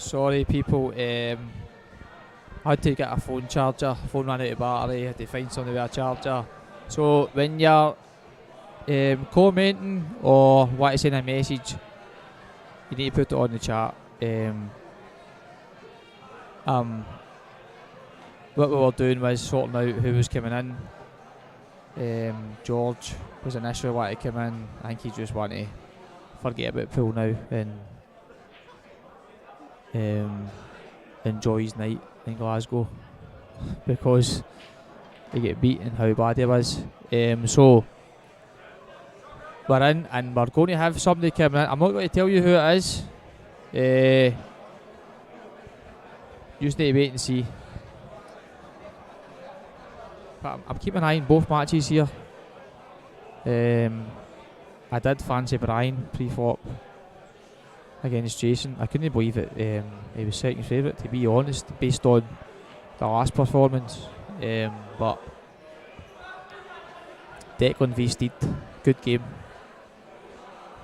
Sorry people, I had to get a phone charger, phone ran out of battery, had to find something with a charger. So when you're commenting or want to send a message, you need to put it on the chat. What we were doing was sorting out who was coming in. George was initially wanting to come in. I think he just wanted to forget about pool now and enjoy his night in Glasgow because he get beat and how bad he was. So we're in and we're going to have somebody coming in. I'm not going to tell you who it is. You just need to wait and see. But I'm keeping an eye on both matches here. I did fancy Brian pre-flop against Jason. I couldn't believe it. He was second favourite, to be honest, based on the last performance. But Declan v Steed, good game.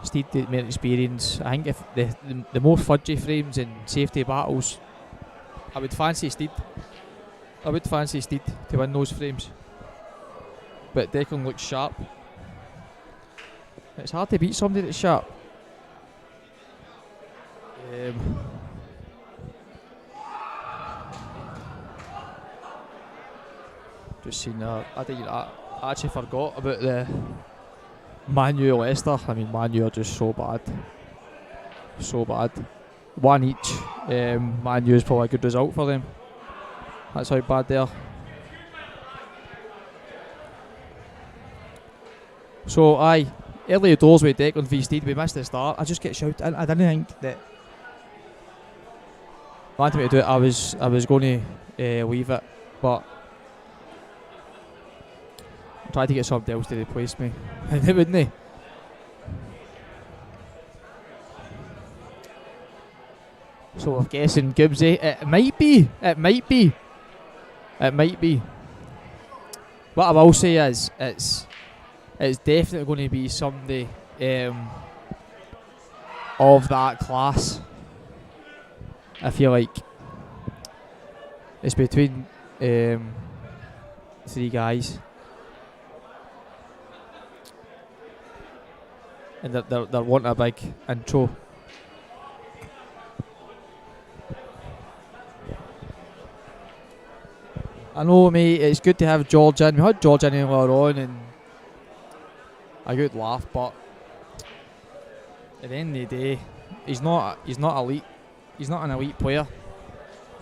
Steed did more experience. I think if the more fudgy frames and safety battles, I would fancy Steed. I would fancy Steed to win those frames. But Declan looks sharp. It's hard to beat somebody that's sharp. Just seen that. I actually forgot about the Man U Leicester. I mean, Man U are just so bad. So bad. One each. Man U is probably a good result for them. That's how bad they are. So, early doors with Declan v Steed, we missed the start. I just get shouted. I didn't think that I wanted me to do it. I was going to leave it, but I tried to get somebody else to replace me, and they wouldn't. So I'm guessing Gibbsy. It might be. What I will say is, it's definitely going to be somebody of that class. I feel like it's between three guys, and they're wanting a big intro. I know, mate, it's good to have George in. We had George in earlier on and a good laugh, but at the end of the day, he's not elite. He's not an elite player.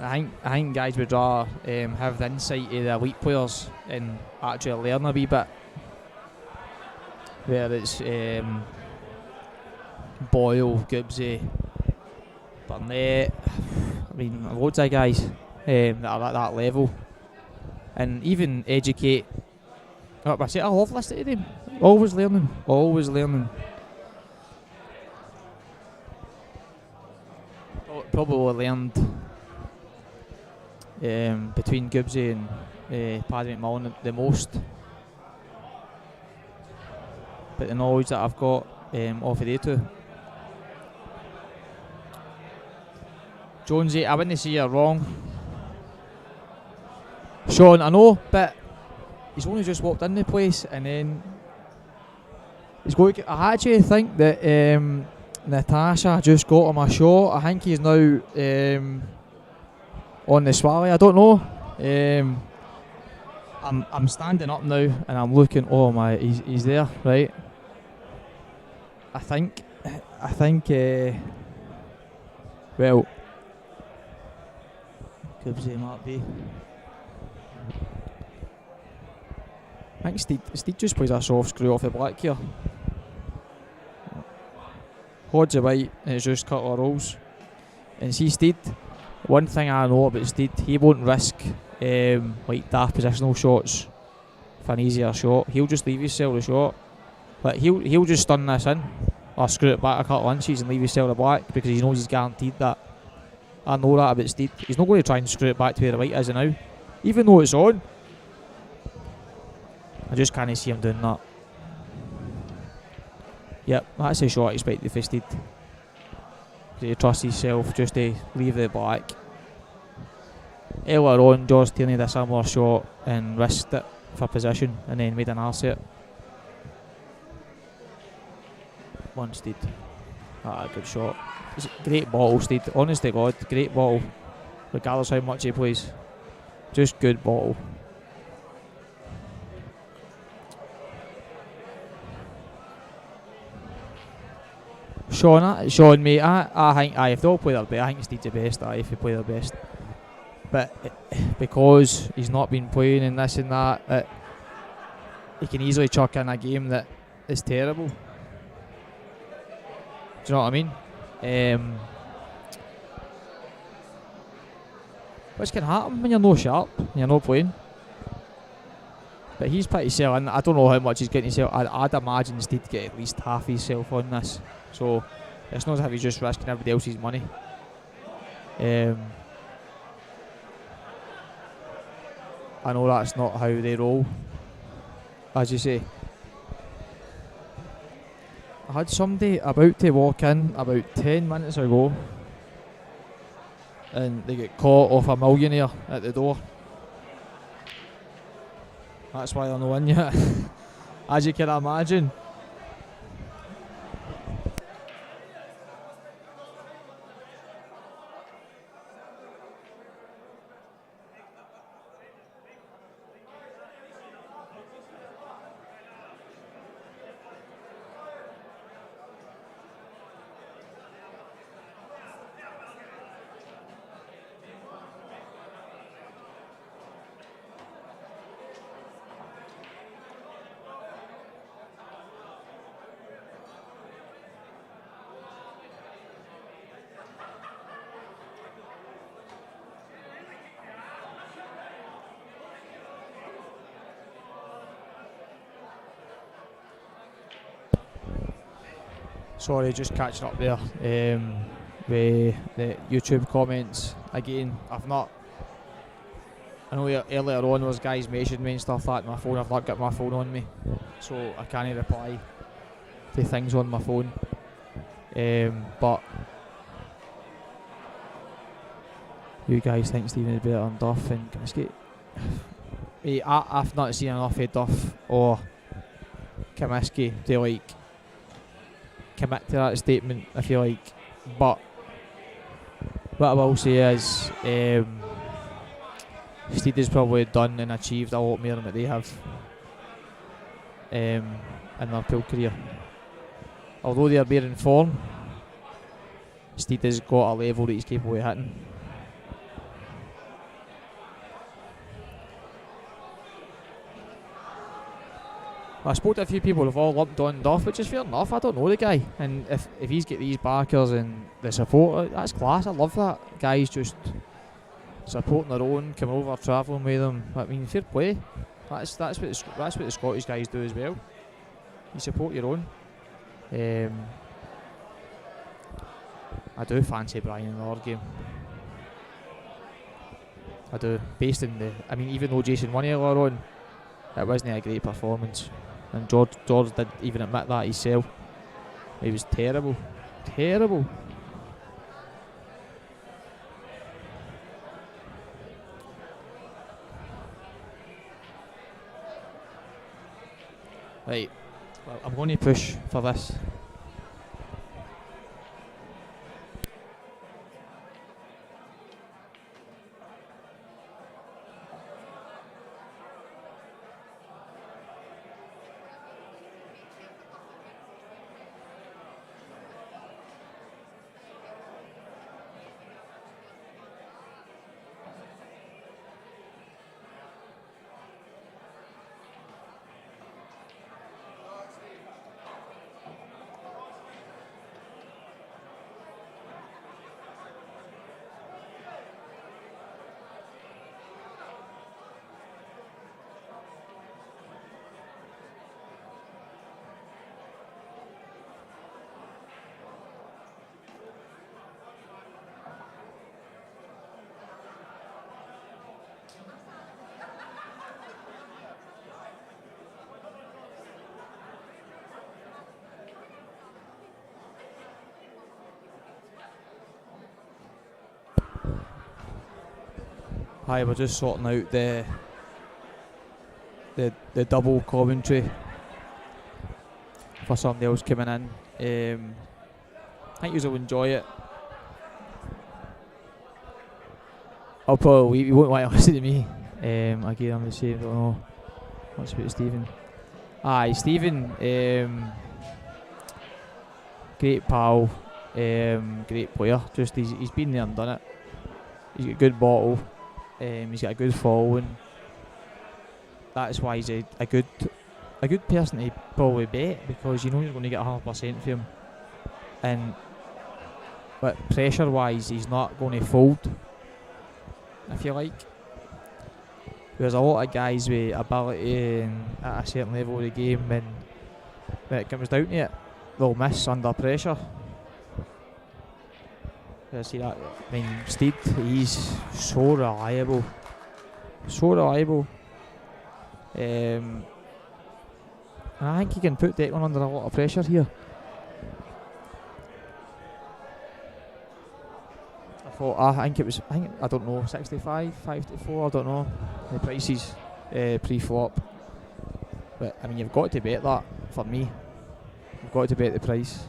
I think guys would rather have the insight of the elite players and actually learn a wee bit. Where it's Boyle, Gibbsy, Burnett. I mean, loads of guys that are at that level. And even educate. I say I love listening to them. Always learning. Probably learned between Gibbsy and Paddy McMullen the most. But the knowledge that I've got off of they two. Jonesy, I wouldn't say you're wrong. Sean, I know, but he's only just walked in the place and then he's going to I actually think that Natasha just got him a shot. I think he's now on the Swally. I don't know. I'm standing up now and I'm looking. Oh my, he's there, right? I think. Well, Gibbsy might be. I think Steed just plays a soft screw off the black here. Hodge white and it's just a couple of rolls. And see Steed, one thing I know about Steed, he won't risk like daft positional shots for an easier shot. He'll just leave himself the shot. Like he'll just stun this in or screw it back a couple of inches and leave himself the black because he knows he's guaranteed that. I know that about Steed. He's not going to try and screw it back to where the white is now. Even though it's on. I just can't see him doing that. Yep, that's a shot I expected for Steed. He trusts himself just to leave the black. Earlier on, George Tierney had a similar shot and risked it for position and then made an arse of it. One Steed. Good shot. It's a great bottle, Steed. Honest to God, great bottle. Regardless how much he plays. Just good bottle. Sean, mate, I think if they all play their best, I think Steed's the best, if they play their best. But because he's not been playing and this and that, he can easily chuck in a game that is terrible. Do you know what I mean? Which can happen when you're no sharp, when you're not playing. But he's put himself in. I don't know how much he's getting himself. I'd imagine Steed get at least half himself on this. So it's not as if he's just risking everybody else's money. I know that's not how they roll, as you say. I had somebody about to walk in about 10 minutes ago and they get caught off a millionaire at the door. That's why they're not in yet, as you can imagine. Sorry, just catching up there with the YouTube comments. Again, I know earlier on there was guys messaging me and stuff like that on my phone. I've not got my phone on me, so I can't reply to things on my phone. But you guys think Stephen is better than Duff and Kaminsky? I've not seen enough of Duff or Kaminsky to commit to that statement, if you like. But what I will say is Steed has probably done and achieved a lot more than what they have in their pool career. Although they are better in form, Steed has got a level that he's capable of hitting. I spoke to a few people who've all lumped on Duff, which is fair enough. I don't know the guy, and if he's got these backers and the support, that's class. I love that. Guys just supporting their own, come over, travelling with them. I mean, fair play. That's what the Scottish guys do as well. You support your own. I do fancy Brian in our game. I do. Based in even though Jason won earlier on, it wasn't a great performance. And George did even admit that himself. He was terrible. Terrible. Right, well, I'm going to push for this. Hi, we're just sorting out the double commentary for somebody else coming in. I think you'll enjoy it. I'll probably you won't want to listen to me. Again, I'm the same. Don't know. What's about Stephen? Aye, Stephen. Great pal. Great player. Just he's been there and done it. He's got a good bottle. He's got a good following. That's why he's a good person to probably bet, because you know you're going to get 100% for him. But pressure wise, he's not going to fold, if you like. There's a lot of guys with ability and at a certain level of the game, and when it comes down to it, they'll miss under pressure. I see that. I mean, Steed, he's so reliable. So reliable. And I think he can put Declan under a lot of pressure here. I think I don't know, 65, 54, I don't know. The prices pre-flop. But I mean, you've got to bet that for me. You've got to bet the price.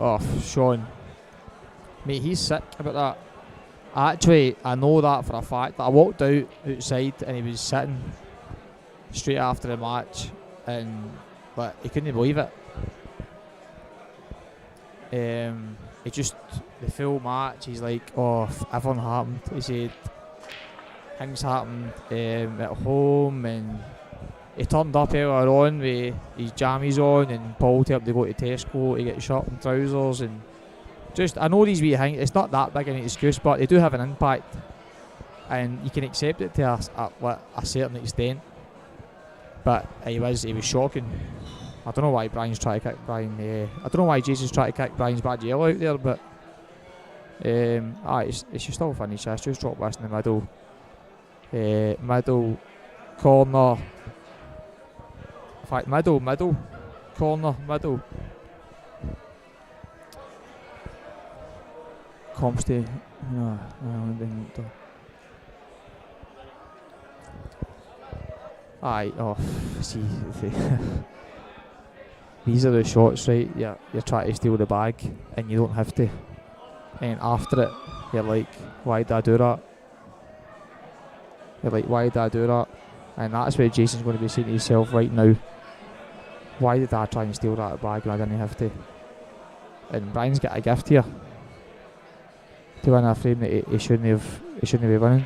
Oh, Sean. Mate, he's sick about that. Actually, I know that for a fact. I walked outside and he was sitting straight after the match, and but he couldn't believe it. He just, the full match, he's like, oh, everything happened. He said things happened at home, and he turned up earlier on with his jammies on, and Paul told him to go to Tesco to get shirt and trousers, and just, I know these wee things, it's not that big an excuse, but they do have an impact, and you can accept it to a certain extent. But he was shocking. I don't know why Brian's trying to kick Brian. I don't know why Jason's trying to kick Brian's bad yellow out there, but it's just still funny. Just drop this in the middle. Middle corner. In fact, middle corner, middle. Comstay. No, aye, oh, see, these are the shots, right? You're trying to steal the bag and you don't have to. And after it, you're like, why did I do that? You're like, why did I do that? And that's where Jason's going to be saying to himself right now, why did I try and steal that bag when I didn't have to? And Brian's got a gift here to win a frame that he shouldn't be winning.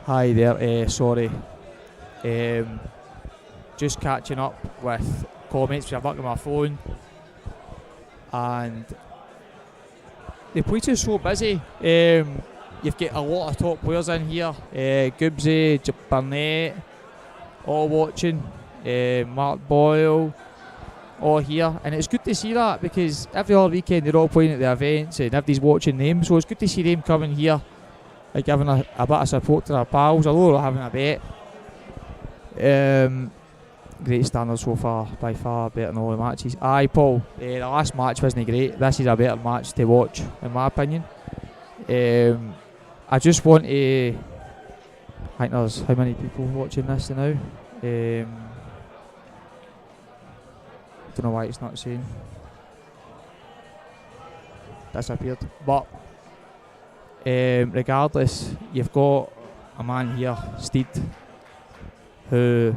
Hi there, sorry. Just catching up with comments, I've looked at my phone, and the place is so busy. You've got a lot of top players in here, Goobsy, Burnett, all watching, Mark Boyle, all here, and it's good to see that, because every other weekend they're all playing at the events and everybody's watching them, so it's good to see them coming here, like giving a bit of support to their pals, although they're having a bet. great standard so far, by far better than all the matches. Aye, Paul, the last match wasn't great. This is a better match to watch, in my opinion. I just want to... I think there's how many people watching this now? Don't know why it's not saying. Disappeared. But regardless, you've got a man here, Steed, who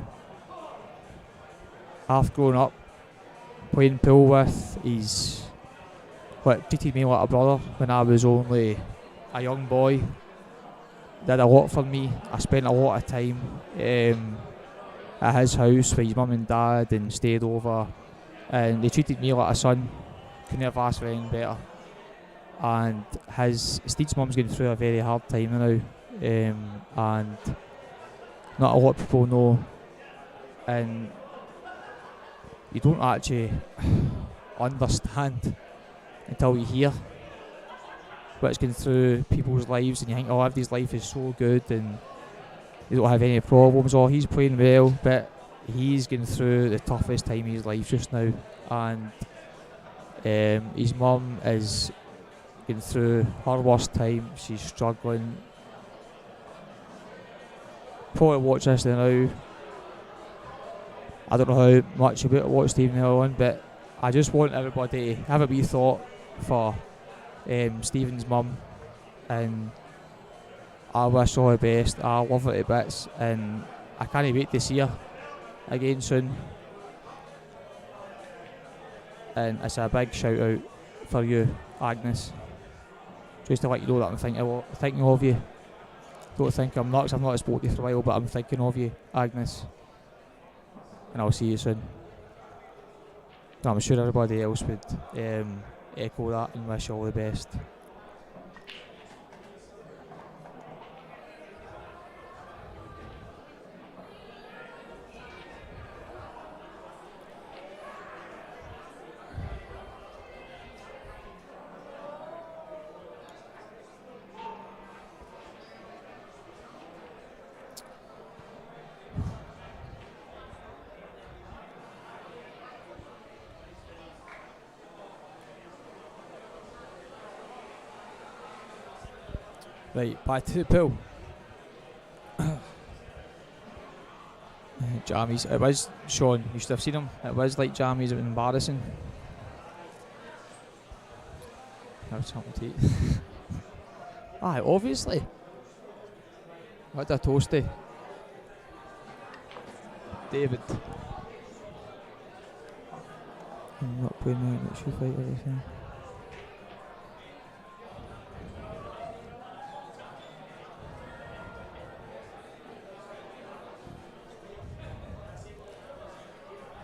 I've grown up playing pool with. He's treated me like a brother when I was only a young boy. Did a lot for me. I spent a lot of time at his house with his mum and dad and stayed over, and they treated me like a son. Couldn't have asked for anything better. And Steed's mum's going through a very hard time now, and not a lot of people know, and you don't actually understand until you hear what's going through people's lives, and you think, oh, everybody's life is so good and they don't have any problems, or he's playing well, but he's going through the toughest time in his life just now. And his mum is going through her worst time. She's struggling. Probably watch this now. I don't know how much about what Stephen Hill on, but I just want everybody to have a wee thought for Stephen's mum, and I wish her the best. I love her to bits, and I can't wait to see her again soon. And it's a big shout out for you, Agnes. Just to let you know that I'm thinking of you. Don't think I'm nuts. I've not spoken to you for a while, but I'm thinking of you, Agnes. And I'll see you soon. I'm sure everybody else would echo that and wish you all the best. Right, back to the pool. Jammies. It was, Sean, you should have seen him. It was like jammies, it was embarrassing. Have something to eat. Aye, obviously. What a toasty. David. I'm not playing now, let's you fight everything.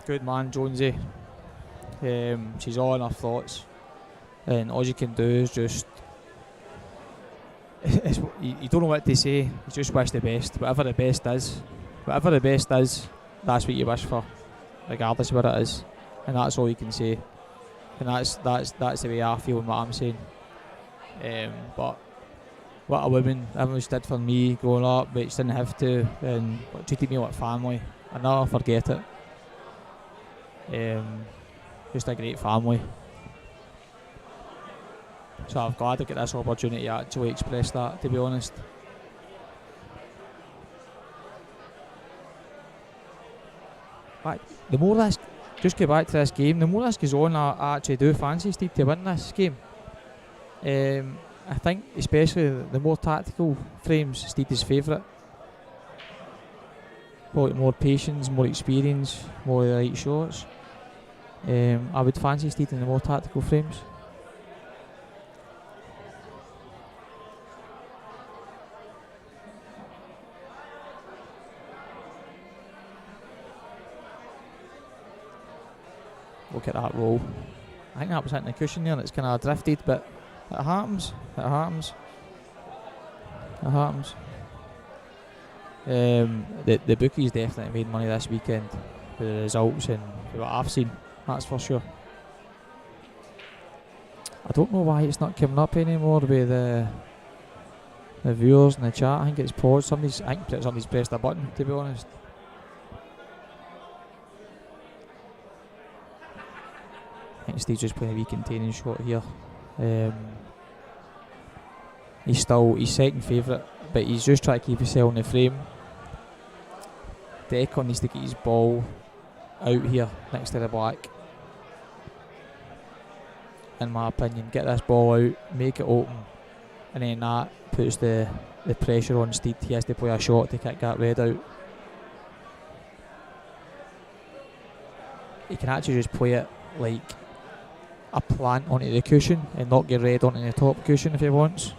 Good man, Jonesy. She's all in her thoughts, and all you can do is just you don't know what to say. You just wish the best. Whatever the best is, that's what you wish for, regardless of what it is, and that's all you can say. And that's the way I feel and what I'm saying. But what a woman, everyone she did for me growing up, but she didn't have to, and treated me like family. I'll never forget it. Just a great family. So I'm glad I get this opportunity to actually express that, to be honest. Right, the more this, just get back to this game, the more this goes on, I actually do fancy Steve to win this game. I think especially the more tactical frames, Steve is favourite. Probably more patience, more experience, more of the right shots. I would fancy Steve in the more tactical frames. Look at that roll. I think that was hitting the cushion there and it's kind of drifted, but it happens. The bookies definitely made money this weekend with the results and what I've seen, that's for sure. I don't know why it's not coming up anymore with the viewers in the chat. I think it's paused. I think somebody's pressed a button, to be honest. think Steve's just playing a wee containing shot here. He's second favourite, but he's just trying to keep himself in the frame. Declan needs to get his ball out here next to the black. In my opinion, get this ball out, make it open, and then that puts the pressure on Steed. He has to play a shot to kick that red out. He can actually just play it like a plant onto the cushion and not get red onto the top cushion if he wants.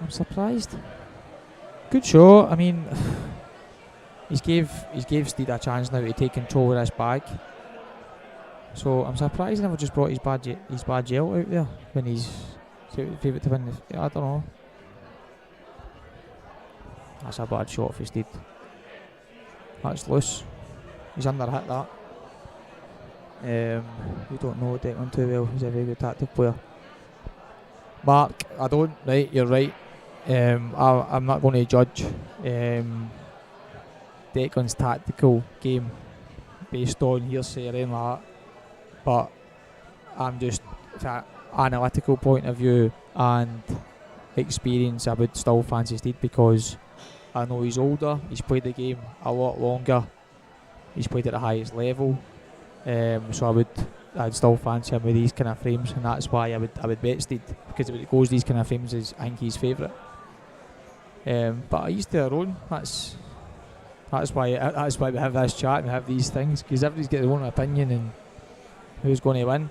I'm surprised. Good shot. I mean, he's gave Steed a chance now to take control of this bag. So I'm surprised he never just brought his bad gel out there when he's favourite to win. I don't know. That's a bad shot for Steed. That's loose. He's under hit that. You don't know Declan too well. He's a very good tactical player. Mark, I don't. Right, you're right. I'm not going to judge Declan's tactical game based on hearsay or anything like that. But I'm just, from an analytical point of view and experience, I would still fancy Steed because I know he's older, he's played the game a lot longer, he's played at the highest level, so I'd still fancy him with these kind of frames, and that's why I would bet Steed, because if it goes these kind of frames, I think he's favourite. But he's to their own. That's why we have this chat and we have these things, because everybody's got their own opinion and who's going to win.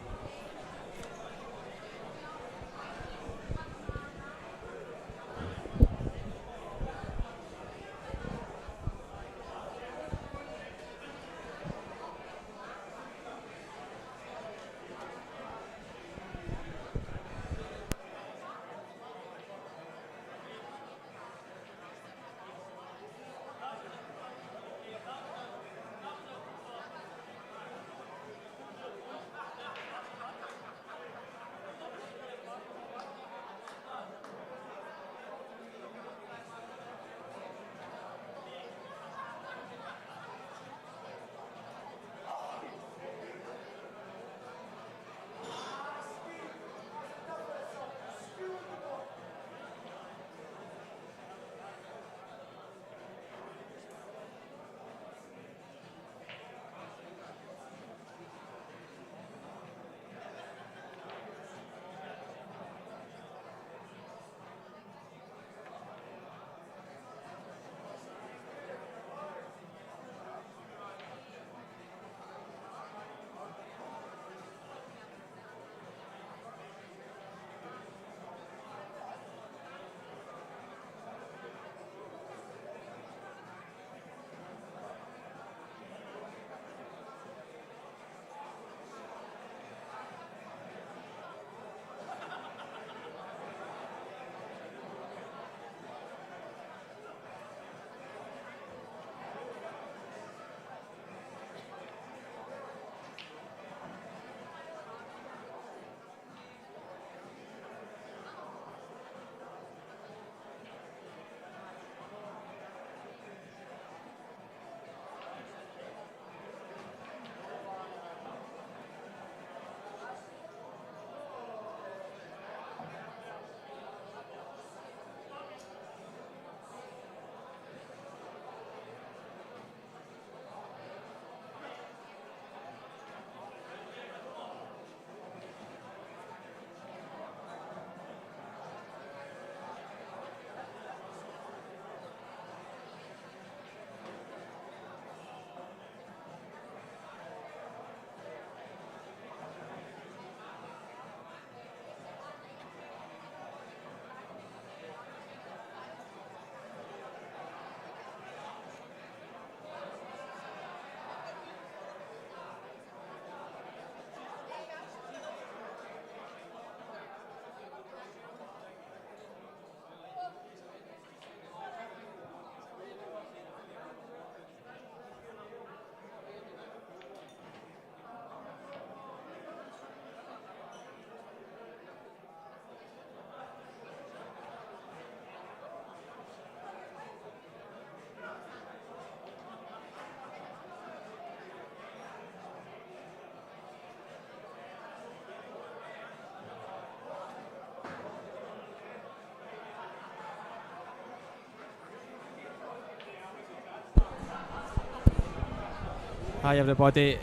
Hi everybody,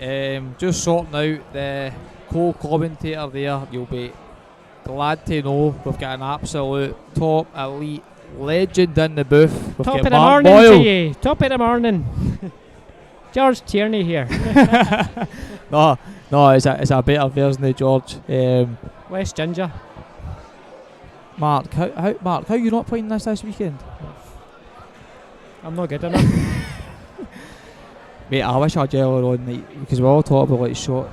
just sorting out the co-commentator there. You'll be glad to know we've got an absolute top elite legend in the booth. We've Top got of the Mark morning Boyle. to you. Top of the morning. George Tierney here. No, it's a better version of George. West Ginger. Mark, how you not playing this weekend? I'm not good enough. Mate, I wish I had Jello on, like, because we all talk about like shot.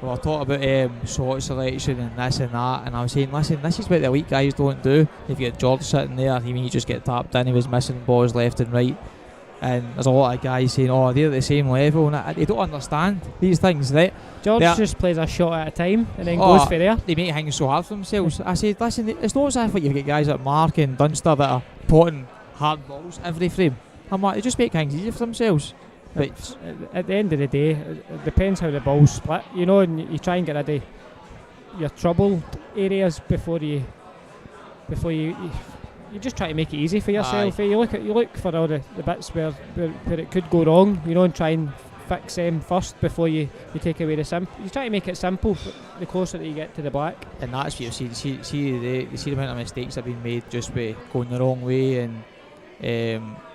Well, I talk about shot selection and this and that, and I was saying, listen, this is what the elite guys don't do. If you get George sitting there, I mean, you just get tapped in. He was missing balls left and right, and there's a lot of guys saying, "Oh, they're at the same level," and they don't understand these things, right? George just plays a shot at a time and then goes for there. They make things so hard for themselves. I said, listen, it's not as if like, you've got guys like Mark and Dunster that are potting hard balls every frame. I'm like, they just make things easier for themselves. But at the end of the day, it depends how the ball's split, you know, and you try and get rid of your troubled areas before you just try to make it easy for yourself. You look for all the bits where it could go wrong, you know, and try and fix them first before you take away the simple. You try to make it simple the closer that you get to the black. And that's what you see the amount of mistakes that have been made just by going the wrong way and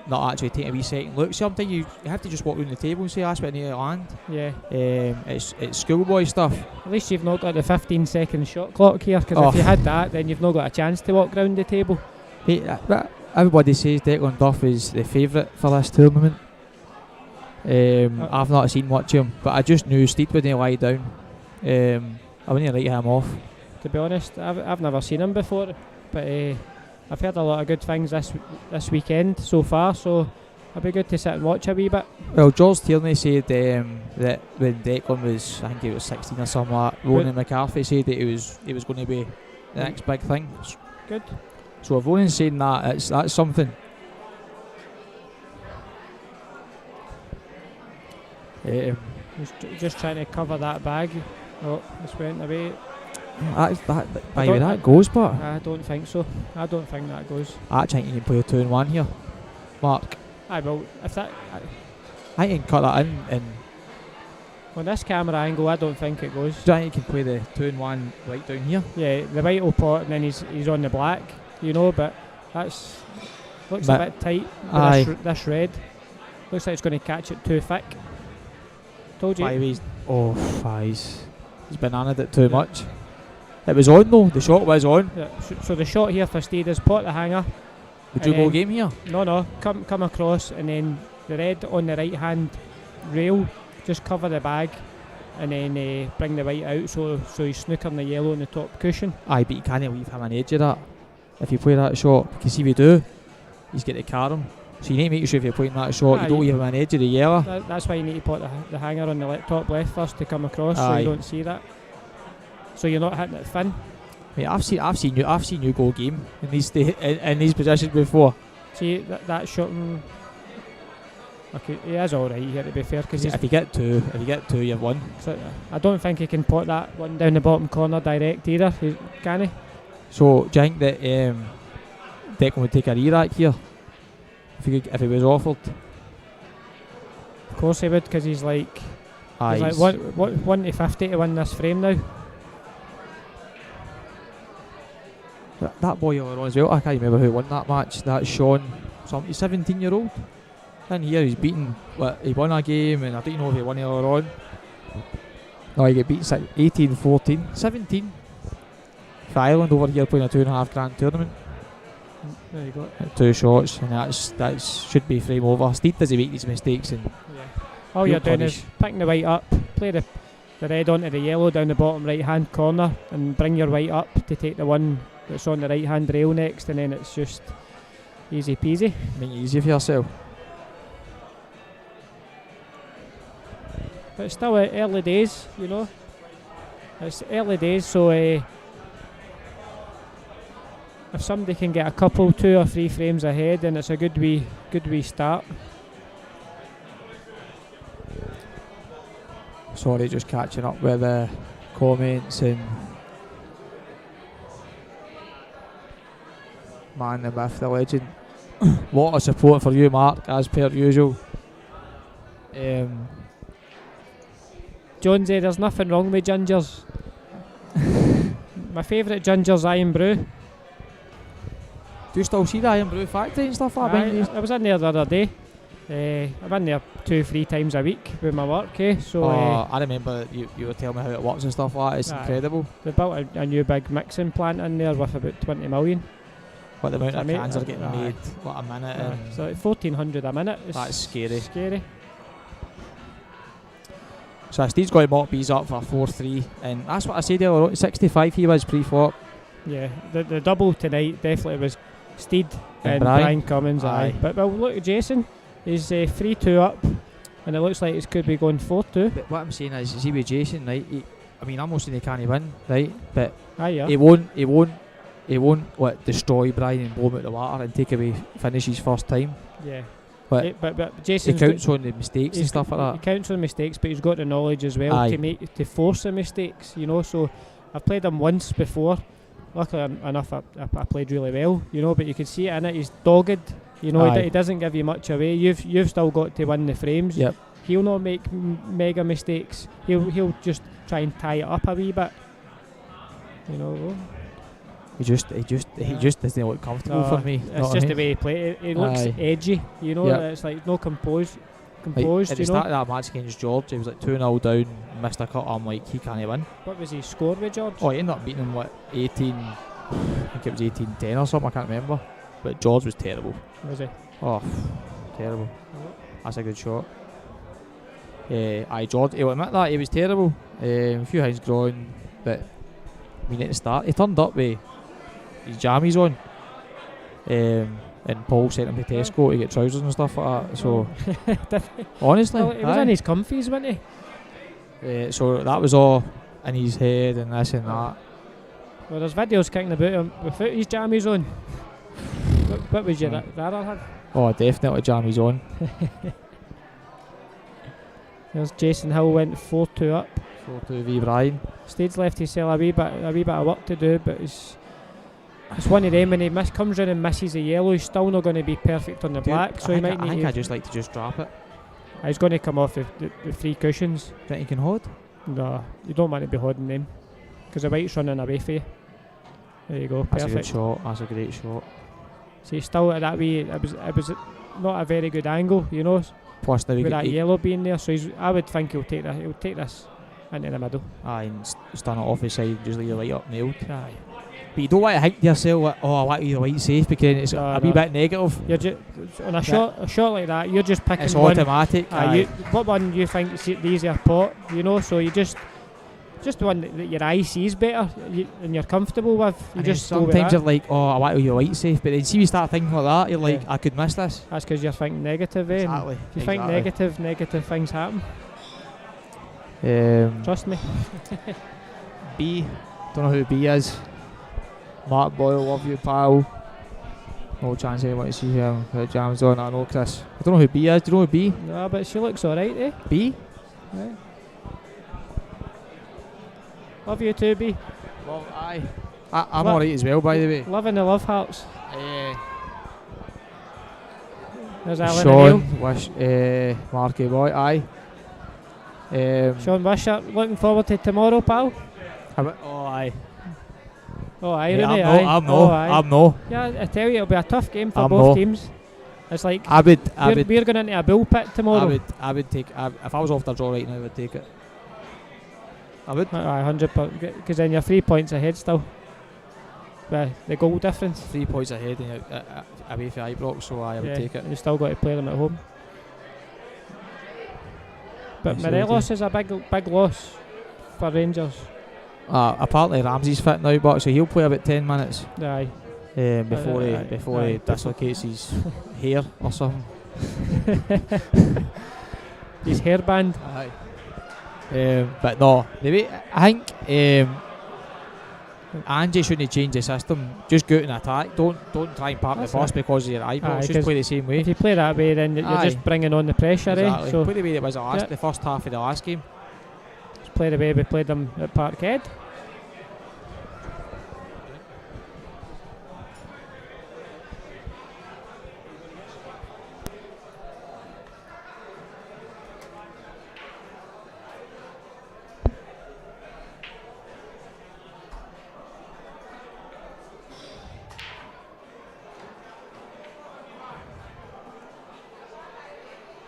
not actually taking a wee second look. Sometimes you have to just walk around the table and say, that's what I need to land. Yeah. It's schoolboy stuff. At least you've not got the 15-second shot clock here, because if you had that, then you've not got a chance to walk around the table. Hey, everybody says Declan Duff is the favourite for this tournament. I've not seen much of him, but I just knew Steed wouldn't lie down. I wouldn't write him off. To be honest, I've never seen him before, but I've heard a lot of good things this weekend so far, so it'll be good to sit and watch a wee bit. Well, George Tierney said that when Declan was, I think he was 16 or something like that, Ronan McCarthy said that he was going to be the next big thing. Good. So if Ronan's saying that, that's something. Just trying to cover that bag. Oh, this went away. That goes, but I don't think so. I don't think that goes. I think you can play a 2-1 here, Mark. I will. If that, I can cut that in. And on this camera angle, I don't think it goes. Do you think you can play the 2-1 right down here? Yeah, the white will pot, and then he's on the black, you know. But that's looks a bit tight. This red looks like it's going to catch it too thick. Told you. He's bananaed it too much. It was on though, the shot was on. Yeah, so the shot here for Steed is pot the hanger. Would you go game here? No, come across, and then the red on the right hand rail, just cover the bag, and then bring the white out so he's snookering the yellow on the top cushion. But you can't leave him an edge of that if you play that shot, because if you do, he's got to carry him. So you need to make sure if you're playing that shot, you don't leave him an edge of the yellow. That's why you need to put the hanger on the top left first to come across, so you don't see that. So you're not hitting it thin. Mate, I've seen you go game in these positions before. See that shot. Okay, he is all right here, to be fair, because if you get two, you've won. So, I don't think he can pot that one down the bottom corner direct either. Can he? So do you think that Declan would take a re-rack here if he was offered? Of course he would, because he's like 1 to 50 to win this frame now. That boy earlier on as well, I can't remember who won that match. That's Sean, some 17-year-old. In here he's beaten, he won a game, and I don't know if he won earlier on. No, he got beat 18-14, 17. For Ireland over here playing a $2.5 grand tournament. There you go. 2 shots, and that should be frame over. Steed doesn't make these mistakes, and all you're doing is picking the white up, play the red onto the yellow down the bottom right hand corner, and bring your white up to take the one that's on the right hand rail next, and then it's just easy peasy. Make it easy for yourself. But it's still early days, you know. It's early days, so if somebody can get a couple, 2 or 3 frames ahead, then it's a good wee start. Sorry, just catching up with the comments and man, the myth, the legend. Lot of support for you, Mark, as per usual. Jonesy, there's nothing wrong with gingers. My favourite ginger's Iron Brew. Do you still see the Iron Brew factory and stuff like that? I was in there the other day. I'm in there 2-3 times a week with my work, so I remember you were telling me how it works and stuff like that. It's incredible. They built a new big mixing plant in there with about 20 million. What the amount of cans are getting made, what a minute. So 1,400 a minute. That's scary. Scary. So Steve's got to mock bees up for 4-3, and that's what I said earlier. 65 he was pre-flop. Yeah, the double tonight definitely was Steed and Brian Cummins. But well, look at Jason. He's 3-2 up, and it looks like it could be going 4-2. But what I'm saying is he with Jason, right? I'm not saying he can't win, right? But he won't destroy Brian and blow him out the water and take away finish his first time. Yeah. But Jason counts on the mistakes and stuff like that. He counts on mistakes, but he's got the knowledge as well to force the mistakes. So I've played him once before. Luckily enough, I played really well. But you can see it in it. He's dogged. He doesn't give you much away. You've still got to win the frames. Yep. He'll not make mega mistakes. He'll just try and tie it up a wee bit. He just doesn't look comfortable for me. It's just the way he plays. He looks edgy. It's like no composed. Like at the start of that match against George, he was like 2-0 down, missed a cut. I'm like, he can't win. What was his score with George? Oh, he ended up beating him 18. I think it was 18-10 or something. I can't remember. But George was terrible. Was he? Oh, terrible. That's a good shot. George, he'll admit that he was terrible. A few hands grown, but at the start he turned up with his jammies on, and Paul sent him to Tesco to get trousers and stuff like that. So honestly, he was in his comfies, wasn't he? So that was all in his head and this and that. Well, there's videos kicking about him without his jammies on. What would you rather have? Oh, definitely jammies on. There's Jason Hill went 4-2 up. 4-2 v Brian. Steed's left himself a wee bit of work to do, but it's one of them. When he comes round and misses a yellow, he's still not going to be perfect on the black. So I think I just like to just drop it. He's going to come off the 3 cushions. Do you think he can hold? No, you don't want to be holding them because the white's running away for you. There you go. That's perfect. A good shot. That's a great shot. See, still at that way, it was not a very good angle, Plus, now with that yellow being there. So I would think he'll take this into the middle. And stand it off his side, just leave the white up nailed. Aye. But you don't want to think to yourself, I want to be the white safe, because it's a wee bit negative. You're on a shot like that, you're just picking it's one. It's automatic. What one you think is the easier pot, so you just one that your eye sees better and you're comfortable with. Sometimes you're like, I want to be the white safe, but then see you start thinking like that, you're like, I could miss this. That's because you're thinking negative, eh? Exactly. If you think negative things happen. Trust me. B, don't know who B is. Mark Boyle, love you, pal. No chance anyone to see him. Jams on, I know Chris. I don't know who B is. Do you know who B? No, but she looks alright, eh? B? Yeah. Love you too, B. Well, I'm alright as well, by the way. Loving the love hearts. There's Alan Sean, Marky boy, aye. Sean Wishart, looking forward to tomorrow, pal. Aye. Oh, aye, Rooney, aye. I'm no. Yeah, I tell you, it'll be a tough game for both teams. It's like we're going into a bullpit tomorrow. I would take. If I was off the draw right now, I would take it. I would. 100%, because then you're 3 points ahead still. The goal difference. 3 points ahead and you're away for Ibrox, so I would take it. And you still got to play them at home. But Morelos is a big loss for Rangers. Apparently Ramsey's fit now, but so he'll play about 10 minutes. Aye. Before he dislocates his hair or something. His hairband. Aye. But no, I think Angie shouldn't change the system. Just go out and attack. Don't try and park the bus because of your eyebrows. Just play the same way. If you play that way, then you're just bringing on the pressure. Exactly. So play the way that was the first half of the last game. Just play the way we played them at Parkhead.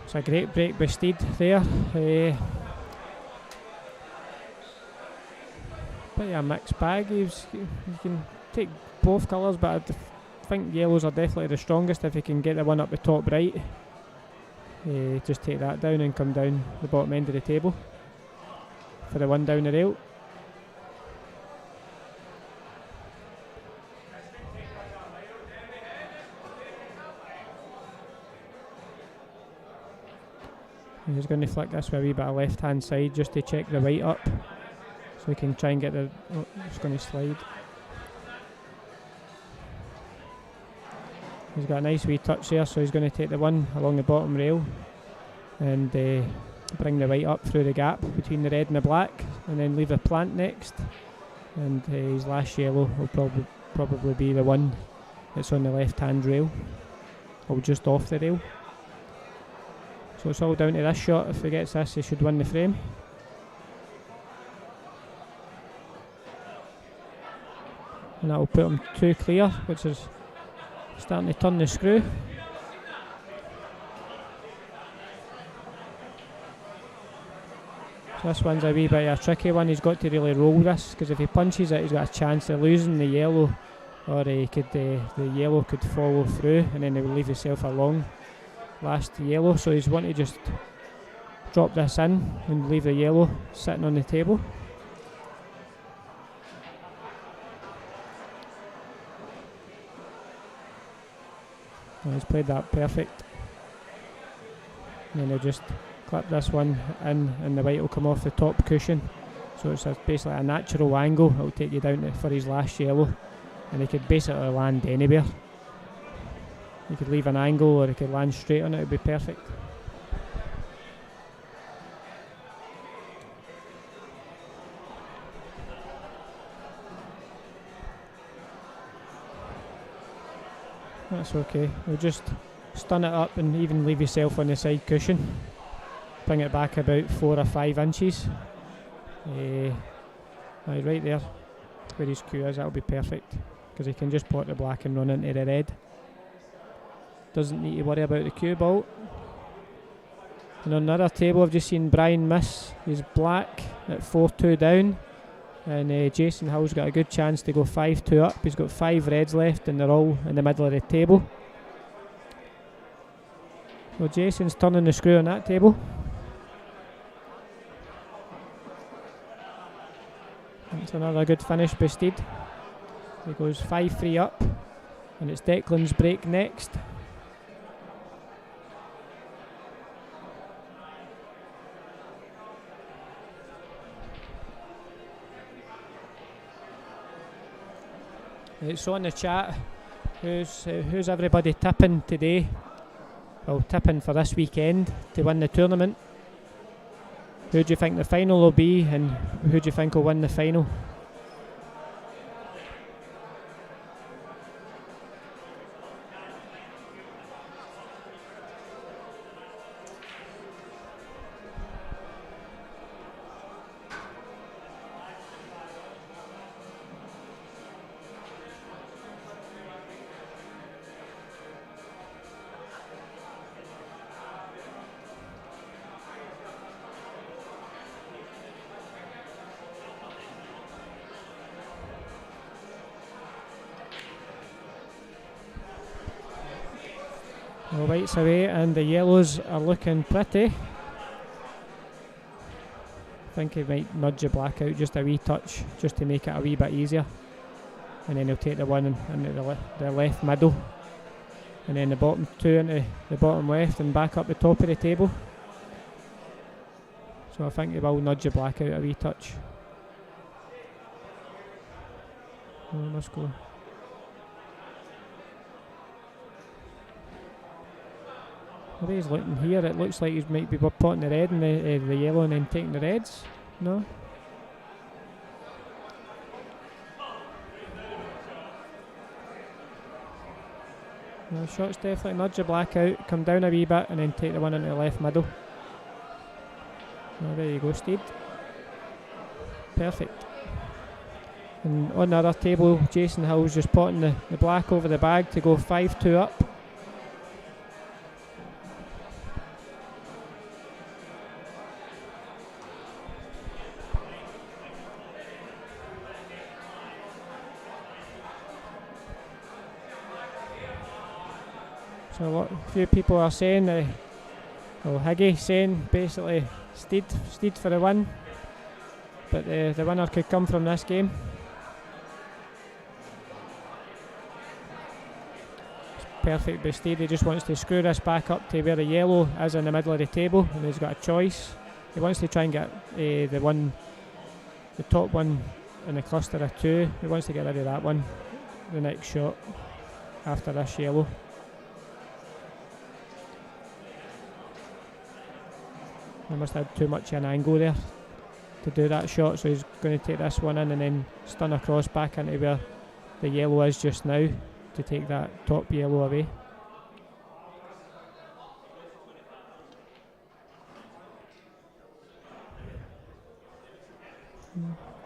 It's a great break by Steed there. Bit of a mixed bag. You can take both colours, but I think yellows are definitely the strongest if you can get the one up the top right. Just take that down and come down the bottom end of the table for the one down the rail. He's going to flick this with a wee bit of left hand side just to check the white up, so we can try and get the. Oh, it's going to slide. He's got a nice wee touch there, so he's going to take the one along the bottom rail and bring the white up through the gap between the red and the black, and then leave a plant next. And his last yellow will probably be the one that's on the left hand rail, or just off the rail. So it's all down to this shot. If he gets this, he should win the frame. And that will put him 2 clear, which is starting to turn the screw. So this one's a wee bit of a tricky one. He's got to really roll this, because if he punches it, he's got a chance of losing the yellow, or he could the yellow could follow through, and then he will leave himself a long last yellow. So he's wanting to just drop this in and leave the yellow sitting on the table. And he's played that perfect. And then he'll just clip this one in, and the white will come off the top cushion. So it's basically a natural angle. It'll take you down for his last yellow, and he could basically land anywhere. You could leave an angle, or he could land straight on it. It would be perfect. That's okay. We'll just stun it up and even leave yourself on the side cushion. Bring it back about 4 or 5 inches. Right there where his cue is, that'll be perfect, because he can just pot the black and run into the red. Doesn't need to worry about the cue ball. And on another table, I've just seen Brian miss his black at 4-2 down, and Jason Hill's got a good chance to go 5-2 up. He's got 5 reds left, and they're all in the middle of the table. So Jason's turning the screw on that table. That's another good finish by Steed. He goes 5-3 up, and it's Declan's break next. So on the chat, who's everybody tipping today? Well, tipping for this weekend to win the tournament. Who do you think the final will be, and who do you think will win the final? The white's away and the yellows are looking pretty. I think he might nudge the black out just a wee touch, just to make it a wee bit easier. And then he'll take the one into the left middle, and then the bottom 2 into the bottom left, and back up the top of the table. So I think he will nudge the black out a wee touch. Oh, let's go. The way he's looking here, it looks like he might be potting the red and the yellow, and then taking the reds. No? No, shot's definitely nudge the black out, come down a wee bit, and then take the one into the left middle. Oh, there you go, Steed. Perfect. And on the other table, Jason Hill's just potting the black over the bag to go 5-2 up. So a few people are saying, Higgy saying basically Steed for the win, but the winner could come from this game. It's perfect by Steed. He just wants to screw this back up to where the yellow is in the middle of the table, and he's got a choice. He wants to try and get the top one in the cluster of 2. He wants to get rid of that one, the next shot after this yellow. He must have had too much an angle there to do that shot, so he's going to take this one in and then stun across back into where the yellow is just now to take that top yellow away.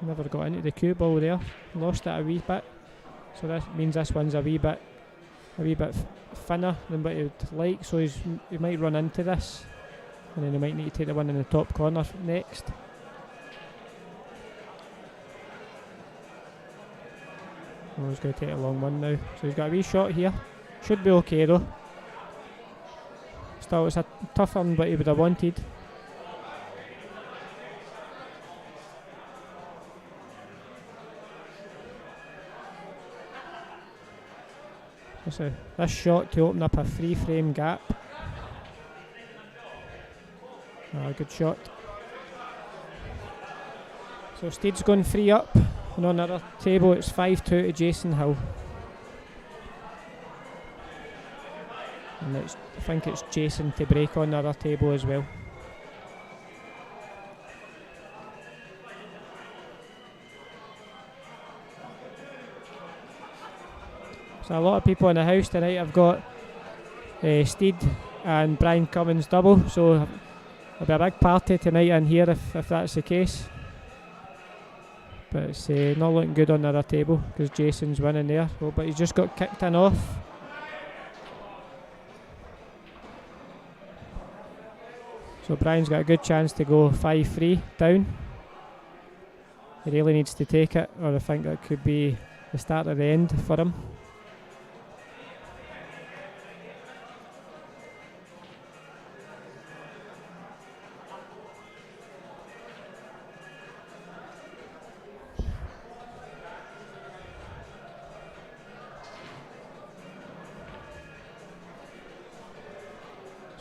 Never got into the cue ball there, lost it a wee bit, so that means this one's a wee bit thinner than what he would like, so he might run into this, and then he might need to take the one in the top corner next. Oh, he's going to take a long one now, so he's got a wee shot here, should be okay though. Still, it's a tougher than what he would have wanted. This shot to open up a free frame gap. Good shot. So Steed's going 3 up, and on the other table it's 5-2 to Jason Hill. And I think it's Jason to break on the other table as well. So a lot of people in the house tonight have got Steed and Brian Cummins double, so there'll be a big party tonight in here if that's the case. But it's not looking good on the other table because Jason's winning there. Oh, but he's just got kicked in off. So Brian's got a good chance to go 5-3 down. He really needs to take it, or I think that could be the start of the end for him.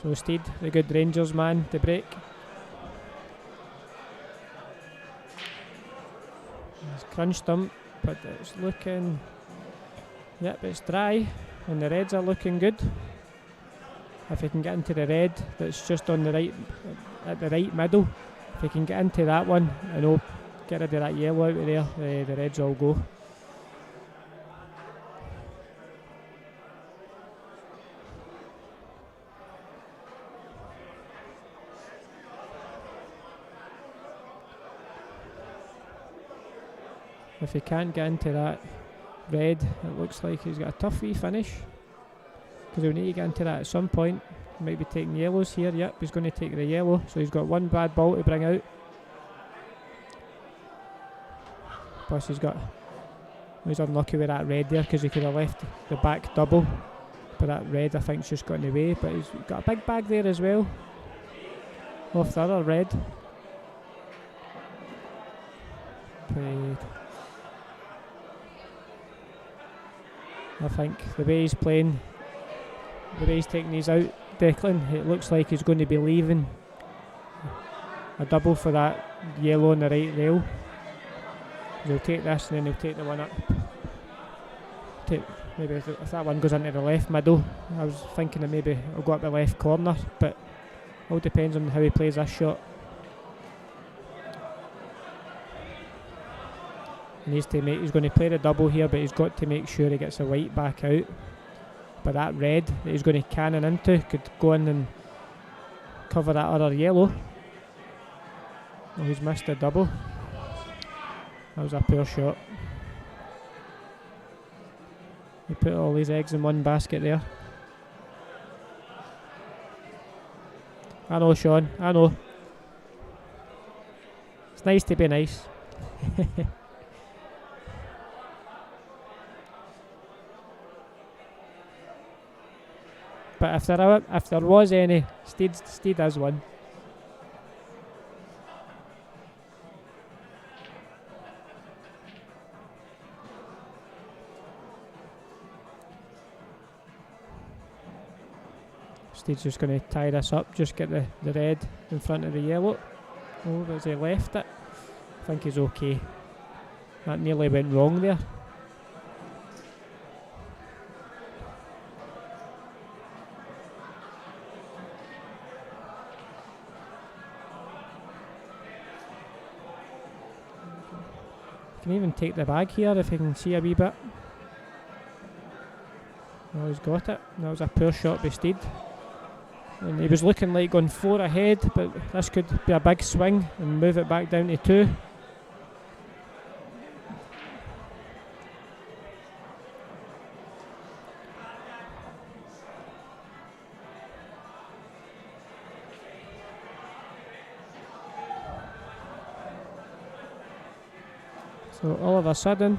So Steed, the good Rangers man, to break. He's crunched him, but it's looking... Yep, it's dry, and the reds are looking good. If he can get into the red, that's just on the right, at the right middle. If he can get into that one, and get rid of that yellow out of there, the reds all go. If he can't get into that red, it looks like he's got a tough wee finish, because he'll need to get into that at some point. He might be taking yellows here. Yep, he's going to take the yellow, so he's got one bad ball to bring out. Plus he's unlucky with that red there, because he could have left the back double, but that red I think's just got in the way. But he's got a big bag there as well off the other red. Played. I think the way he's playing, the way he's taking these out, Declan, it looks like he's going to be leaving a double for that yellow on the right rail. He'll take this and then he'll take the one up. Maybe if that one goes into the left middle, I was thinking that maybe it'll go up the left corner, but all depends on how he plays this shot. He's going to play the double here, but he's got to make sure he gets a white back out. But that red that he's going to cannon into could go in and cover that other yellow. Oh, he's missed the double. That was a poor shot. He put all his eggs in one basket there. I know, Sean, I know. It's nice to be nice. But if there was any, Steed has one. Steed's just going to tie this up, just get the red in front of the yellow. Oh, has he left it? I think he's okay. That nearly went wrong there. Can even take the bag here if you can see a wee bit. Oh, he's got it. That was a poor shot by Steed. And he was looking like going 4 ahead, but this could be a big swing and move it back down to 2. So all of a sudden,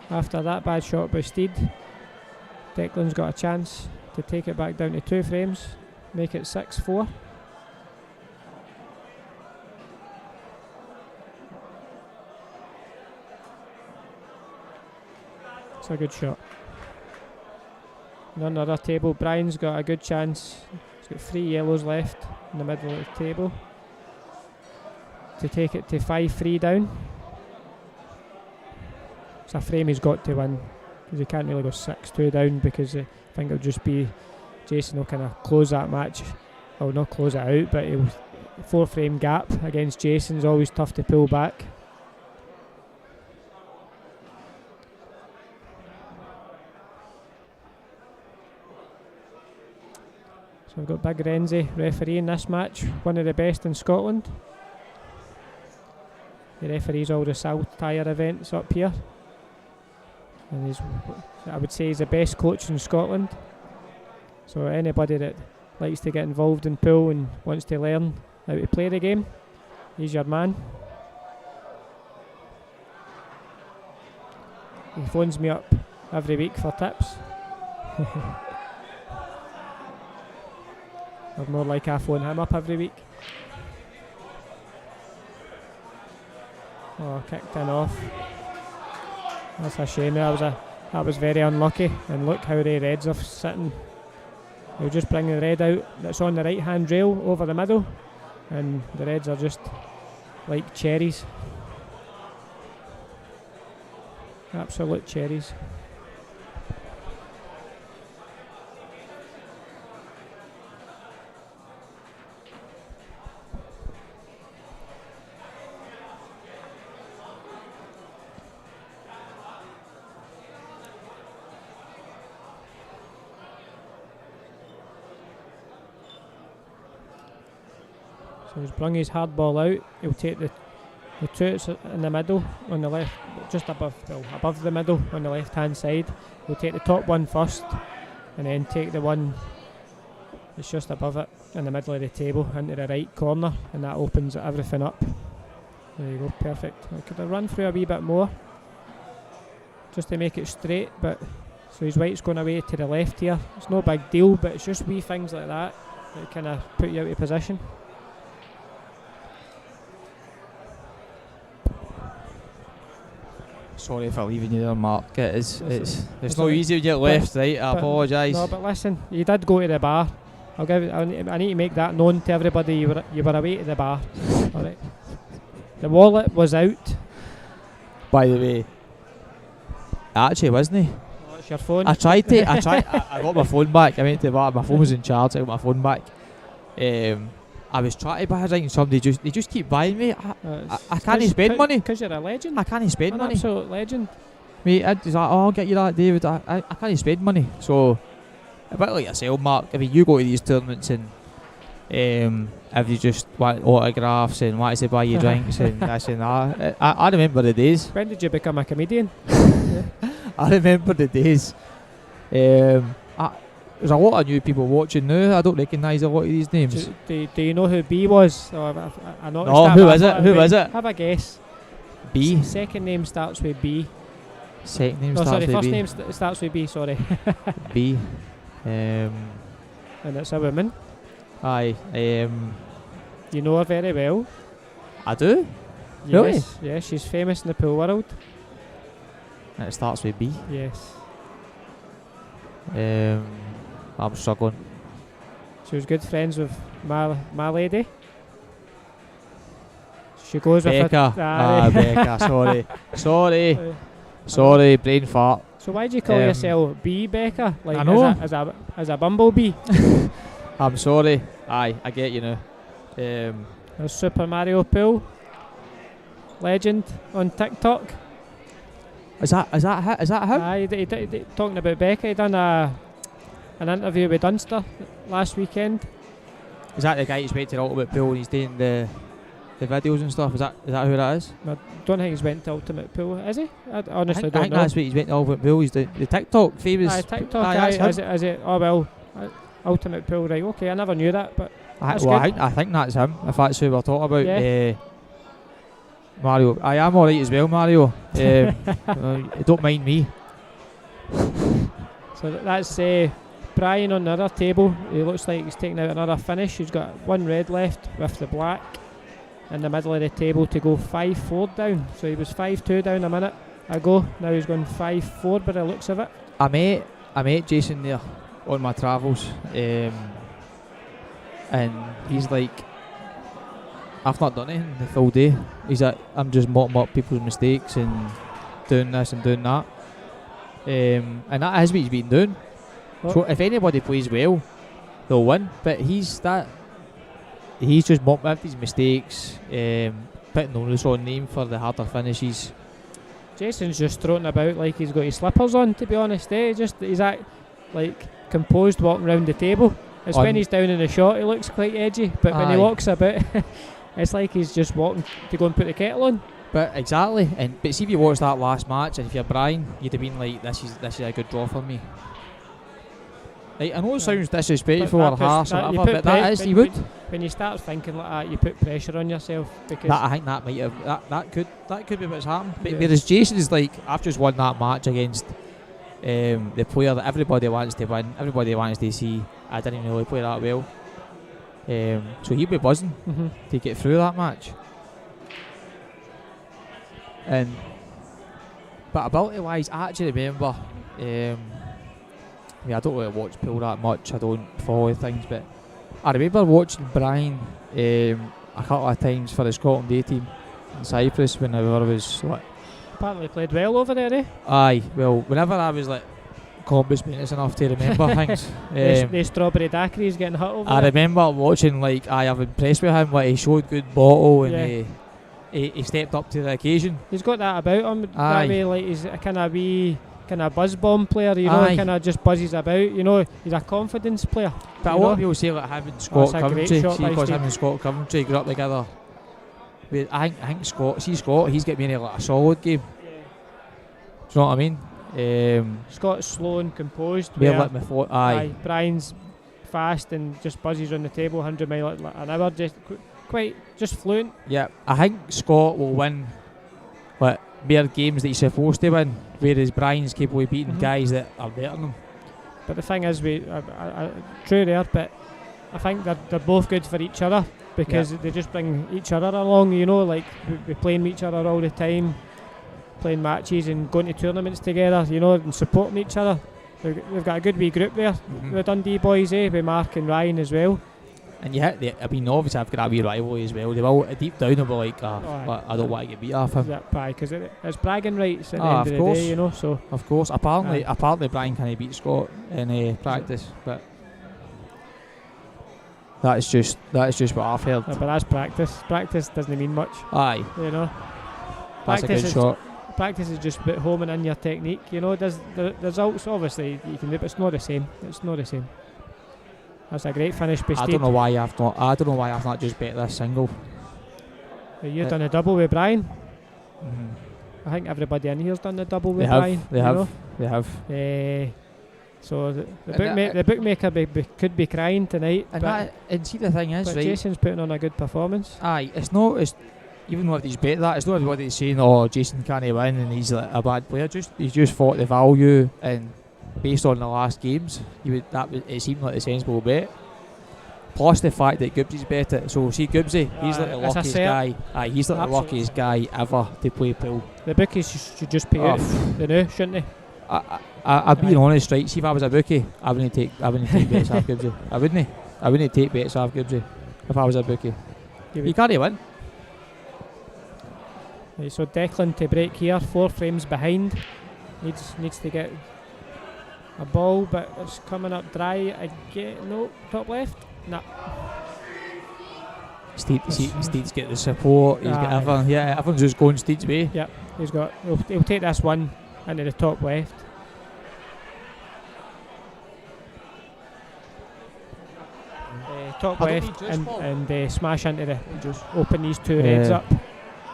after that bad shot by Steed, Declan's got a chance to take it back down to 2 frames, make it 6-4. It's a good shot. And on the other table, Brian's got a good chance. He's got 3 yellows left in the middle of the table to take it to 5-3 down. It's a frame he's got to win, because he can't really go 6-2 down, because I think it'll just be Jason will kind of close that match. Well, not close it out, but 4 frame gap against Jason's always tough to pull back. So we've got Big Renzi refereeing this match, one of the best in Scotland. He referees all the Saltire events up here. And I would say he's the best coach in Scotland. So anybody that likes to get involved in pool and wants to learn how to play the game, he's your man. He phones me up every week for tips. Or more like I phone him up every week. Oh, kicked in off. That's a shame. That was very unlucky. And look how the reds are sitting. They'll just bring the red out that's on the right hand rail over the middle, and the reds are just like cherries. Absolute cherries. So he's brung his hard ball out. He'll take the two in the middle on the left, just above the middle on the left hand side. He'll take the top one first, and then take the one that's just above it in the middle of the table into the right corner, and that opens everything up. There you go, perfect. I could have run through a wee bit more just to make it straight, but so his white's going away to the left here. It's no big deal, but it's just wee things like that that kind of put you out of position. Sorry for leaving you there, Mark. It's no easy when you're left, right? I apologise. No, but listen, you did go to the bar. I need to make that known to everybody. You were away to the bar. All right. The wallet was out. By the way, actually, wasn't he? Oh, it's your phone. I got my phone back. I went to the bar. My phone was in charge. I got my phone back. I was trying to buy a drink and they just keep buying me. I can't spend money. Because you're a legend. I can't spend money. An absolute legend. Mate, he's like, I'll get you that, David. I can't spend money. So, a bit like yourself, Mark. I mean, you go to these tournaments and if you just want autographs and want to buy you drinks and this and that. I remember the days. When did you become a comedian? I remember the days. There's a lot of new people watching now. I don't recognise a lot of these names. Do you know who B was? Oh, no, who is it? Who is it? Have a guess. B? Second name starts with B. Second name starts with B. First name starts with B, sorry. B. and it's a woman. Aye. You know her very well. I do? Yes, Really? yeah, she's famous in the pool world. And it starts with B. Yes. I'm struggling. She was good friends with my lady. She goes Becca. with her. Becca, sorry, brain fart. So why do you call yourself Bee Becca? Like I know. As a bumblebee? I'm sorry. Aye, I get you now. There's Super Mario Pool legend on TikTok. Is that him? Aye, he talking about Becca. He done an interview with Dunster last weekend. Is that the guy who's went to the Ultimate Pool and he's doing the videos and stuff? Is that who that is? I don't think he's went to Ultimate Pool, is he? I honestly I don't think know. that's what he's went to Ultimate Pool. He's the TikTok famous. Aye, TikTok. Aye, Aye, that's is it? Oh well, Ultimate Pool. Right. Okay, I never knew that, but that's Well, good. I think that's him. If that's who we're talking about. Yeah. Mario. I am alright as well, Mario. Don't mind me. So that's Brian on the other table. He looks like he's taking out another finish. He's got one red left with the black in the middle of the table to go 5-4 down. So he was 5-2 down a minute ago. Now he's going 5-4 by the looks of it. I met Jason there on my travels, and he's like, I've not done anything the full day. He's like, I'm just mopping up people's mistakes and doing this and doing that. And that is what he's been doing. What? So if anybody plays well, they'll win. But he's just mopping up his mistakes, putting the onus on him for the harder finishes. Jason's just throwing about like he's got his slippers on, to be honest. He's like composed walking around the table. It's when he's down in the shot he looks quite edgy, but when he walks about it's like he's just walking to go and put the kettle on. But exactly, but see if you watched that last match, and if you're Brian, you'd have been like, this is a good draw for me. Like, I know it sounds disrespectful or harsh or whatever, but that is, you would. When you start thinking like that, you put pressure on yourself, because I think that might have that could be what's happened. But whereas Jason is like, I've just won that match against the player that everybody wants to win, everybody wants to see. I didn't even really play that well. So he'd be buzzing to get through that match. But ability wise, I actually remember, I don't really watch pool that much, I don't follow things, but I remember watching Brian a couple of times for the Scotland A team in Cyprus whenever I was like... Apparently played well over there, eh? Aye, well, whenever I was like compass maintenance enough to remember things. The strawberry daiquiris getting hot over I there. remember watching, like, I've impressed with him, like, he showed good bottle and he stepped up to the occasion. He's got that about him, Aye. that way, like he's a kind of buzz bomb player, you know, kind of just buzzes about, you know, he's a confidence player. But a lot of people say like him and Scott Coventry, see, shot by because Steve. him and Scott Coventry grew up together. I think Scott, he's got me in like a solid game. Do you know what I mean? Scott's slow and composed. Aye. Brian's fast and just buzzes on the table, 100 mile an hour, just fluent. Yeah, I think Scott will win like mere games that he's supposed to win, whereas Brian's capable of beating guys that are better than him. But the thing is, true there, but I think they're both good for each other, because they just bring each other along, you know, like we playing with each other all the time, playing matches and going to tournaments together, you know, and supporting each other. We've got a good wee group there, the Dundee boys, with Mark and Ryan as well. And obviously I've got that wee rivalry as well. They will, deep down they'll be like, I don't want to get beat off him. Yeah, because it's bragging rights at the end of the day, you know. So of course, apparently Brian can't beat Scott in practice, but that is just what I've heard. Yeah, but that's practice. Practice doesn't mean much. Aye, you know. That's a good shot. Practice is just about homing in your technique, you know. The results, obviously, you can do, but it's not the same. It's not the same. That's a great finish by Steve. I don't know why I've not just bet this single. You've done a double with Brian. I think everybody in here's done the double with Brian. They have. So the bookmaker could be crying tonight. And see, the thing is, but right, Jason's putting on a good performance. Aye, it's even though he's bet that, it's not everybody saying, oh, Jason can't win and he's like a bad player. He's just fought the value and based on the last games, it seemed like a sensible bet. Plus the fact that Gibbsy's better. So see Gibbsy, he's like the luckiest guy. He's like the luckiest guy ever to play pool. The bookies should just pay out the new, shouldn't they? I'm being honest, right? See if I was a bookie, I wouldn't take bets off Gibbsy. I wouldn't take bets off Gibbsy if I was a bookie. You can't win. Right, so Declan to break here, 4 frames behind. Needs to get a ball, but it's coming up dry again. No, top left. Nah. Steed's get the support. He's got everyone. Yeah, everyone's just going Steed's way. Yep, he'll take this one into the top left. Top left and smash into the. Just open these 2 reds up.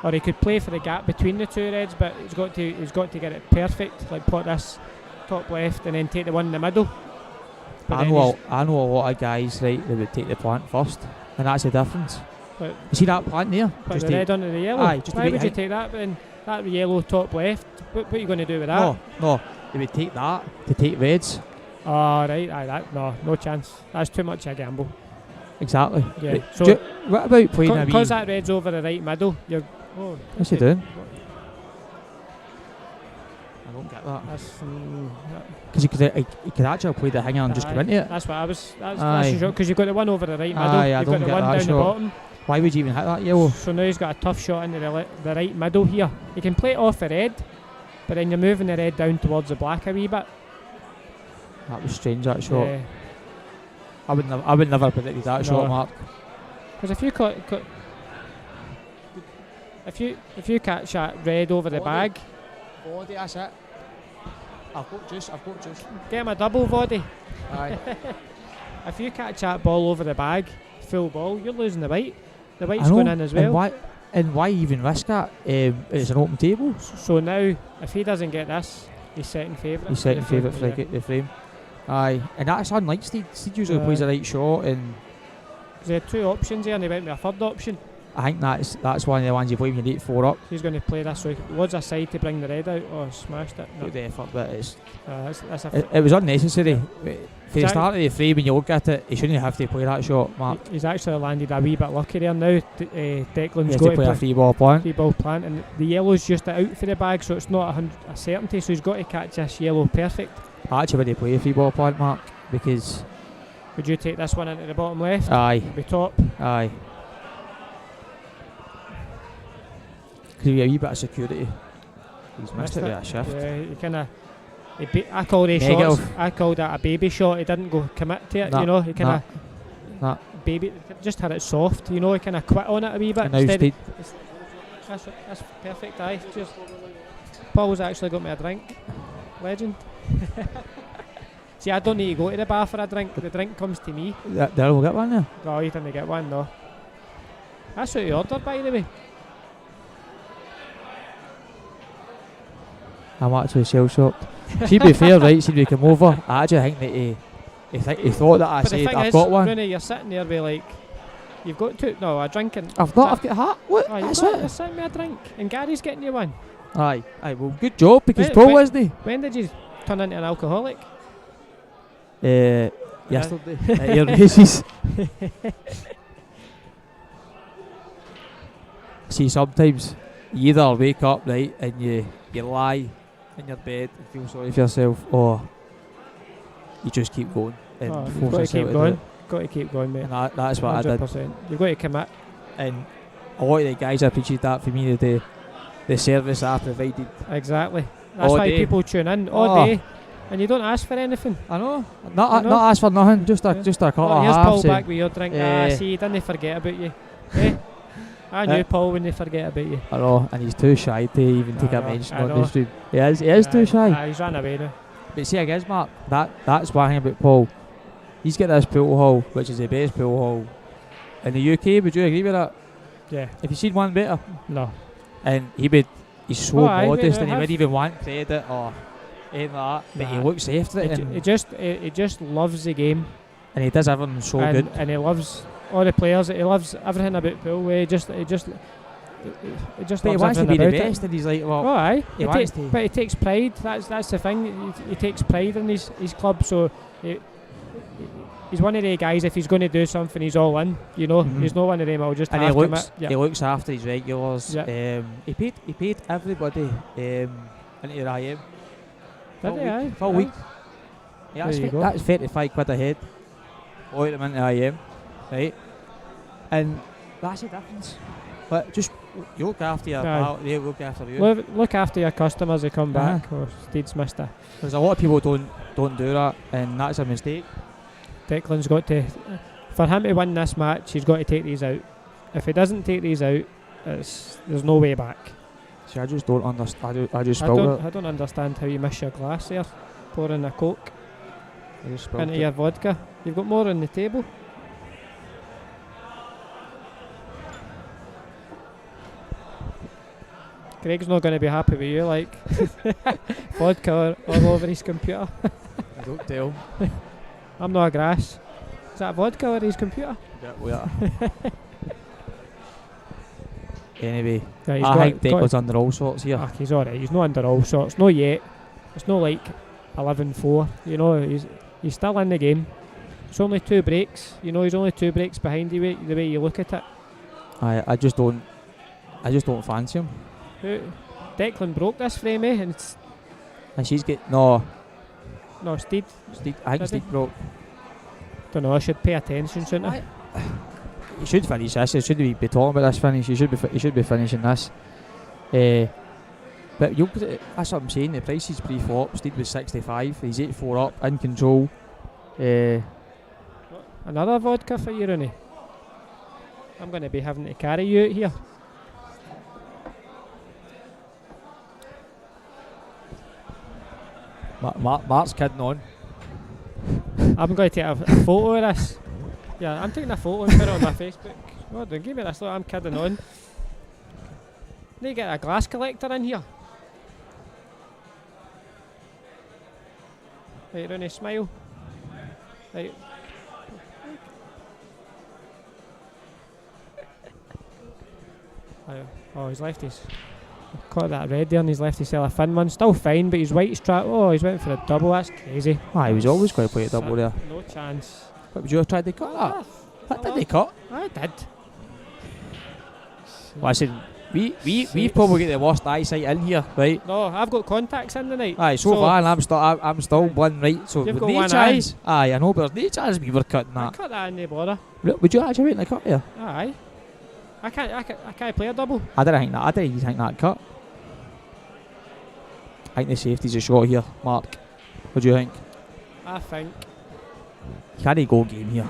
Or he could play for the gap between the 2 reds, but he's got to get it perfect. Like put this top left and then take the one in the middle. I know a lot of guys, right, that would take the plant first, and that's the difference. But you see that plant there? Put just the red onto the yellow. Why would you take that? But that yellow top left. What are you going to do with that? No, they would take that to take reds. Oh right, no chance. That's too much a gamble. Exactly. Yeah. Right. So what about playing a wee? Because that red's over the right middle. What's he doing? I don't get that. Because he could actually play the hanger and just come into it. That's what I was. That's because you've got the one over the right middle. You've got the one down the bottom. Why would you even hit that yellow? So now he's got a tough shot into the right middle here. You can play it off the red, but then you're moving the red down towards the black a wee bit. That was strange, that shot. Yeah. I would never predicted that shot, Mark. Because if you catch that red over the bag, body, that's it. I've got juice. Get him a double body. Aye. If you catch that ball over the bag, full ball, you're losing the white. The white's going in as well. And why even risk that? It's an open table. So now, if he doesn't get this, he's second favourite. He's second favourite for the frame. Aye, and that's unlike Steed. Steed usually plays the right shot, and they had 2 options here, and they went with a third option. I think that's one of the ones you play when you need 4 up. He's going to play this, so he was aside to bring the red out. Oh, smashed it. No. The effort, but it was unnecessary. For the start of the frame, when you look at it, he shouldn't have to play that shot, Mark. He's actually landed a wee bit lucky there now. Declan's got to play a free ball plant. And the yellow's just out for the bag, so it's not a certainty, so he's got to catch this yellow perfect. I actually would play a free ball plant, Mark, because... Would you take this one into the bottom left? Aye. Be top? Aye. Because you have a wee bit of security. He's missed it with a shift. Yeah, he kind of... I call these shots. I called that a baby shot. He didn't go commit to it. You know, he kind of baby. Just had it soft. You know, he kind of quit on it a wee bit. That's perfect. Aye, just Paul's actually got me a drink. Legend. See, I don't need to go to the bar for a drink. The drink comes to me. Daryl will get one there. No, you didn't get one. No. That's what he ordered, by the way. I'm actually shell-shocked. She'd be fair, right? She'd come over. I actually think that he thought that I said I've got one. Rooney, you're sitting there with like, you've got 2. No, a drink and... I've got a hat. What? You're sitting with a drink and Gary's getting you one. Aye. Well, good job, because Paul wasn't he? When did you turn into an alcoholic? Yesterday. At Air Races. See, sometimes you either wake up, right, and you lie in your bed and feel sorry for yourself, or you just keep going and you've got to keep going. Got to keep going, mate. And that's what 100%. I did. You've got to commit. And a lot of the guys appreciate that for me, the service I provided. Exactly. That's why people tune in all day, and you don't ask for anything. I know. Not ask for nothing. Just a couple of here's halves. Paul back with your drink. See, he didn't forget about you. I knew Paul wouldn't forget about you. I know, and he's too shy to even take a mention on the stream. He is too shy. He's ran away now. But see, I guess, Mark, that's one thing about Paul. He's got this pool hall, which is the best pool hall in the UK. Would you agree with that? Yeah. Have you seen one better? No. And he's so modest, and he wouldn't even want credit or anything like that. But he looks after it. He just loves the game, and he does everything so good. And he loves all the players. He loves everything about pool. He just But he loves wants to be everything the about it. best, and he's like, well, Oh, aye. he wants to. But he takes pride. That's the thing. He takes pride in his club. So he's one of the guys. If he's going to do something, he's all in. You know, he's not one of them. I'll just and half he commit. he looks after his regulars. Yeah. He paid everybody into the IM. Did he? Aye. Full week. Yeah, There you go. that's £35 a head. Load them into IM, right? And that's the difference. But just you look after your Aye. pal, they look after you. Look after your customers who come back. Or Steed's missed a. Because a lot of people don't do that, and that's a mistake. Declan's got to. For him to win this match, he's got to take these out. If he doesn't take these out, there's no way back. See, I just don't understand. I just spilled it. I don't understand how you miss your glass there, pouring a Coke I just spilled into it. your vodka. You've got more on the table. Greg's not going to be happy with you, like vodka all over his computer. I don't tell. I'm not a grass. Is that vodka over his computer? Yeah, we are. Anyway, Yeah, he's I think Declan's under all sorts here. He's alright. He's not under all sorts. Not yet. It's not like 11-4. You know, he's still in the game. It's only 2 breaks. You know, he's only 2 breaks behind the way you look at it. I just don't fancy him. Declan broke this frame, eh? And she's get no. Steed. I think Did he? Steed broke. Don't know. I should pay attention, shouldn't I? He should finish this. He shouldn't be talking about this finish. He should be finishing this. But that's what I'm saying. The price is pre-flop. Steed was 65. He's 8-4 up, in control. Another vodka for you, Rooney. I'm going to be having to carry you out here. Mark's kidding on. I'm going to take a photo of this. Yeah, I'm taking a photo and put it on my Facebook. Oh, don't give me this. Look, I'm kidding on. They get a glass collector in here. Right, Rooney, smile. Right. Oh, he's left his. Caught that red there and he's left his a thin one. Still fine, but his white strap. Oh, he's went for a double. That's crazy. He was always going to play a double there. No chance. But would you have tried to cut that? What did they cut? I did. Listen, we probably get the worst eyesight in here, right? No, I've got contacts in the night. Aye, so far, and I'm still one right. So You've with got no one chance. Aye, I know, but there's no chance we were cutting I that. cut that in the border. Would you actually wait in the cut there? Aye. I can't play a double. I didn't think that cut. I think the safety's a shot here, Mark. What do you think? I think. Can he go game here?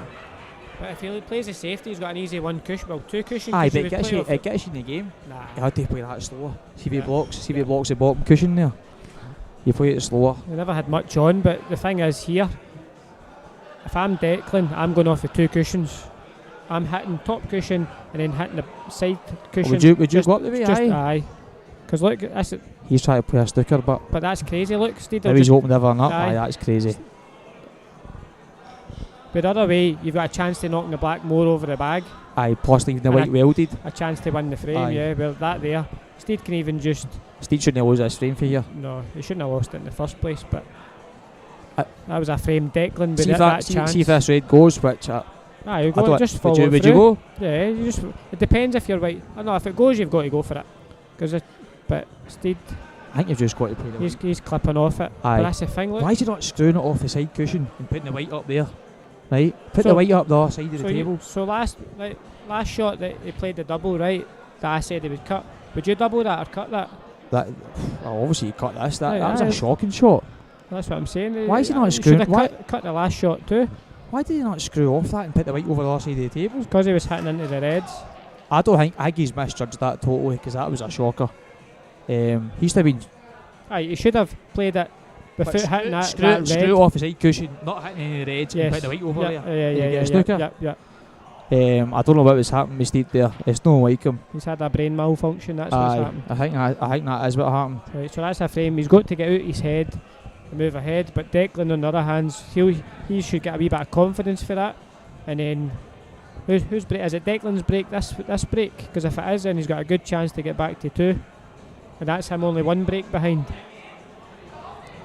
But if he plays the safety, he's got an easy 1 cushion. Well, 2 cushions. Aye, but it gets you in the game. Nah. You had to play that slower. See if he blocks the bottom cushion there. You play it slower. We never had much on, but the thing is here, if I'm Declan, I'm going off the 2 cushions. I'm hitting top cushion and then hitting the side cushion. Would you go up the way? Aye. Because look, that's it. He's trying to play a snooker, but that's crazy. Look, Steed. now he's opened everything up. Aye, that's crazy. But the other way, you've got a chance to knock the black more over the bag. Aye, plus leaving the white welded. A chance to win the frame, Aye. yeah. Well, that there. Steed can even just. Steed shouldn't have lost this frame for you. No, he shouldn't have lost it in the first place, but that was a frame. Declan, but see if this red goes, which. Aye, you go, just follow would you go? Yeah, it depends if you're right. I know if it goes, you've got to go for it. But Steed, I think you've just got to play the he's clipping off it. Aye. But that's the thing. Look. Why is he not screwing it off the side cushion and putting the white up there? Right? Put the white up the other side of the table. So last shot that he played the double, right, that I said he would cut. Would you double that or cut that? Obviously you cut this. That Aye, was a shocking shot. That's what I'm saying. Why is he not screwing? Cut the last shot too. Why did he not screw off that and put the white over the other side of the table? Because he was hitting into the reds. I think he's misjudged that totally, because that was a shocker. He's to been. Aye, he should have played it without hitting that red. Screw off his side cushion, not hitting any of the reds, and put the white over there. Yeah. I don't know what was happening with Steve there. It's no like him. He's had a brain malfunction. That's what's happened. I think that is what happened. Right, so that's a frame. He's got to get out his head and move ahead. But Declan, on the other hand, he should get a wee bit of confidence for that, and then Who's break? Is it Declan's break this break? Because if it is, then he's got a good chance to get back to 2. And that's him only 1 break behind.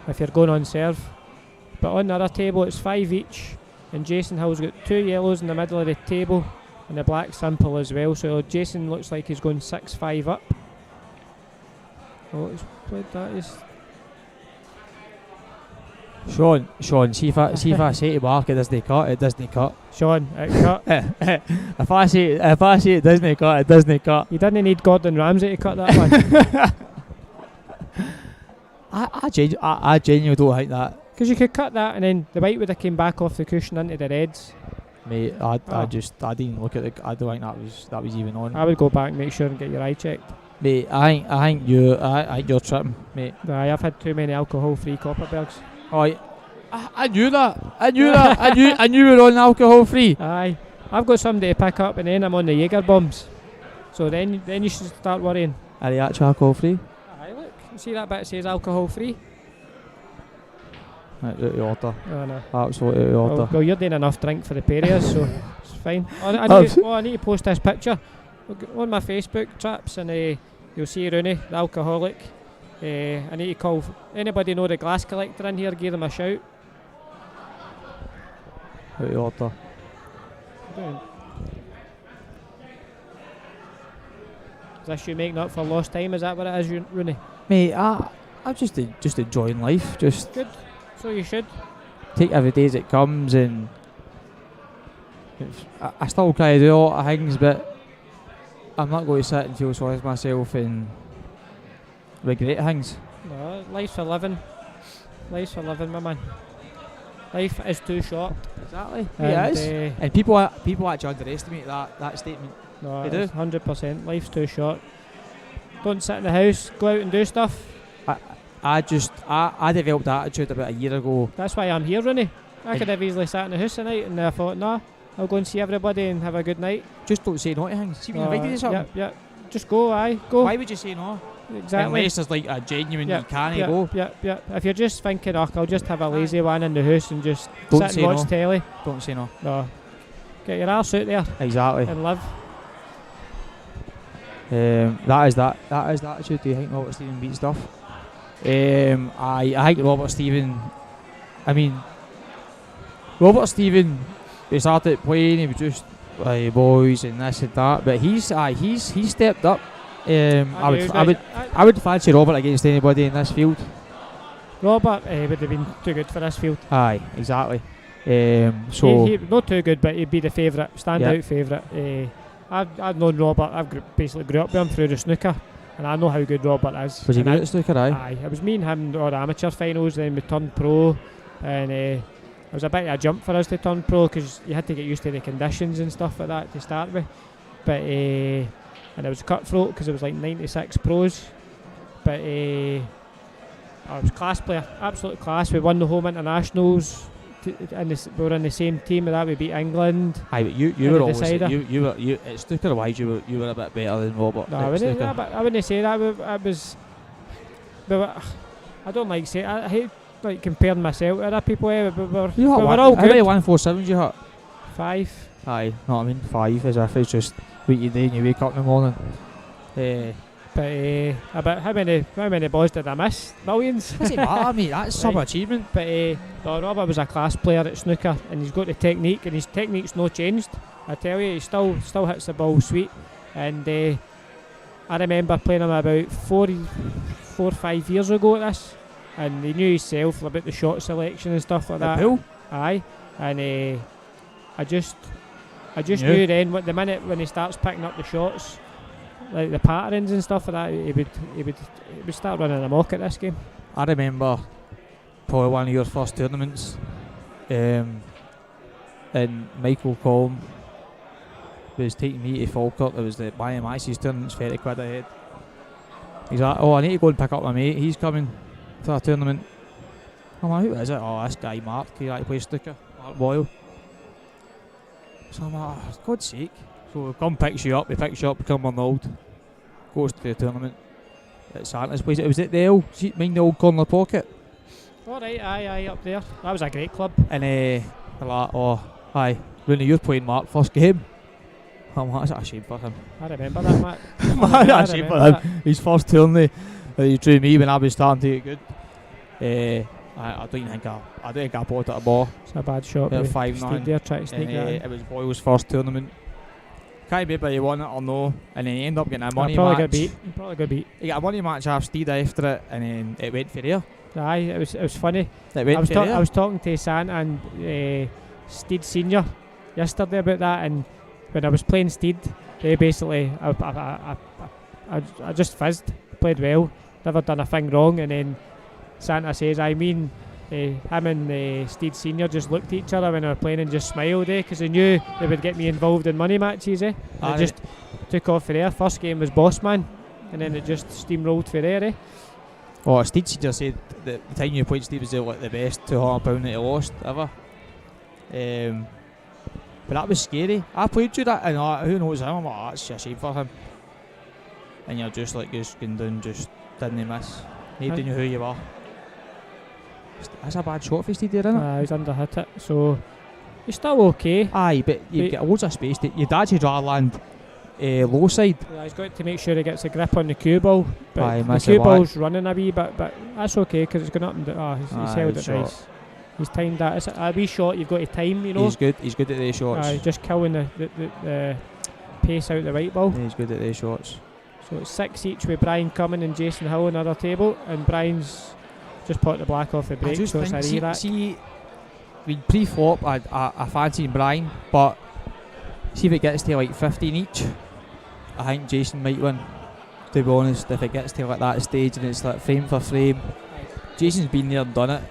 If you're going on serve. But on the other table it's 5 each. And Jason Hill's got 2 yellows in the middle of the table. And the black simple as well. So Jason looks like he's going 6-5 up. Oh, he's played that. Sean, see if I say to Mark it doesn't cut. Sean, it cut. if I say it doesn't cut. You didn't need Gordon Ramsay to cut that one. I genuinely don't think that. Because you could cut that and then the white would have came back off the cushion into the reds. Mate, I didn't look at I don't think that was even on. I would go back and make sure and get your eye checked. Mate, I think you're tripping, mate. Aye, I've had too many alcohol-free Copperbergs. Oh, I knew that. I knew we were on alcohol free. Aye, I've got somebody to pick up and then I'm on the Jaeger bombs. So then you should start worrying. Are they actually alcohol free? Aye, look, you see that bit that says alcohol free? Right, out of order. Oh no. Absolutely out of order. Well, you're doing enough drink for the pair of us, so it's fine. I need to post this picture on my Facebook, traps, and you'll see Rooney, the alcoholic. I need to call anybody know the glass collector in here, give them a shout. Out of order. Is this you making up for lost time? Is that what it is, Rooney? Mate, I'm just enjoying life. Just good. So you should take every day as it comes, and I still try to do a lot of things, but I'm not going to sit and feel sorry for myself and regret things. No, life's for living. Life's for living, my man. Life is too short. Exactly. And, it is. And people actually underestimate that statement. No, they do. 100%. Life's too short. Don't sit in the house. Go out and do stuff. I developed that attitude about a year ago. That's why I'm here, Rooney. I could have easily sat in the house tonight, and I thought, nah, I'll go and see everybody and have a good night. Just don't say no to things. See when you invited to something. Yeah. Just go, go. Why would you say no? Exactly. Unless there's like a genuine you can't go. Yeah. If you're just thinking, I'll just have a lazy one in the house and just don't sit and watch telly. Don't say no. No. Get your arse out there. Exactly. And live. That is the attitude. Do you think Robert Stephen beats Duff? I think Robert Stephen. I mean, Robert Stephen. He started playing. He was just boys and this and that. But he's stepped up. I would fancy Robert against anybody in this field. Robert would have been too good for this field. Aye, exactly. So he not too good, but he'd be the favourite, standout favourite. I've known Robert. I've basically grew up with him through the snooker, and I know how good Robert is. Was he good at snooker? Aye, it was me and him or the amateur finals. Then we turned pro, and it was a bit of a jump for us to turn pro because you had to get used to the conditions and stuff like that to start with. But and it was cutthroat because it was like 96 pros. But I was a class player, absolute class. We won the home internationals. And we were in the same team with that. We beat England. Aye, but you were always you were at snooker wise. You were a bit better than Robert. No, I wouldn't say that. It was. But I don't like saying. I hate like comparing myself to other people. But we're all good. How many 147s you hit? 5. Aye, know what I mean. 5 as if it's just what you do when you wake up in the morning. But about how many balls did I miss? Millions. Doesn't matter, mate. That's some achievement. But no, Robert was a class player at snooker, and he's got the technique, and his technique's no changed. I tell you, he still hits the ball sweet. And I remember playing him about 4 or 5 years ago at this, and he knew himself about the shot selection and stuff like that. Pool? Aye, and I just knew then the minute when he starts picking up the shots, like the patterns and stuff like that, he would start running amok at this game. I remember probably one of your first tournaments, and Michael Colm was taking me to Falkirk. It was the Biomassies tournament, £30 ahead. He's like, I need to go and pick up my mate. He's coming to a tournament. I'm like, who is it? Oh, this guy Mark. He like to play snooker. Mark Boyle. So I'm like, for God's sake. So he picks you up, become Arnold, goes to the tournament at Santa's place. It was at the L, mind the old corner pocket. Alright, aye, up there. That was a great club. And like, aye, Rooney, you're playing Mark first game. Oh, that's a shame for him. I remember that, Matt. That's a shame for him. His first tourney, he drew me when I was starting to get good. I don't think I bought it a ball. It's a bad shot. 5-9. There trying to sneak that in. It was Boyle's first tournament. Can't remember he won it or no, and then he ended up getting a money probably match. Probably got beat. He got a money match half Steed after it, and then it went for there. Aye, it was funny. It went for there. I was talking to Santa and Steed Senior yesterday about that, and when I was playing Steed, they basically I just fizzed, played well, never done a thing wrong, and then Santa says, him and Steed Senior just looked at each other when they were playing and just smiled, because they knew they would get me involved in money matches. They just took off for there. First game was boss man, and then it just steamrolled for there. Oh, Steed Senior said that the time you played Steed was the best £200 that he lost ever. But that was scary. I played you that, and who knows him? I'm like, that's a shame for him. And you're just going down, just didn't miss. Nobody knew who you were. That's a bad shot for Steed there, isn't it? He's under hit it, so he's still okay. Aye, but you get loads of space. You'd actually rather land low side. Yeah, he's got to make sure he gets a grip on the cue ball. But the the cue ball's running a wee bit, but that's okay because it's going up and down. He's held it nice. He's timed that. It's a wee shot you've got to time, you know. He's good at these shots. Just killing the pace out the white ball. He's good at these shots. So it's 6 each with Brian Cumming and Jason Hill on the other table, and Brian's just put the black off the break, so it's a re-rack. See, pre-flop, I fancy Brian, but see if it gets to like 15 each, I think Jason might win. To be honest, if it gets to like that stage and it's like frame for frame, Jason's been there and done it.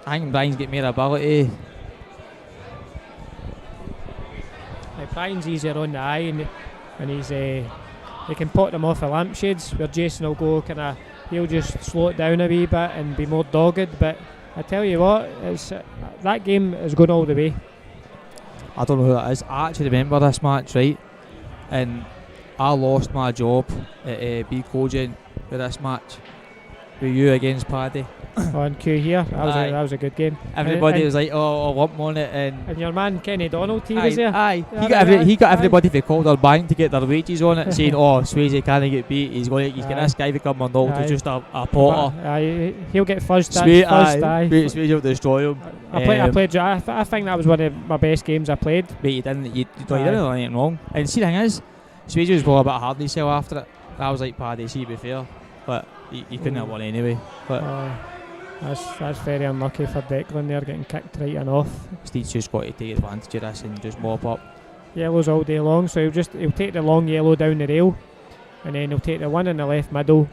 I think Brian's got more ability. Brian's easier on the eye, and he's he can pot them off the lampshades, where Jason will go he'll just slow it down a wee bit and be more dogged. But I tell you what, that game is going all the way. I don't know who that is. I actually remember this match, right? And I lost my job at B Cogent for this match with you against Paddy. On cue here, that was a good game. Everybody was like, "Oh, I want on it," and your man Kenny Donald, he was there. Aye, he got everybody from Calder Bank to get their wages on it, saying, "Oh, Swayze can't get beat. He's getting this guy become Arnold who's just a potter. He'll get fuzzed. Swayze will destroy him." I think that was one of my best games I played. But you didn't do anything wrong. And see, the thing is, Swayze was probably a bit hard on himself after it. I was like, Paddy, see, to be fair, but he couldn't have won anyway. But that's very unlucky for Declan there, getting kicked right and off. Steve's just got to take advantage of this and just mop up. Yellows all day long, so he'll take the long yellow down the rail, and then he'll take the one in the left middle,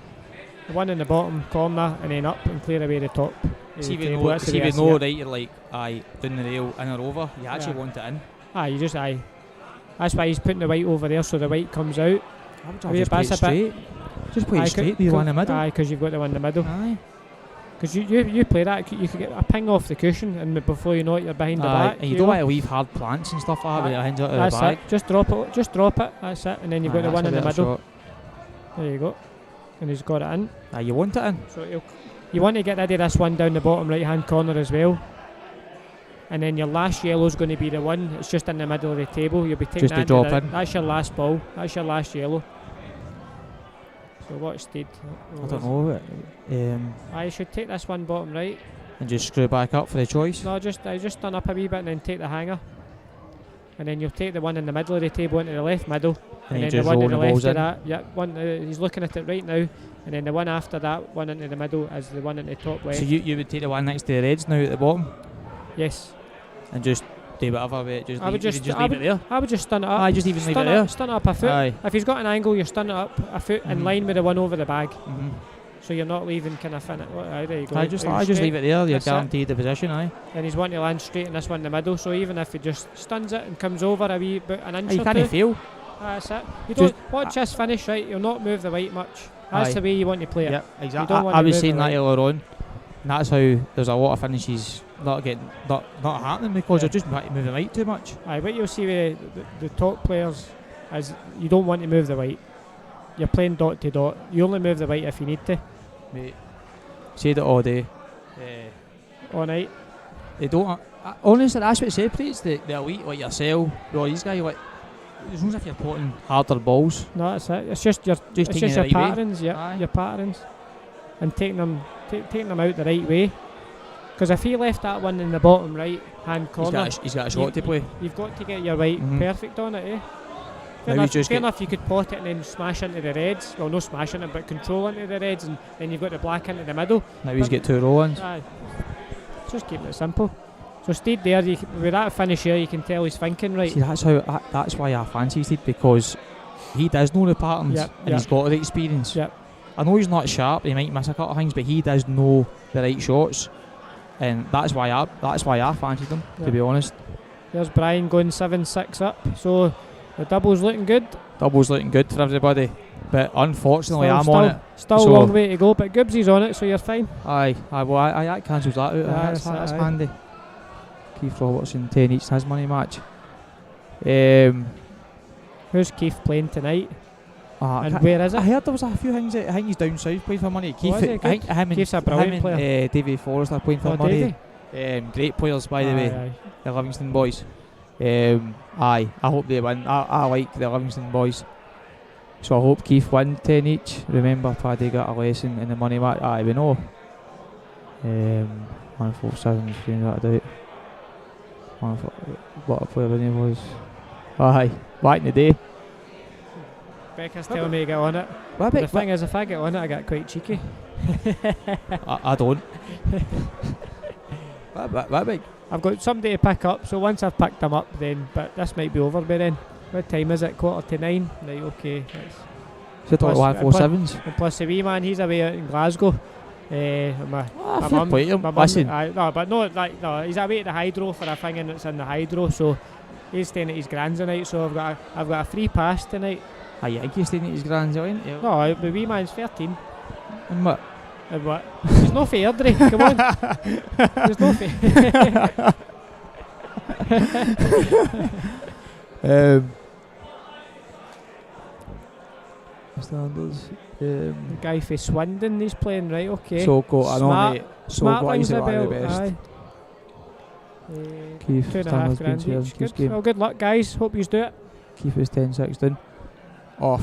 the one in the bottom corner, and then up and clear away the top. See, we know, right, you're like, down the rail, in or over, you actually want it in. That's why he's putting the white over there, so the white comes out. Just play it straight. Just play it straight, the one in the middle. Aye, because you've got the one in the middle. Aye. Because you play that, you could get a ping off the cushion, and before you know it, you're behind the back. And you don't want to leave hard plants and stuff like that behind it. That's it. Just drop it. That's it. And then you've got the one in the middle. Shot. There you go. And he's got it in. You want it in. So you want to get rid of this one down the bottom right hand corner as well. And then your last yellow's going to be the one. It's just in the middle of the table. You'll be taking just to drop in. That's your last ball. That's your last yellow. So what's Steed? I don't know. I should take this one bottom right. And just screw back up for the choice? No, just turn up a wee bit and then take the hanger. And then you'll take the one in the middle of the table into the left middle. And then the one to the left of that. Yeah, he's looking at it right now. And then the one after that, one into the middle, is the one in the top left. So you would take the one next to the reds now at the bottom? Yes. And just do whatever with it. I would just leave it there. I would just stun it up. Just even leave it there. Stun it up a foot. Aye. If he's got an angle, you stun it up a foot in line with the one over the bag. Mm-hmm. So you're not leaving kind of fin it. There you go. I just leave it there. You're guaranteed the position. And he's wanting to land straight in this one in the middle. So even if he just stuns it and comes over a wee bit an inch or two, you can't fail. That's it. You don't watch this finish, right? You'll not move the white much. That's the way you want to play it. Yep, exactly. I was saying that earlier on. And that's how there's a lot of finishes not happening because you're just moving the white too much. What you'll see with the top players is you don't want to move the white. You're playing dot to dot. You only move the white if you need to. Mate, say that all day. All night. They don't. honestly, that's what separates the elite, like yourself, all these guys. Like, it's not as if you're putting harder balls. No, that's it. It's just your taking your the right way. patterns, your patterns, and taking them out the right way. Because if he left that one in the bottom right hand corner, he's got a shot to play. You've got to get your right perfect on it, eh? Fair enough, you could pot it and then smash into the reds. Well, no smash into it, but control into the reds, and then you've got the black into the middle. Now he's got 2 roll-ins. Just keeping it simple. So Steed there, with that finish here, you can tell he's thinking right. See, that's why I fancy Steed, because he does know the patterns and he's got the experience. Yep. I know he's not sharp, he might miss a couple of things, but he does know the right shots, and that's why I fancied him, to be honest. There's Brian going 7-6 up, so the double's looking good. Double's looking good for everybody, but unfortunately I'm on it. Still a long way to go, but Gibbsy's on it, so you're fine. Well, that cancels that out. That's handy. Keith Robertson 10 each in his money match. Who's Keith playing tonight? And where is it? I heard there was a few things. I think he's down south playing for money. Keith, Keith's a brilliant player. Davey Forrest are playing for money. Great players, by the way. The Livingston boys. I hope they win. I like the Livingston boys. So I hope Keith win 10 each. Remember, Paddy got a lesson in the money match. We know. 147 is being that out. What a player he was. Back in the day. Becca's telling me to get on it. The thing is, if I get on it, I get quite cheeky. I don't. What big? I've got somebody to pick up, so once I've picked them up, but this might be over by then. What time is it? 8:45? Right, okay. So it's 147s. And plus the wee man, he's away out in Glasgow. My mum. Listen. No, he's away at the Hydro for a thing, and it's in the Hydro, so he's staying at his grand's tonight, so I've got a free pass tonight. I think he's staying at his grand's, ain't he? No, the wee man's 13. And what? And what? There's no fair, Dre. Come on. There's no fair. Standards. The guy for Swindon, he's playing, right? Okay. Smart rings a bell. Aye. Keith, 2.5 grand each. Good. Well, good luck, guys. Hope you do it. Keith is 10-6 done. I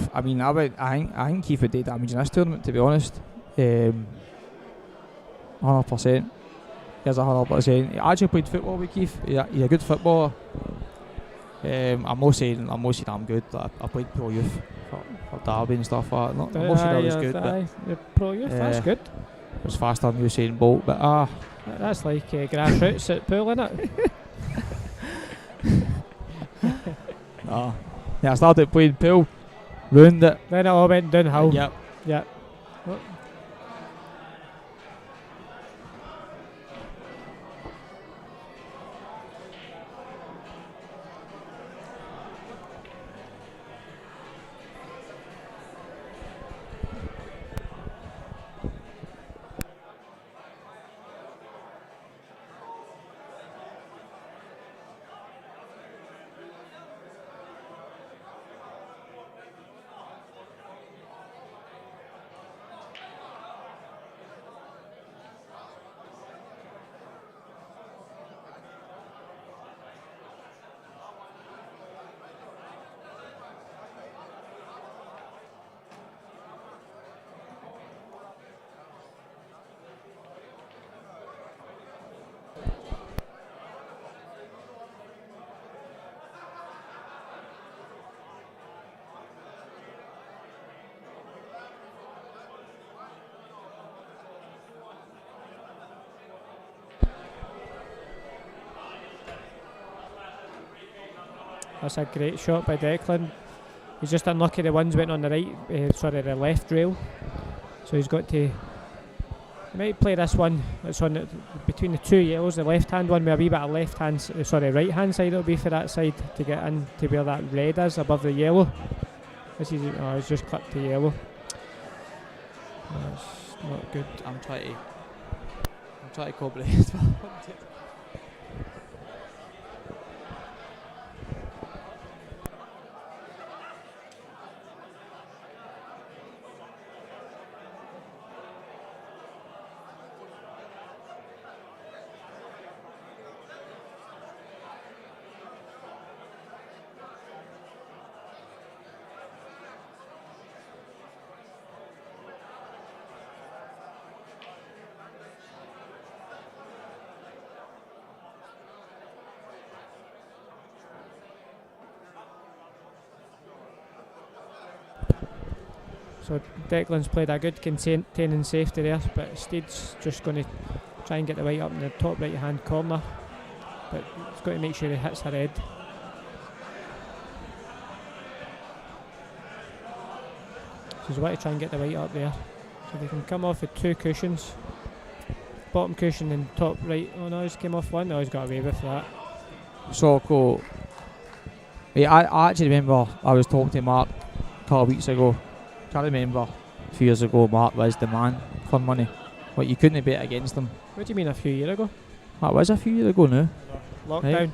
think Keith would do damage in this tournament, to be honest. 100%. He's 100%. He actually played football with Keith. He's a good footballer. I'm not saying I'm good. I played pro youth for Derby and stuff like that. I'm not saying I was good, but pro youth, that's good. It was faster than Usain Bolt, but that's like grassroots at pool, innit? Yeah, I started playing pool, ruined it. Then it all went downhill. Yep. That's a great shot by Declan. He's just unlucky the ones went on the the left rail. So he's got to... He might play this one. It's on between the two yellows. The left hand one with a wee bit of right hand side it'll be for that side to get in to where that red is above the yellow. It's just clipped to yellow. That's not good. I'm trying to cooperate. So Declan's played a good containing safety there, but Steed's just going to try and get the white up in the top right hand corner, but he's got to make sure he hits her head. So he's want to try and get the white up there. So they can come off with 2 cushions. Bottom cushion and top right. Oh no, he's came off 1. No, he's got away with that. So cool. I actually remember I was talking to Mark a couple of weeks ago. Can't remember a few years ago Mark was the man for money. But you couldn't bet against him. What do you mean a few years ago? That was a few years ago now. Lockdown. Right?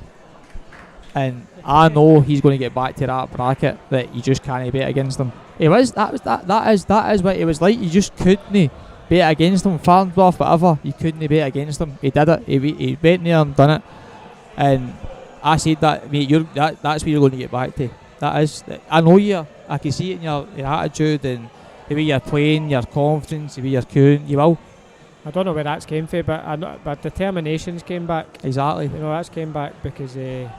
And I know he's going to get back to that bracket that you just can't bet against him. That is what it was like. You just couldn't bet against him. Farnsworth, whatever, you couldn't bet against him. He did it. He went there and done it. And I said that, mate, that's where you're going to get back to. That is. I know you. I can see it in your attitude and the way you're playing, your confidence, the way you're cueing. You will. I don't know where that's came from, but determinations came back. Exactly. You know, that's came back because, and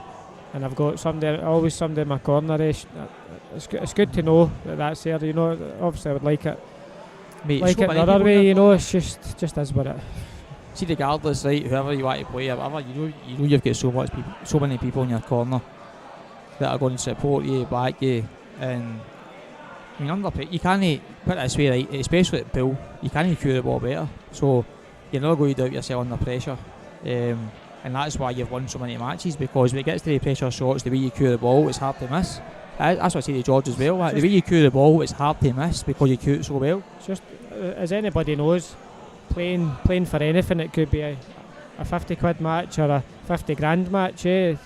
I've got always somebody in my corner. It's good to know that's there. You know, obviously I would like it. Mate, like it the other way. You know, it's just as what it. See, regardless, right, whoever you want to play, or whatever, you know you've got so many people in your corner that are going to support you, back you, and I mean, you can't put it this way, right? Especially at pool, you can't cue the ball better. So you're never going to doubt yourself under pressure, and that's why you've won so many matches. Because when it gets to the pressure shots, the way you cue the ball, it's hard to miss. That's what I say to George as well. The way you cue the ball, it's hard to miss because you cue it so well. It's just as anybody knows, playing for anything, it could be a 50 quid match or a 50 grand match. You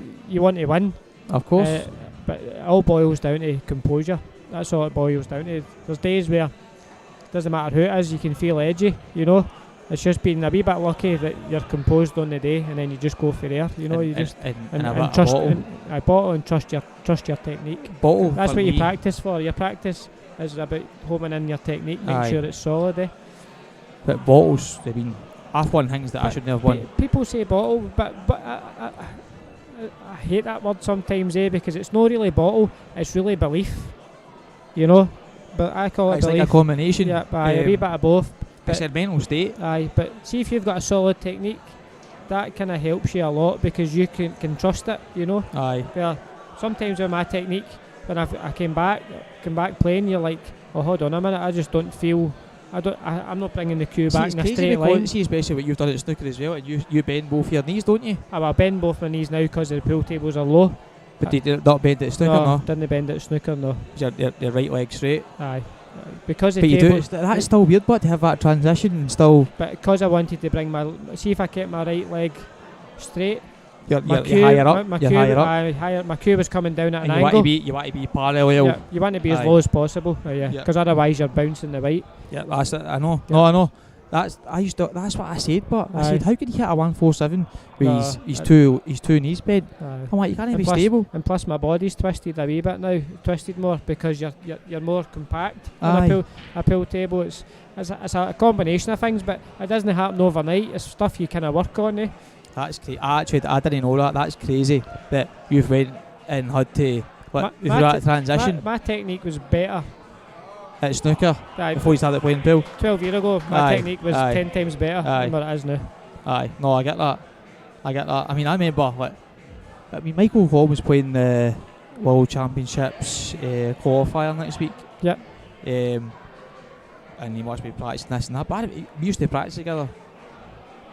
want to win, of course, but it all boils down to composure. That's all it boils down to. There's days where it doesn't matter who it is, you can feel edgy, you know. It's just being a wee bit lucky that you're composed on the day, and then you just go for there, you know. And trust a bottle and trust your technique. Bottle. That's what you practice for. Your practice is about homing in your technique, make sure it's solid. But bottles, I've won things that I shouldn't have won. People say bottle, but I hate that word sometimes, because it's not really bottle, it's really belief, you know. But I call it it's belief. Like a combination. Yeah, a wee bit of both. It's a mental state. Aye, but see if you've got a solid technique, that kind of helps you a lot because you can trust it, you know. Aye. Where sometimes with my technique, when I came back playing, you're like, oh, hold on a minute, I just don't feel. I'm not bringing the cue back in a straight line. See, especially what you've done at snooker as well, and you bend both your knees, don't you? I bend both my knees now because the pool tables are low. But you did not bend at snooker, no? Didn't bend at snooker, no. Your right leg straight. Aye. Because the but table, you do. That's still weird, but to have that transition and still. But because I wanted to bring see if I kept my right leg straight. You're higher up. My cue was coming down at an angle. You want to be parallel. Yeah, you want to be as low as possible. Because otherwise you're bouncing the white. Yeah, that's it. I know. Yeah. No, I know. That's what I said. But I said, how could he hit a 147 with his two knees bent? I'm like, you can't be stable. And plus, my body's twisted a wee bit now, twisted more because you're more compact on a pool table. It's a combination of things, but it doesn't happen overnight. It's stuff you kind of work on. That's crazy. Actually, I didn't know that. That's crazy that you've went and had to that transition. My technique was better at snooker before you started playing pool. 12 years ago, my technique was 10 times better than what it is now. Aye, no, I get that. I mean, I remember Michael Hall was playing the World Championships qualifier next week. Yep. And he watched me practicing this and that. But we used to practice together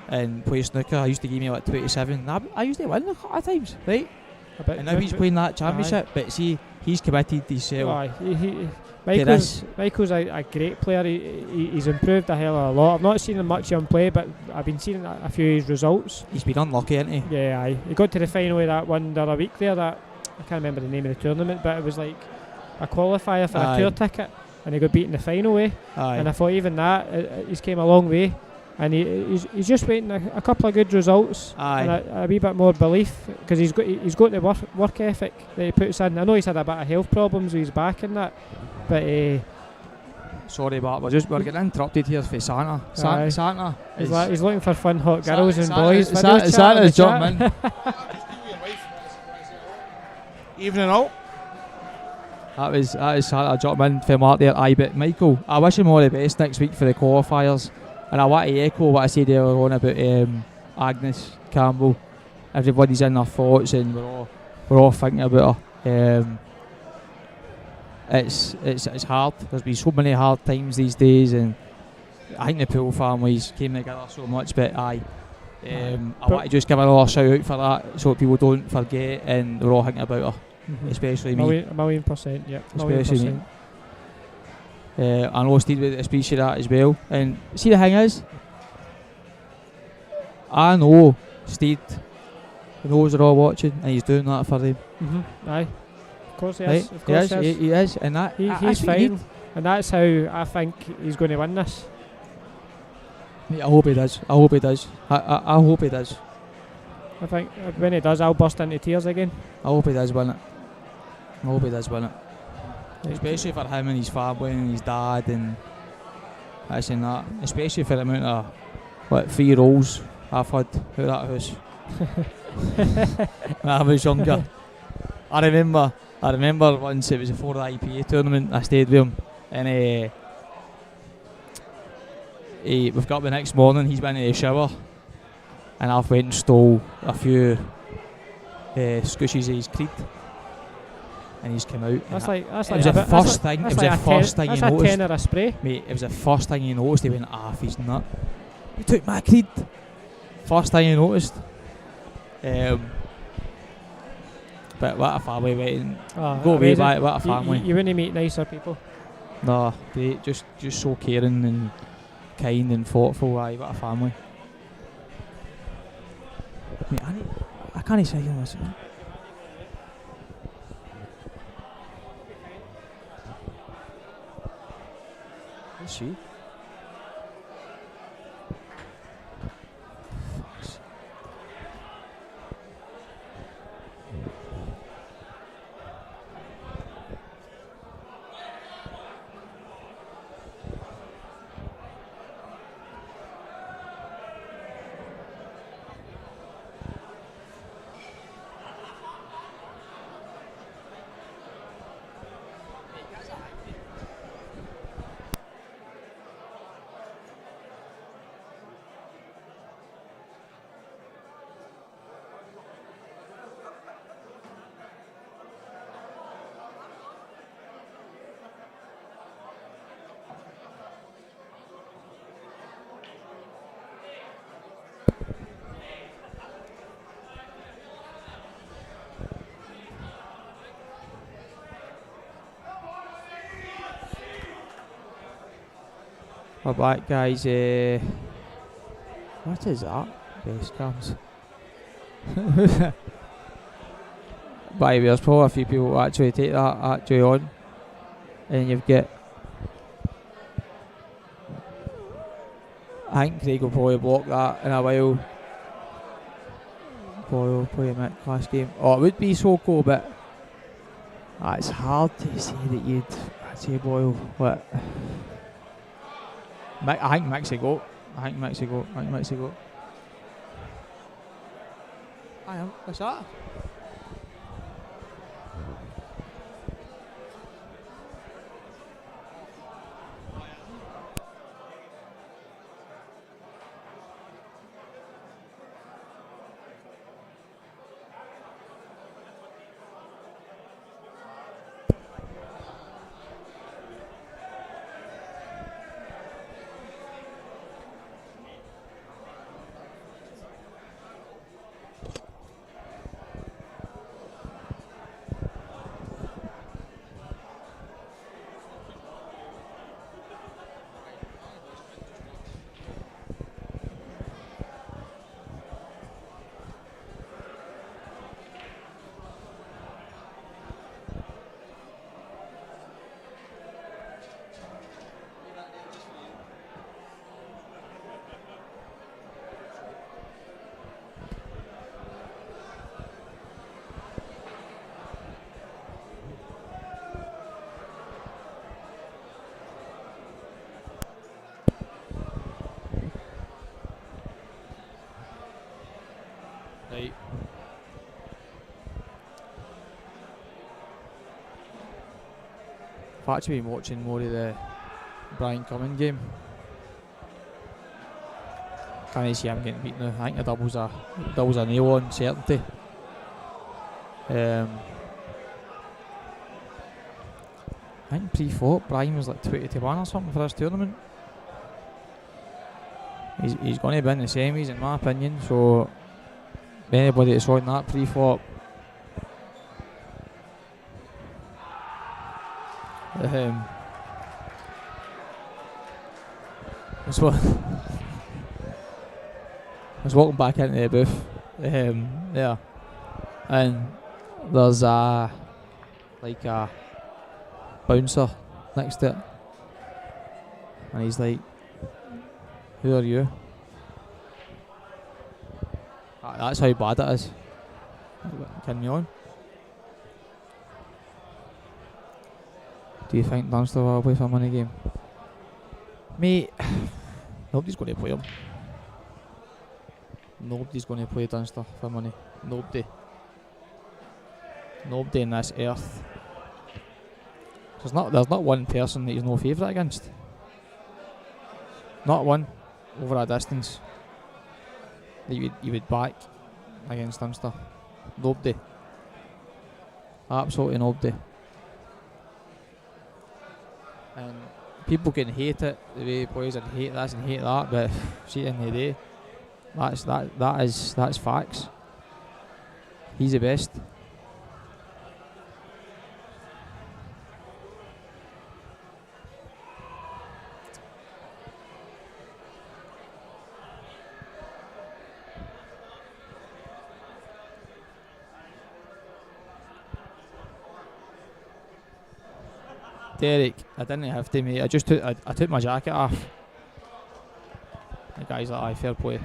and play snooker. I used to give me like 27. I used to win a couple of times, right? And now he's playing that championship. But see, he's committed himself. Michael's a great player. He's improved a hell of a lot. I've not seen him much on play, but I've been seeing a few of his results. He's been unlucky, hasn't he? Yeah, aye. He got to the final of that one the other week there. That I can't remember the name of the tournament, but it was like a qualifier for a tour ticket, and he got beat in the final way. And I thought even that he's came a long way, and he's just waiting a couple of good results and a wee bit more belief because he's got the work ethic that he puts in. I know he's had a bit of health problems with his back and that. But sorry, but we're getting interrupted here for Santa. Santa he's looking for fun, hot girls and boys. Santa's jumping in. Evening out. That was a drop in for Mark there. Aye, but Michael, I wish him all the best next week for the qualifiers. And I want to echo what I said earlier on about Agnes Campbell. Everybody's in their thoughts, and we're all thinking about her. It's hard. There's been so many hard times these days, and I think the Poole families came together so much. But I want to just give another shout out for that, so people don't forget, and we're all thinking about her, especially me. A million %, yeah. Especially me. I know Steve would appreciate that as well. And see, the thing is, I know Steve knows they're all watching, and he's doing that for them. Aye, of course he is. Right? Of course he is, and that he's fine, and that's how I think he's going to win this. I hope he does. I hope he does. I hope he does. I think when he does, I'll burst into tears again. I hope he does win it. I hope he does win it. Especially for him and his family and his dad and this and that. Especially for the amount of 3 rolls I've had out of that house. When I was younger. I remember once it was before the IPA tournament, I stayed with him, and we've got up the next morning, he's been in the shower, and I've went and stole a few scooshes of his Creed, and he's come out. That's like it was the first thing. It was the first thing he noticed. That's a tenner a spray, mate. It was the first thing he noticed. He went, "Ah, he's nut. You took my Creed." First thing he noticed. But what a family wedding. Go away, what a family. You wouldn't meet nicer people. No, they just so caring and kind and thoughtful. Aye, what a family. Mate, I can't say this. Is she? We're back, guys. What is that? Best cams. By the way, there's probably a few people who actually take that actually on, and you've got. I think Craig will probably block that in a while. Boyle play a mid-class game. Oh, it would be so cool, but it's hard to say that you'd say Boyle. What? I think Mexico. I think Mexico. I am. What's that? I've actually been watching more of the Brian Cumming game. Can't see him getting beat now. I think the double's a nail on certainty. I think pre-flop Brian was like 20-1 or something for this tournament. He's going to be in the semis in my opinion, so anybody that's on that pre-flop I was walking back into the booth there, and there's a bouncer next to it, and he's like, "Who are you?" That's how bad it is. Can me on. Do you think Dunster will play for a money game? Mate, nobody's going to play him. Nobody's going to play Dunster for money. Nobody. Nobody in this earth. There's not one person that he's no favourite against. Not one over a distance that you would back against Dunster. Nobody. Absolutely nobody. And people can hate it the way he plays and hate this and hate that, but see, in the day, that's facts. He's the best. Derek, I didn't have to, mate. I took my jacket off. The guy's like, aye, fair play.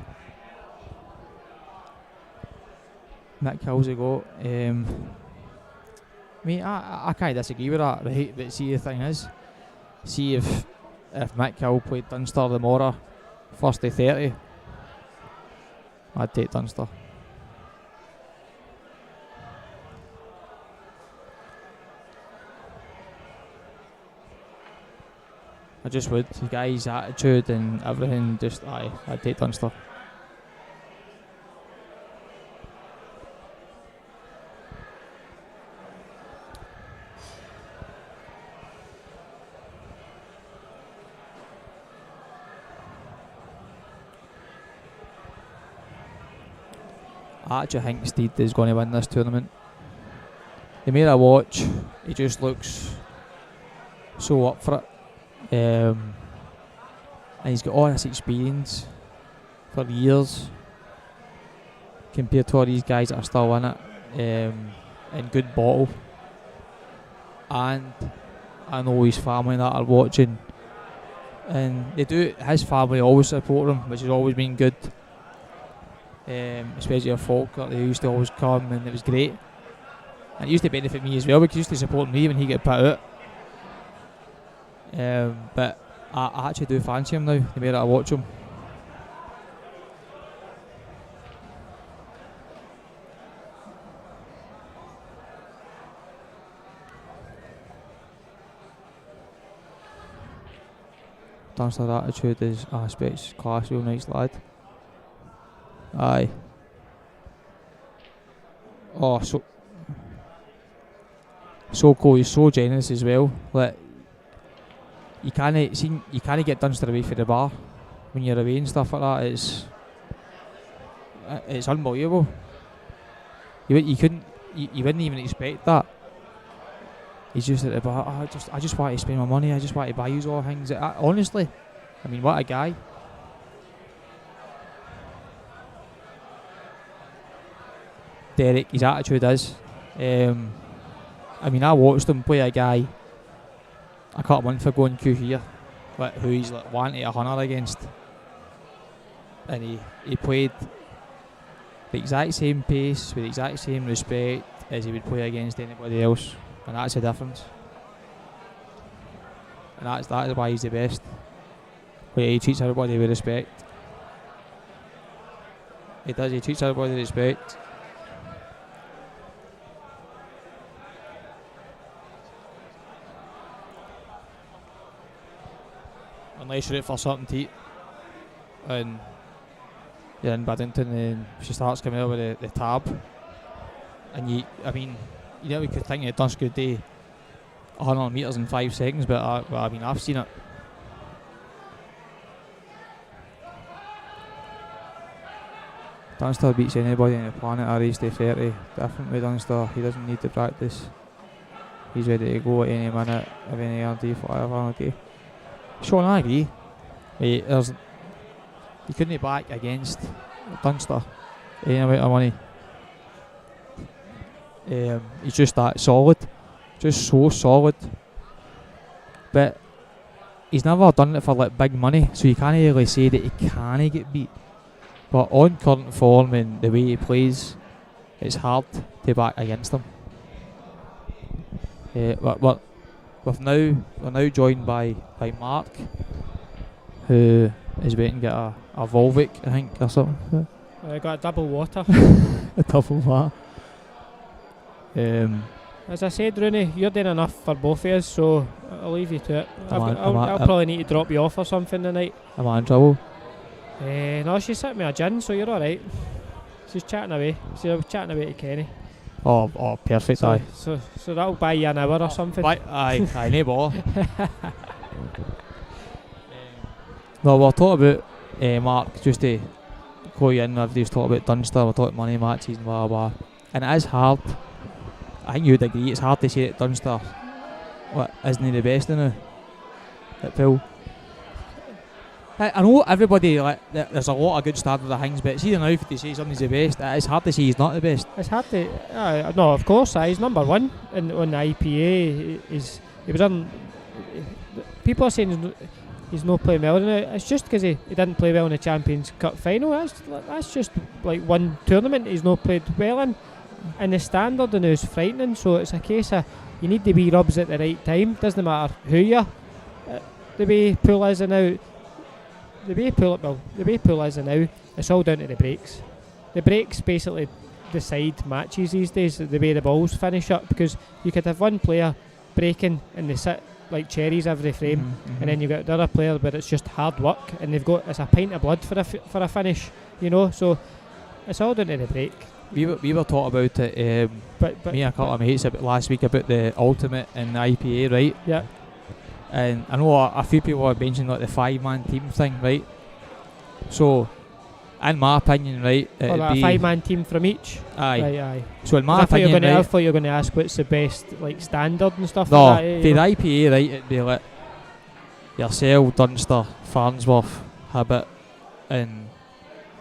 Nick Hill's a go. Mate, I can't disagree with that, right? But see, the thing is, see if Mick Hill played Dunster tomorrow, first to 30, I'd take Dunster. I just would. The guy's attitude and everything, just I'd take Dunster. I actually think Steed is going to win this tournament. The more I watch, he just looks so up for it. And he's got all this experience for years compared to all these guys that are still in it, and good bottle. And I know his family that are watching, and they do. His family always support him, which has always been good. Especially a folk that they used to always come, and it was great. And it used to benefit me as well, because he used to support me when he got put out. But I actually do fancy him now, the more that I watch him. Dunster attitude is aspects, class, real nice lad. Aye. Oh, so cool. He's so generous as well. Like, you can't get Dunster away from the bar when you're away and stuff like that. It's unbelievable. You wouldn't even expect that. He's just at the bar. I just want to spend my money. I just want to buy you all things. Honestly, I mean, what a guy. Derek, his attitude is. I mean, I watched him play a guy a couple of months ago in Q here, who he's like 1 to 100 against, and he played the exact same pace with the exact same respect as he would play against anybody else, and that's the difference. And that is why he's the best. But he treats everybody with respect. He does. He treats everybody with respect. unless you're out for something to eat. And you're in Paddington and she starts coming out with the tab. And you never could think that Dunst could do 100 metres in 5 seconds, but I've seen it. Dunster beats anybody on the planet at race day 30. Different with Dunster, he doesn't need to practice. He's ready to go at any minute of any RD for whatever day. Sean, I agree. You couldn't back against Dunster any amount of money. He's just that solid, just so solid. But he's never done it for like big money, so you can't really say that he can't get beat. But on current form and the way he plays, it's hard to back against him. We're now joined by Mark, who is waiting to get a Volvic, I think, or something. I got a double water. A double water. As I said, Rooney, you're doing enough for both of us, so I'll leave you to it. I'll probably need to drop you off or something tonight. Am I in trouble? No, she's sitting me a gin, so you're alright. She's chatting away. She's chatting away to Kenny. Oh, perfect. So that'll buy you an hour or something. Aye, no bother. No, we'll talk about Mark, just to go in. Everybody's talking about Dunster, we're talking money matches and blah blah. And it is hard. I think you'd agree, it's hard to say that Dunster isn't he the best in it at Phil. I know everybody, there's a lot of good standard of things, but see now if they say something's the best, it's hard to say he's not the best. It's hard to... no, of course, he's number one on the IPA. He was on... People are saying he's not playing well in it. It's just because he didn't play well in the Champions Cup final. That's just like one tournament he's not played well in. And the standard in it is frightening, so it's a case of you need the wee rubs at the right time. Doesn't matter who you are. The way Pool is now... The way Pool is now, it's all down to the breaks. The breaks basically decide matches these days, the way the balls finish up, because you could have one player breaking and they sit like cherries every frame, and then you've got the other player where it's just hard work and it's a pint of blood for a finish, so it's all down to the break. We were talking about it, but me and a couple of mates last week about the ultimate and the IPA, right? Yeah. And I know a few people have mentioned like the 5-man team thing, right? So, in my opinion, right, it'd be a 5-man team from each. Aye. Right, aye. So in my opinion, I thought you were going to ask what's the best like standard and stuff. No, like that, for the IPA, right, it'd be like yourself, Dunster, Farnsworth, Hibbett, and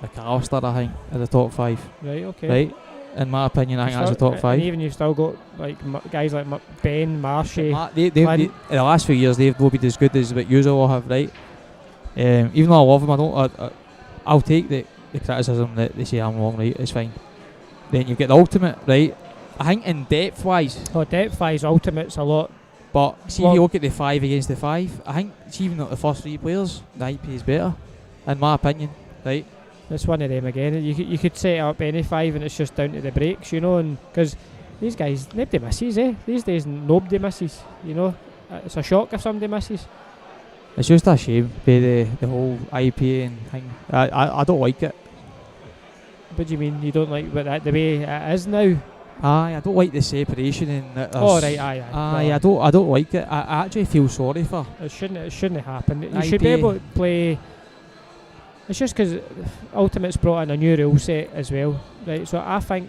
McAllister, I think, are the top 5. Right, okay. Right. In my opinion, I think that's the top 5. And even you've still got like guys like Ben, Marshy. They, in the last few years, they've not been as good as what you all have, right? Even though I love them, I'll take the criticism that they say I'm wrong, right? It's fine. Then you get the ultimate, right? I think in depth-wise. Oh, depth-wise, ultimate's a lot. But see, if you look at the 5 against the 5, I think even not the first 3 players, the IP is better, in my opinion, right? It's one of them again. You could set up any 5 and it's just down to the breaks, and because these guys, nobody misses, These days, nobody misses, It's a shock if somebody misses. It's just a shame, the whole IPA and thing. I don't like it. What do you mean you don't like the way it is now? Aye, I don't like the separation and. Oh right, aye. Aye, I don't like it. I actually feel sorry for. It shouldn't happen. You IPA. Should be able to play. It's just because Ultimate's brought in a new rule set as well, right? So I think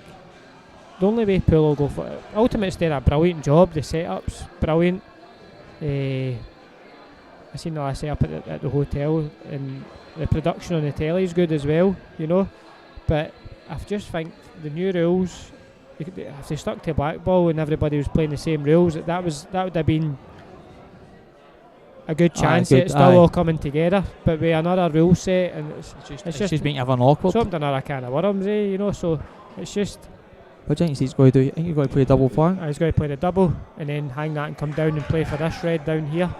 the only way Pool will go for it, Ultimate's done a brilliant job. The setup's brilliant. I seen the last setup at the hotel, and the production on the telly is good as well, But I just think the new rules, if they stuck to black ball and everybody was playing the same rules, that would have been a good chance it's still all coming together. But with another rule set, and it's just making everyone awkward. Something another can of worms, So it's just. What do you think he's going to do? I think he's going to play a double flank. He's going to play the double and then hang that and come down and play for this red down here.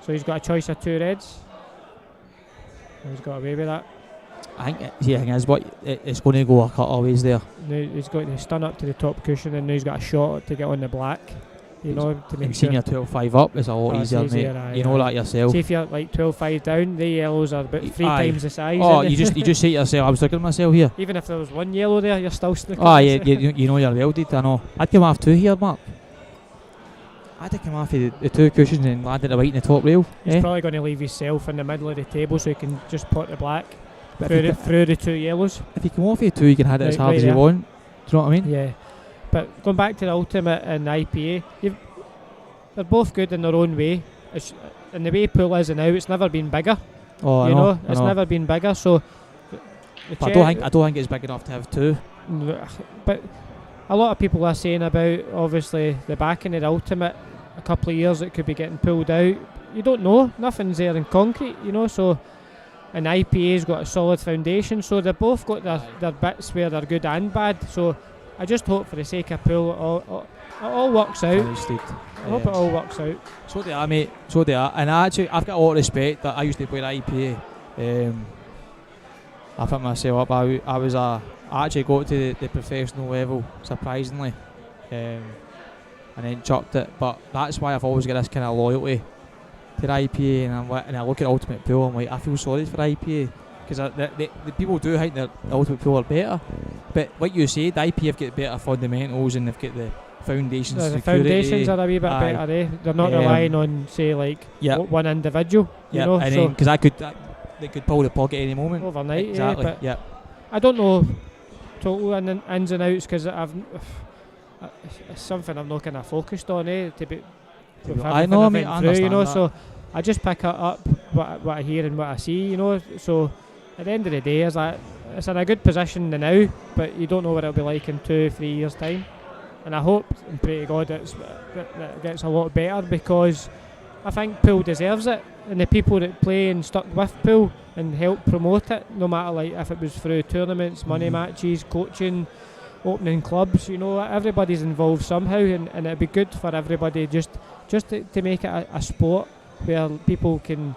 So he's got a choice of 2 reds. And he's got away with that. I think the thing is, it's going to go a couple of ways there. Now he's got to stun up to the top cushion, and now he's got a shot to get on the black. you know, to make and sure. senior 12-5 up is a lot easier, easier, mate. aye, You know aye. that yourself. See if you're like 12-5 down, the yellows are about 3 Aye. times the size. Oh, isn't you they? just say to yourself, I was looking at myself here. Even if there was one yellow there, you're still snooker. Oh, yeah, you know you're welded, I know. I'd come off 2 here, Mark. I'd have come off the 2 cushions and landed the white in the top rail. He's probably going to leave himself in the middle of the table so he can just pot the black But through the 2 yellows. if you come off the 2, you can hit it as Right- hard right as you there. want. Do you know what I mean? Yeah. But going back to the Ultimate and the IPA, they're both good in their own way. And the way pool is now, it's never been bigger. Oh, I you know. it's never been bigger. So, But I don't think it's big enough to have 2. But a lot of people are saying about obviously the backing of the Ultimate. A couple of years it could be getting pulled out. You don't know. Nothing's there in concrete, you know. So, and IPA's got a solid foundation. So they've both got their bits where they're good and bad. So I just hope for the sake of pool it all works out. I hope it all works out. So they are, mate. So they are. And I've got a lot of respect that I used to play the IPA. I put myself up. I actually got to the professional level, surprisingly. And then chucked it. But that's why I've always got this kind of loyalty to the IPA. And I look at Ultimate Pool, I'm like, I feel sorry for IPA. Because the people do think that the Ultimate Pool are better. But like you said, the IPA have got better fundamentals and they've got the foundations. The security. foundations are a wee bit better, eh? They're not relying on, say, like one individual. You know, and then because they could pull the plug at any moment. Overnight, exactly. But yeah. I don't know total ins and outs because it's something I'm not kind of focused on, eh? I know, mate. I understand you know, that. so I just pick it up what I hear and what I see, you know. So at the end of the day, it's in a good position now, but you don't know what it'll be like in 2-3 years' time. And I hope and pray to God that it gets a lot better because I think pool deserves it, and the people that play and stuck with pool and help promote it, no matter like if it was through tournaments, money matches, coaching, opening clubs, you know, everybody's involved somehow, and it'd be good for everybody just to make it a sport where people can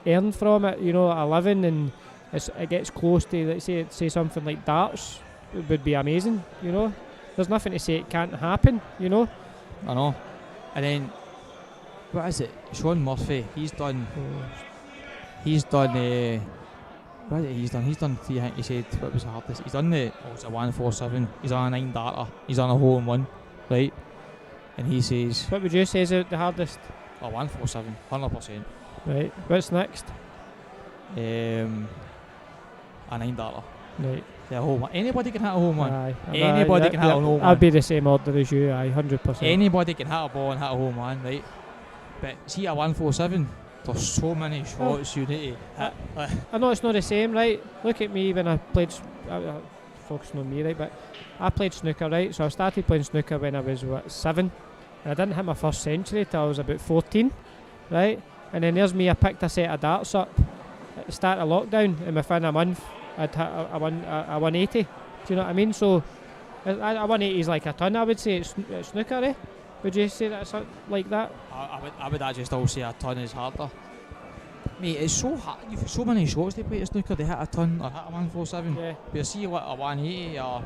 earn from it, you know, a living, and it gets close to, let's say something like darts. It would be amazing, you know. There's nothing to say it can't happen, you know. I know. And then what is it? Sean Murphy. He's done. What is it he's done? He's done 3. I think he said what was the hardest. He's done it's a 147. He's on a 9 darter. He's on a hole in 1, right? And he says, what would you say is the hardest? a 147, 100%. Right. What's next? A 9 darter. Right. Yeah, hole one. Anybody can hit a hole in 1. Aye. Anybody can hit a hole in 1. I'd be the same order as you. Aye, 100%. Anybody can hit a ball and hit a hole in 1, right? But see a 147. There's so many shots you need to hit. I know it's not the same, right? Look at me when I played. Focusing on me, right? But I played snooker, right? So I started playing snooker when I was 7, and I didn't hit my first century till I was about 14, right? And then there's me. I picked a set of darts up at the start of lockdown, and within a month, I'd hit a 180. Do you know what I mean? So a 180 is like a ton. I would say it's snooker, eh? Would you say that's like that? I would actually still say a ton is harder. Mate, it's so hard. You've so many shots to play at snooker. They hit a ton or hit a 147. Yeah. But you see what a 180 or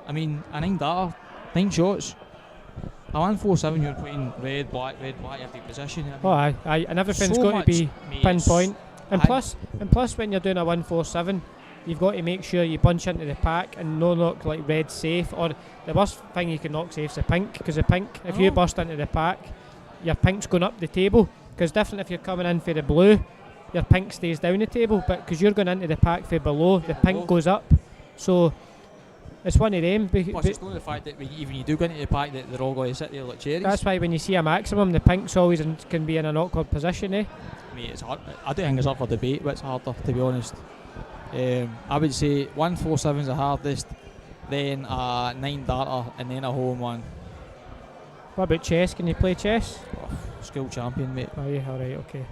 I mean a 9 darter, 9 shots. A 147 you're putting red, black, every position. Oh aye, and everything's so got much, to be mate, pinpoint. And plus, when you're doing a 147, you've got to make sure you bunch into the pack and no knock like red safe, or the worst thing you can knock safe is a pink, because the pink, if you burst into the pack, your pink's going up the table. Because different if you're coming in for the blue, your pink stays down the table, but because you're going into the pack for below, the pink goes up. So it's one of them. Plus it's not the fact that even you do go into the pack that they're all going to sit there like cherries. That's why when you see a maximum, the pink's always can be in an awkward position, eh? Mate, it's hard. I don't think it's up for debate what's harder, to be honest. I would say 147 is the hardest, then a 9 darter, and then a hole in 1. What about chess? Can you play chess? School champion, mate. Oh yeah, alright, okay.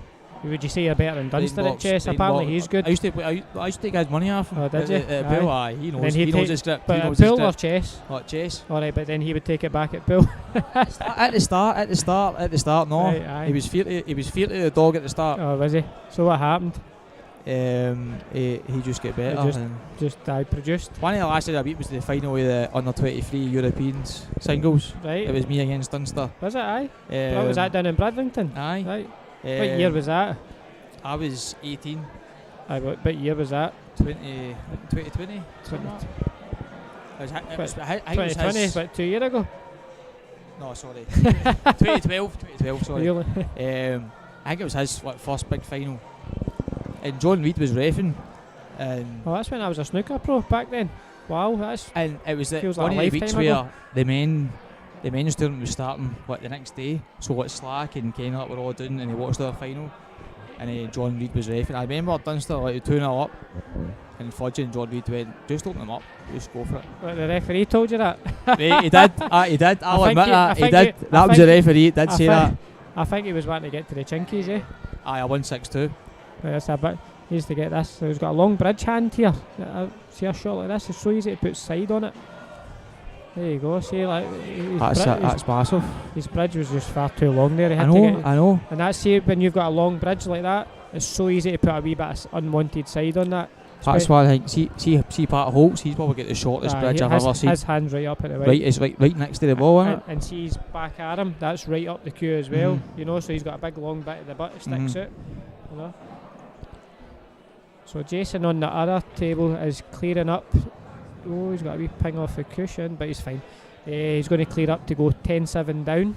Would you say you're better than Dunster at chess? Apparently he's good. I used to take his money off him. Oh, did you? Bill, aye. He knows his script. But at pool or chess? Oh, chess. Alright, but then he would take it back at pool. At the start, no. Aye. He was fear to the dog at the start. Oh, was he? So what happened? he just get better. Just produced. One of the last I beat was the final of the under 23 Europeans singles. Right. It was me against Dunster. Was it? Aye. Was that down in Bradlington? Aye. Right. What year was that? I was 18. Aye. What year was that? 2020. 2020. It was 2020, but 2 years ago. No, sorry. 2012, sorry. Really? I think it was his first big final. And John Reid was reffing. And that's when I was a snooker pro back then. Wow, that's... And it was feels one like of the weeks ago. where the men's tournament was starting the next day. So Slack and Kenneth were all doing, and they watched their final. And John Reid was reffing. I remember Dunster 2-0 up. And Fudge and John Reid went, just open them up, just go for it. But the referee told you that? He did. He did. I'll admit that. He did. That was the referee. He did say that. I think he was wanting to get to the chinkies, eh? Aye, I won 6-2. That's a bit. He used to get this. So he's got a long bridge hand here. See a shot like this? It's so easy to put side on it. There you go. See, like that's massive. His bridge was just far too long there. I know. And that's when you've got a long bridge like that. It's so easy to put a wee bit of unwanted side on that. That's why I think see Pat Holtz, he's probably got the shortest bridge I've ever seen. His hand's right up at the right. It's right next to the ball, isn't it? And see his back arm, that's right up the cue as well. You know, so he's got a big long bit of the butt that sticks out. You know. So Jason on the other table is clearing up. Oh, he's got a wee ping off the cushion, but he's fine. He's going to clear up to go 10-7 down.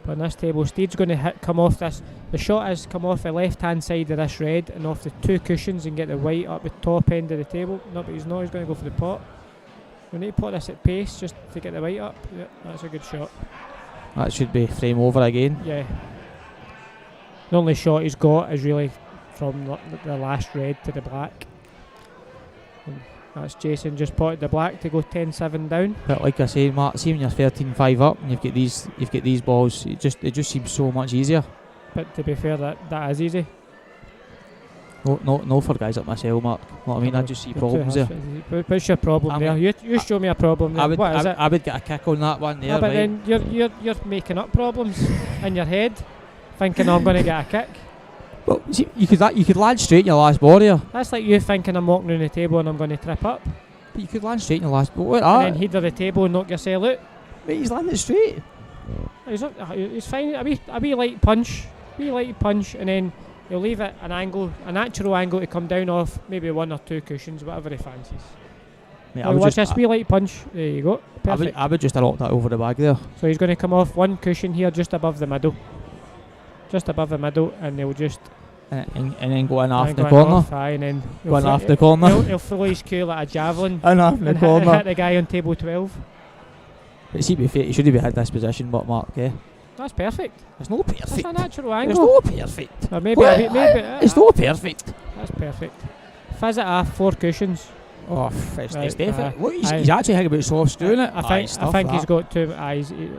But on this table, Steed's going to come off this. The shot has come off the left hand side of this red and off the two cushions and get the white up the top end of the table. No, but he's not. He's going to go for the pot. We need to pot this at pace just to get the white up. Yeah, that's a good shot. That should be frame over again. Yeah. The only shot he's got is really from the last red to the black. And that's Jason just potted the black to go 10-7 down. But like I say, Mark, see when you're 13-5 up and you've got these balls, it just seems so much easier. But to be fair, that is easy. No for guys like myself, Mark. What I mean, I just see problems there. What's your problem there? You show me a problem there. What is it? I would get a kick on that one there. But then you're making up problems in your head, thinking I'm going to get a kick. Well, see, you could land straight in your last ball here. That's like you thinking I'm walking around the table and I'm going to trip up. But you could land straight in your last ball. And then header the table and knock yourself out. Mate, he's landing straight. He's fine. A wee light punch, and then he'll leave it a natural angle to come down off maybe one or two cushions, whatever he fancies. Mate, watch this wee light punch. There you go. Perfect. I would just have knocked that over the bag there. So he's going to come off one cushion here, just above the middle. And they'll just and then go in after the corner. And then go in after the corner. He'll throw his cue like a javelin. In after the corner. Hit the guy on table 12. But see, he should have had this position, but Mark, that's perfect. It's not perfect. That's a natural angle. It's not perfect. Or maybe it's not perfect. That's perfect. Fizz it off 4 cushions. Oh, it's definitely. He's actually thinking about soft screwing it. I think he's got too.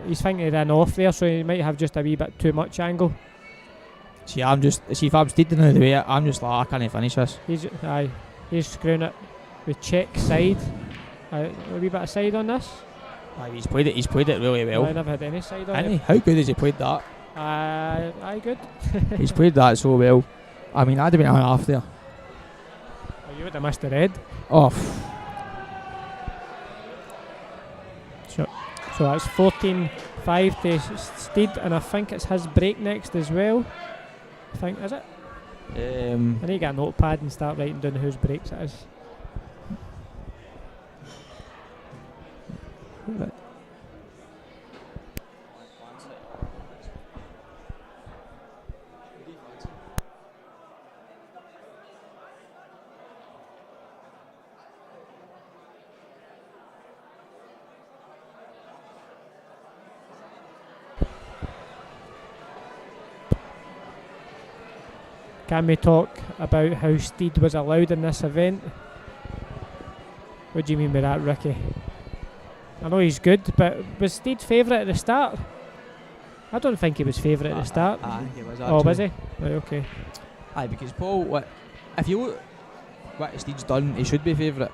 He's thinking it in off there, so he might have just a wee bit too much angle. See, if I'm steering out of the way, I'm just like, I can't finish this. He's screwing it with check side. A wee bit of side on this. He's played it really well. I never had any side on it. How good has he played that? Good. He's played that so well. I mean, I'd have been on half there. Oh, you would have missed the red. Oh. So that's 14-5 to Steed, and I think it's his break next as well. Is it? I need to get a notepad and start writing down whose breaks it is. Right. Can we talk about how Steed was allowed in this event? What do you mean by that, Ricky? I know he's good, but was Steed favourite at the start? I don't think he was favourite at the start. He was actually. Oh, was he? Right, okay. Aye, because Paul, if you look what Steed's done, he should be favourite,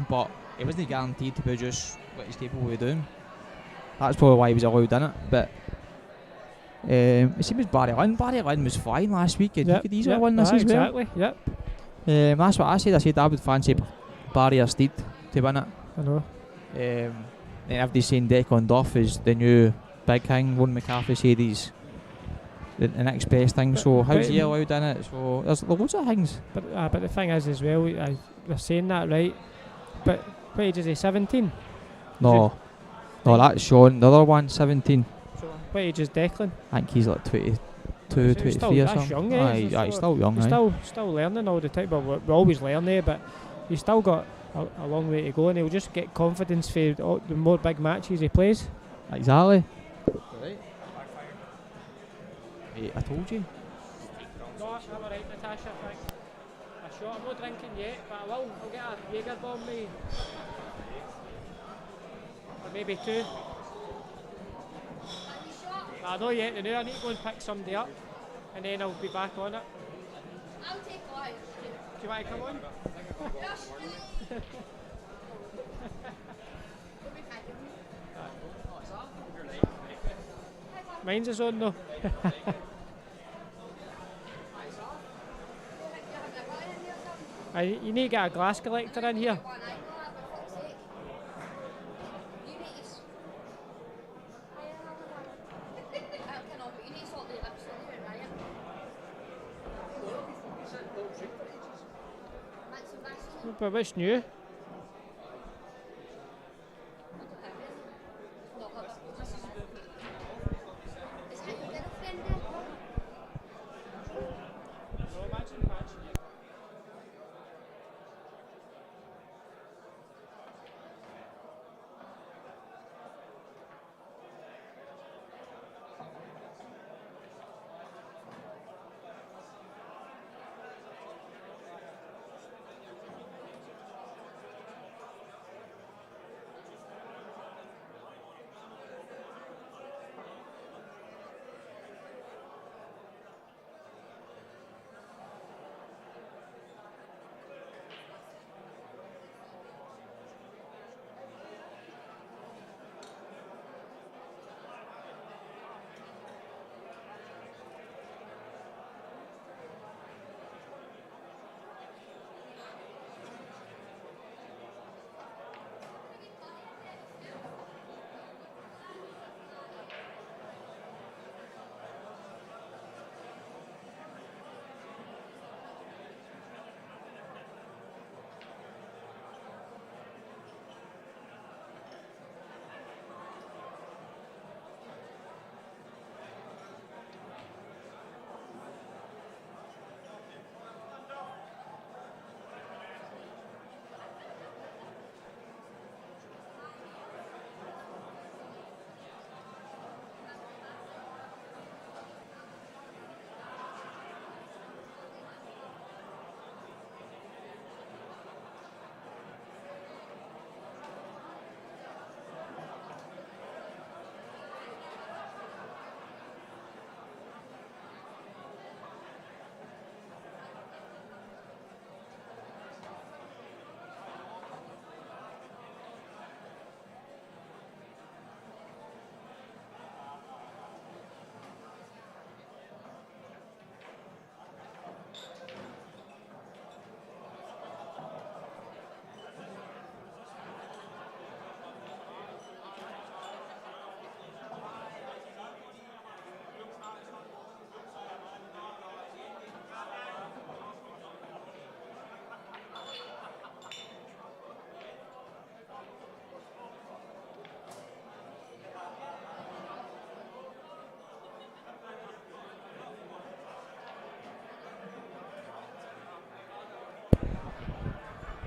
but he wasn't guaranteed to produce what he's capable of doing. That's probably why he was allowed in it, but It seems Barry Lynn was flying last week, and he could easily win this as well. Exactly, yep. That's what I said. I said I would fancy Barry or Steed to win it. I know. Then everybody's saying Declan Duff is the new big thing. One McCarthy said he's the next best thing. So how's he allowed in it? So there's loads of things. But the thing is as well, they're saying that right. But what age is he? 17? No, that's Sean. The other one, 17. So what age is Declan? I think he's like 22, 23 or something. Young, he's still young. He's still learning all the time. But we always learn there, but he's still got a long way to go, and he'll just get confidence for the more big matches he plays. Exactly. Right. Hey, I told you. No, I'm alright, Natasha, thanks. A shot, I'm not drinking yet, but I'll get a Jaeger bomb maybe. Or maybe two. I know yet, I need to go and pick somebody up, and then I'll be back on it. I'll take one. Do you want to come on? Yes. Mine's is on though. You need to get a glass collector in here. But what's new?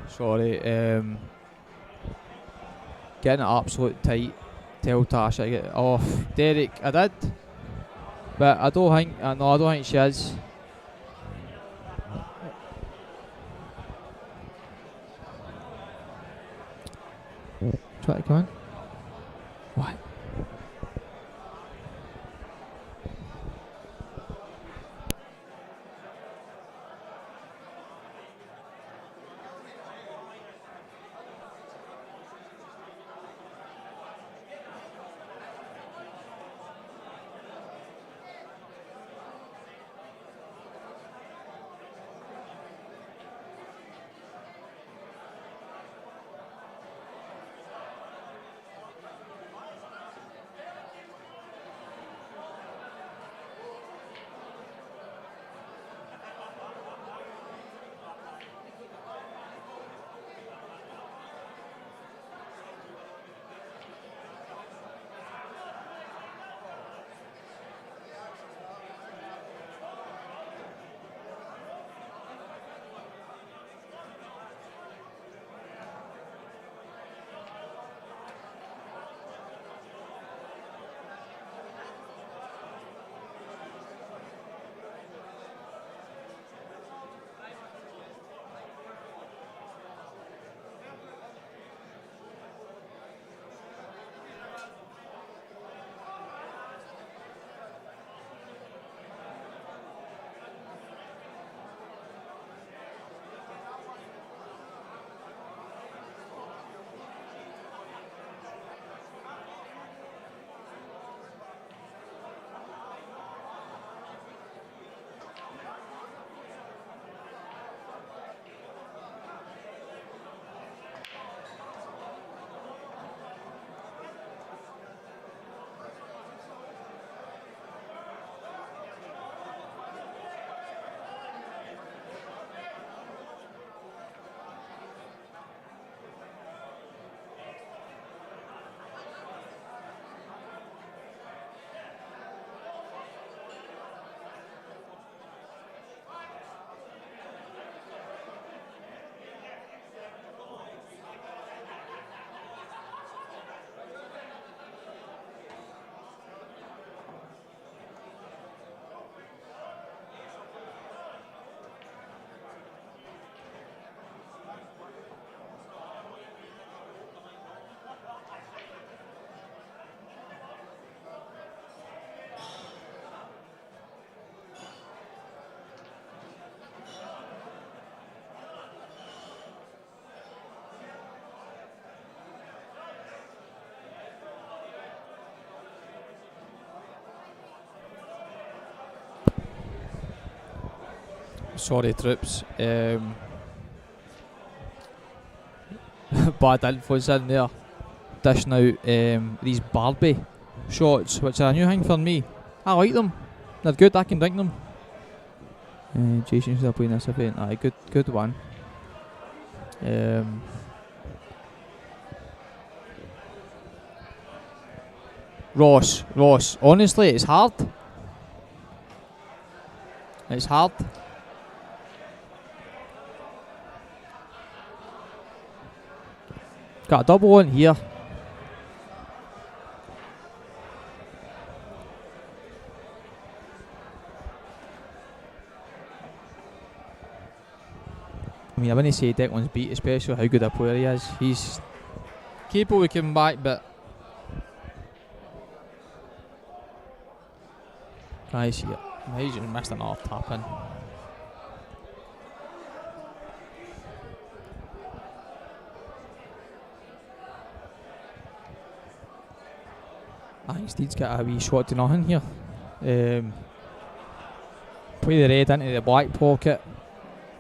Sorry, getting it absolute tight. Tell Tasha to get it off. Derek, I did, but I don't think. No, I don't think she is. Try to come in. What? Sorry, troops. Bad influence in there. Dishing out these Barbie shots, which are a new thing for me. I like them. They're good. I can drink them. Jason's still playing this event. Aye, good one. Ross. Honestly, it's hard. It's hard. Got a double on here. I mean, I wouldn't say Declan's beat, especially how good a player he is. He's capable of coming back, but I see it. He's just missed another tap in. I think Steed's got a wee shot to nothing here. Play the red into the black pocket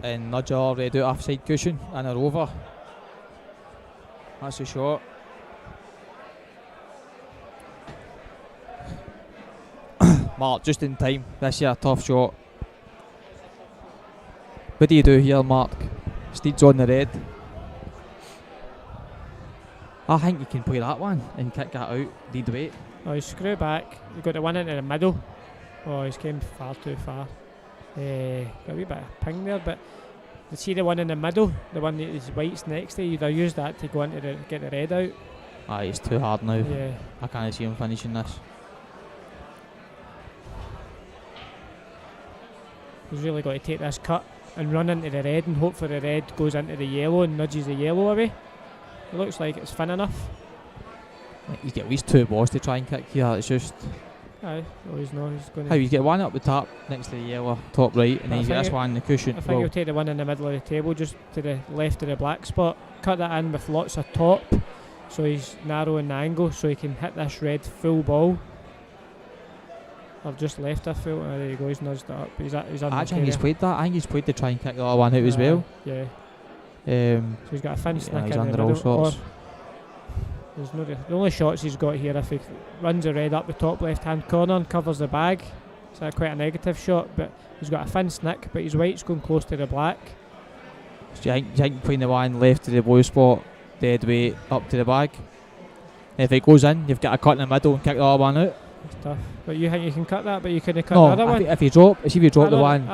and nudge our red out offside cushion and a rover. That's the shot. Mark, just in time. This is a tough shot. What do you do here, Mark? Steed's on the red. I think you can play that one and kick that out, lead weight. Oh, he's screw back. You've got the one into the middle. Oh, he's came far too far. Got a wee bit of ping there, but you see the one in the middle, the one that is white's next to you, you'd have used that to go into get the red out. Aye, it's too hard now. Yeah. I can't see him finishing this. He's really got to take this cut and run into the red and hope for the red goes into the yellow and nudges the yellow away. It looks like it's thin enough. He's got at least two balls to try and kick here. It's just aye, oh, he's not. He's going how he's got one up the top next to the yellow, top right, and then he's got this one in the cushion. I think he'll take the one in the middle of the table, just to the left of the black spot. Cut that in with lots of top, so he's narrowing the angle, so he can hit this red full ball. I've just left a full. There you go. He's nudged it up. He's on. I think he's played that. I think he's played to try and kick the other one out as well. Yeah. So he's got a fin snick he's in under the all middle. sorts. There's no the only shots he's got here if he runs the red up the top left hand corner and covers the bag. It's quite a negative shot, but he's got a fin snick, but his white's going close to the black. So you think playing the one left to the blue spot, dead weight up to the bag. If it goes in, you've got to cut in the middle and kick the other one out. It's tough. But you think you can cut that, but you couldn't cut no, the other one? If you drop the one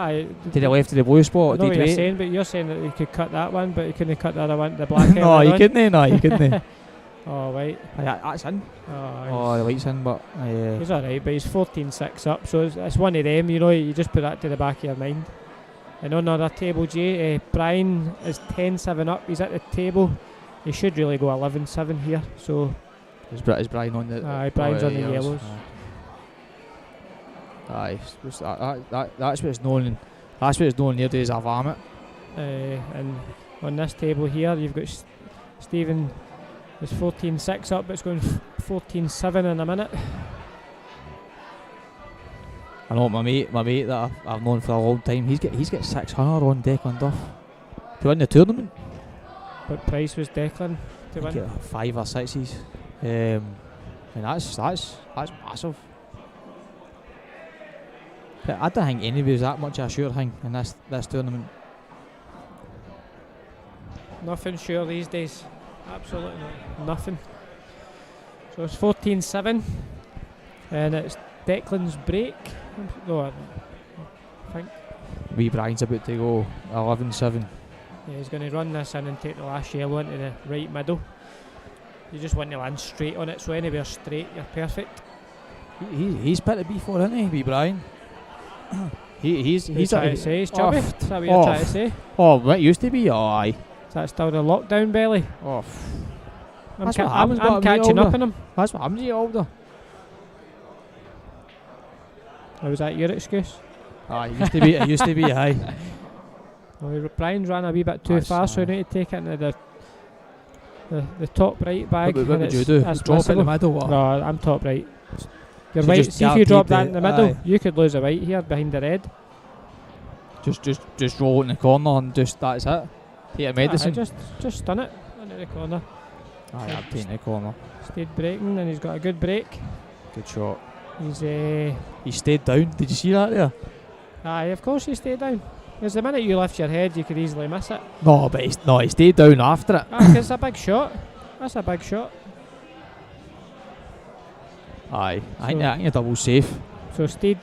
to the left of the blue spot, I know what you're saying, but you're saying that you could cut that one, but you couldn't cut the other one, the black end. No, you couldn't. Oh, right. That's in. Oh, the white's in, but he's alright, but he's 14-6 up, so it's one of them, you know, you just put that to the back of your mind. And on another table, Jay, Brian is 10-7 up, he's at the table. He should really go 11-7 here, so... Is Brian on the... Aye, Brian's on the yellows. Aye, that's what it's known. That's what it's known near days of vomit. And on this table here, you've got Stephen is 14-6 up, but it's going 14-7 in a minute. I know my mate that I've known for a long time. He's got 600 on Declan Duff to win the tournament. What price was Declan to win? 5 or 6s. And that's massive. But I don't think anybody's that much of a sure thing in this tournament. Nothing sure these days. Absolutely nothing. So it's 14-7 and it's Declan's break. No, I think. Wee Brian's about to go 11-7. Yeah, he's going to run this in and take the last yellow into the right middle. You just want to land straight on it, so anywhere straight, you're perfect. He's bit of before, isn't he, wee Brian? He's trying to say he's chubby. Is that what you're trying to say? Oh, it used to be. Oh, aye. Is that still the lockdown belly? Oh, I'm catching up on him. That's what happens to you older. Or was that your excuse? It used to be. Aye. Well, Brian's ran a wee bit too far, so you need to take it into the top right bag. What would you do? Drop it in the middle? What? No, I'm top right. You're so right. See if you drop that in the middle, aye. you could lose a white here behind the red. Just roll it in the corner and that's it. Take a medicine. Just stun it into the corner. Aye, I'm taking the corner. Stayed breaking and he's got a good break. Good shot. He stayed down. Did you see that there? Aye, of course he stayed down. Because the minute you lift your head, you could easily miss it. No, but he stayed down after it. It's a big shot. That's a big shot. Aye, I think a double safe. So Steed,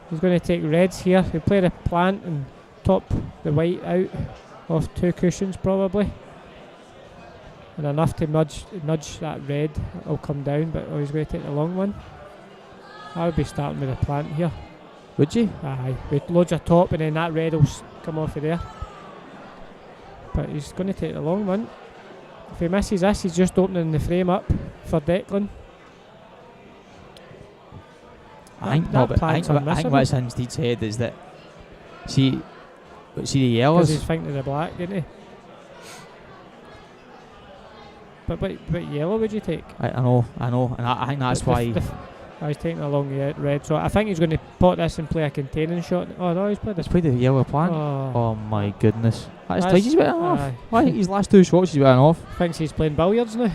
he's going to take reds here. He'll play the plant and top the white out of 2 cushions probably. And enough to nudge that red. It'll come down, but he's going to take the long one. I would be starting with the plant here. Would you? Aye, with loads of top and then that red will come off of there. But he's going to take the long one. If he misses this, he's just opening the frame up for Declan. I think what's in Steed's head is that see the yellows. Because he's thinking of the black, didn't he? But yellow would you take? I know, and I think that's why. He's taking along the red, so I think he's going to pot this and play a containing shot. Oh no, he's played this. He's played the yellow plant. Oh my goodness, that's twice he's went off. Why his last 2 shots he's went off? Thinks he's playing billiards now.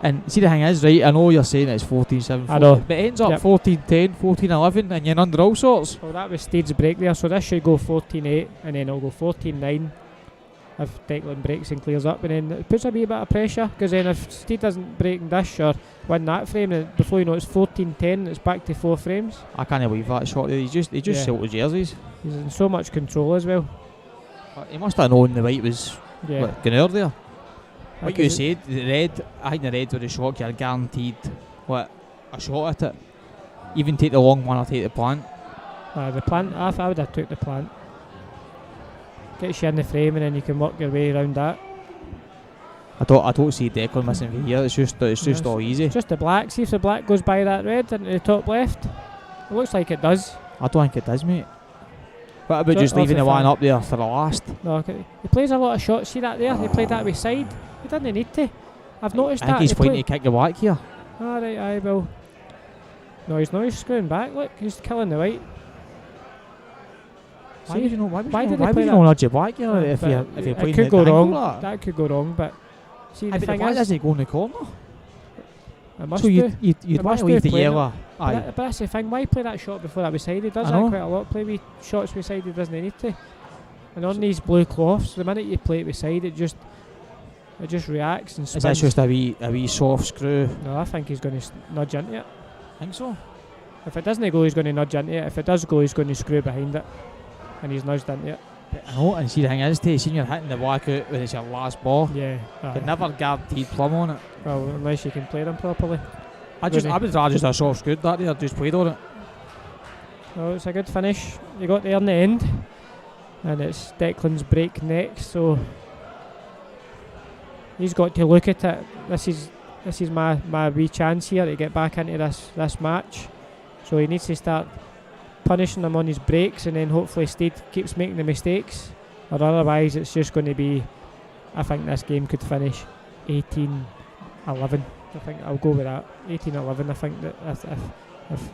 And see the thing is, right, I know you're saying it's 14-7, I know, but it ends up 14-10, 14-11 and you're under all sorts. Well, that was Steed's break there, so this should go 14-8 and then it'll go 14-9 if Declan breaks and clears up, and then it puts a wee bit of pressure, because then if Steed doesn't break and dish or win that frame, then before you know it's 14-10 and it's back to 4 frames. I can't believe that shot there. He just sold the jerseys. He's in so much control as well. He must have known the white was going out there. Like you said, I think the red with the shot, you're guaranteed a shot at it. Even take the long one or take the plant. The plant, I would have took the plant. Gets you in the frame and then you can work your way around that. I don't see Declan missing from here. It's just all easy. Just the black. See if the black goes by that red into the top left. It looks like it does. I don't think it does, mate. What about just leaving the one up there for the last? No, he plays a lot of shots. See that there? He played that with side. He doesn't need to. I've noticed that. I think he's pointing to kick the black here. Alright, I will. No, he's not. He's screwing back. Look, he's killing the white. Why did you know? Why did you not nudge your black here if you're playing could go wrong. That could go wrong, but see the thing is, doesn't go in the corner. It must so you'd want to leave the yellow. But that's the thing. Why play that shot before that was side? He does that quite a lot. Play with shots with side. He doesn't need to. And on these blue cloths, the minute you play it with side, it just reacts and spins. Is that just a wee soft screw? No, I think he's going to nudge into it. Think so. If it doesn't go, he's going to nudge into it. If it does go, he's going to screw behind it. And he's nudged into it. I know, and see the thing is, seeing you're hitting the black out when it's your last ball. Yeah. You're never guaranteed plumb on it. Well, unless you can play them properly. I would rather just a soft screw that there, just played on it. Well, it's a good finish. You got there in the end. And it's Declan's break next, so he's got to look at it. This is my wee chance here to get back into this match. So he needs to start punishing him on his breaks, and then hopefully Steed keeps making the mistakes, or otherwise it's just going to be, I think this game could finish 18-11. I think I'll go with that. 18-11. I think that if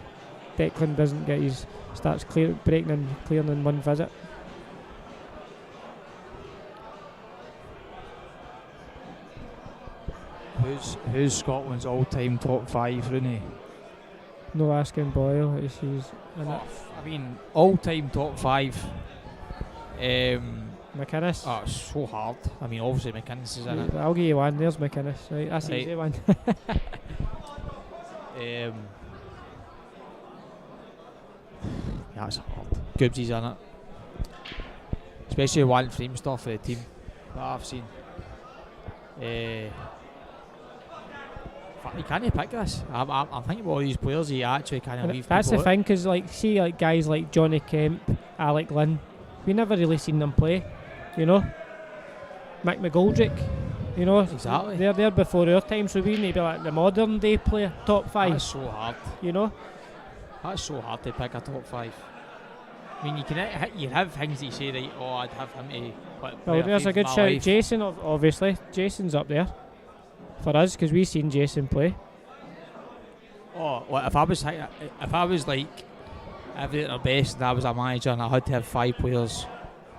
Declan doesn't get starts breaking and clearing in one visit. Who's Scotland's all-time top 5, Rooney? No asking Boyle. He's I mean, all-time top 5. McInnes. Oh, it's so hard. I mean, obviously McInnes is in it. I'll give you one. There's McInnes. Right, that's an easy one. Yeah, it's hard. Gibbsy's in it. Especially one frame stuff for the team that I've seen. You can't pick this. I'm thinking about all these players you actually kind of leave. That's the thing, because see guys like Johnny Kemp, Alec Lynn, we never really seen them play, you know. McGoldrick, you know. Exactly. They're there before our time, so we need to be like the modern day player, top 5. That's so hard. You know. That's so hard to pick a top 5. I mean, you have things that you say, right, I'd have him to... Well, there's a good shout. Life. Jason, obviously. Jason's up there for us, because we've seen Jason play. Oh, well, if I was like everything at their best, and I was a manager, and I had to have 5 players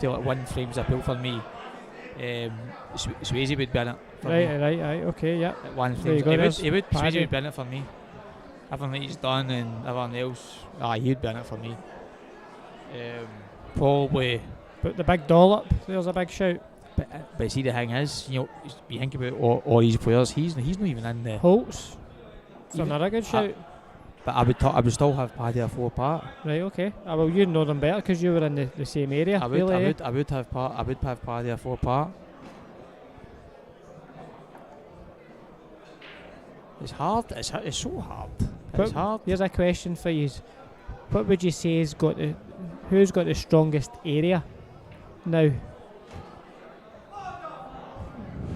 to like win frames appeal for me. Swayze would be in it for me. Right, okay, yeah. At one There you frame. go, He would. Swayze Paddy. would be in it for me. Everything that he's done and everything else, he'd be in it for me. Probably. But the big dollop, there's a big shout. But see, the thing is, you think about all these players, he's not even in the. Holtz, it's Even- another good shout. But I would still have Paddy a 4 part. Right, okay. Well, you know them better because you were in the same area. I really, eh? would have Paddy a 4 part. It's hard. It's so hard. It's hard. Here's a question for you. What would you say who's got the strongest area now?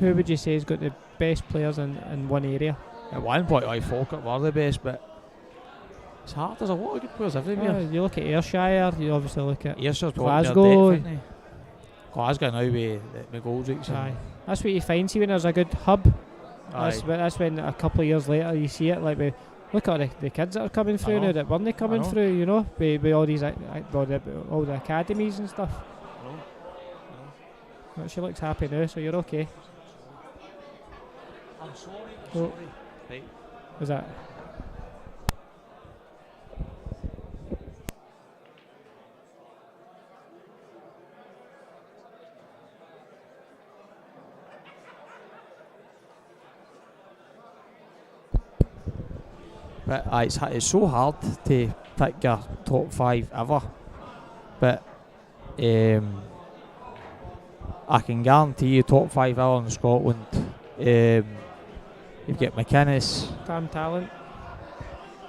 Who would you say has got the best players in one area? At one point, I Falkirk were the best, but it's hard. There's a lot of good players everywhere. You look at Ayrshire, you obviously look at Ayrshire's probably Glasgow. their depth, isn't it? Glasgow now with McGoldrick. Aye. That's what you find. See when there's a good hub. Aye. That's when a couple of years later you see it. Like look at the kids that are coming through now that weren't coming know. through. You know, with all these all the academies and stuff. But she looks happy now, so you're okay. I'm sorry. Oh. Right. Was that? But it's so hard to pick your top 5 ever. But I can guarantee you top 5 ever in Scotland. You've got McInnes. Tam Talent.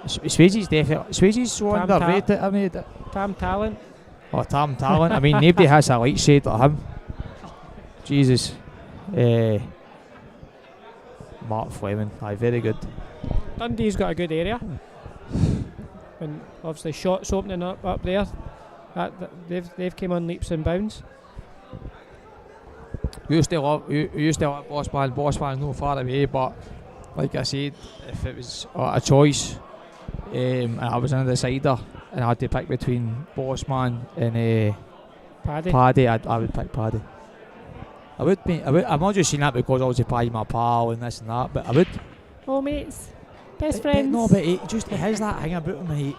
Swayze's so Tam underrated. I mean, Tam Talent. Tam Talent. I mean, nobody has a light shade like him. Jesus. Mark Fleming. Very good. Dundee's got a good area. And obviously shots opening up there. They've came on leaps and bounds. We used to love Bossman. Bossman's no far away, but like I said, if it was a choice, and I was an decider, and I had to pick between Bossman and Paddy, I would pick Paddy. I'm not just saying that because obviously Paddy's my pal and this and that, but I would. Oh, mates, best But friends. no, but he has that thing about him.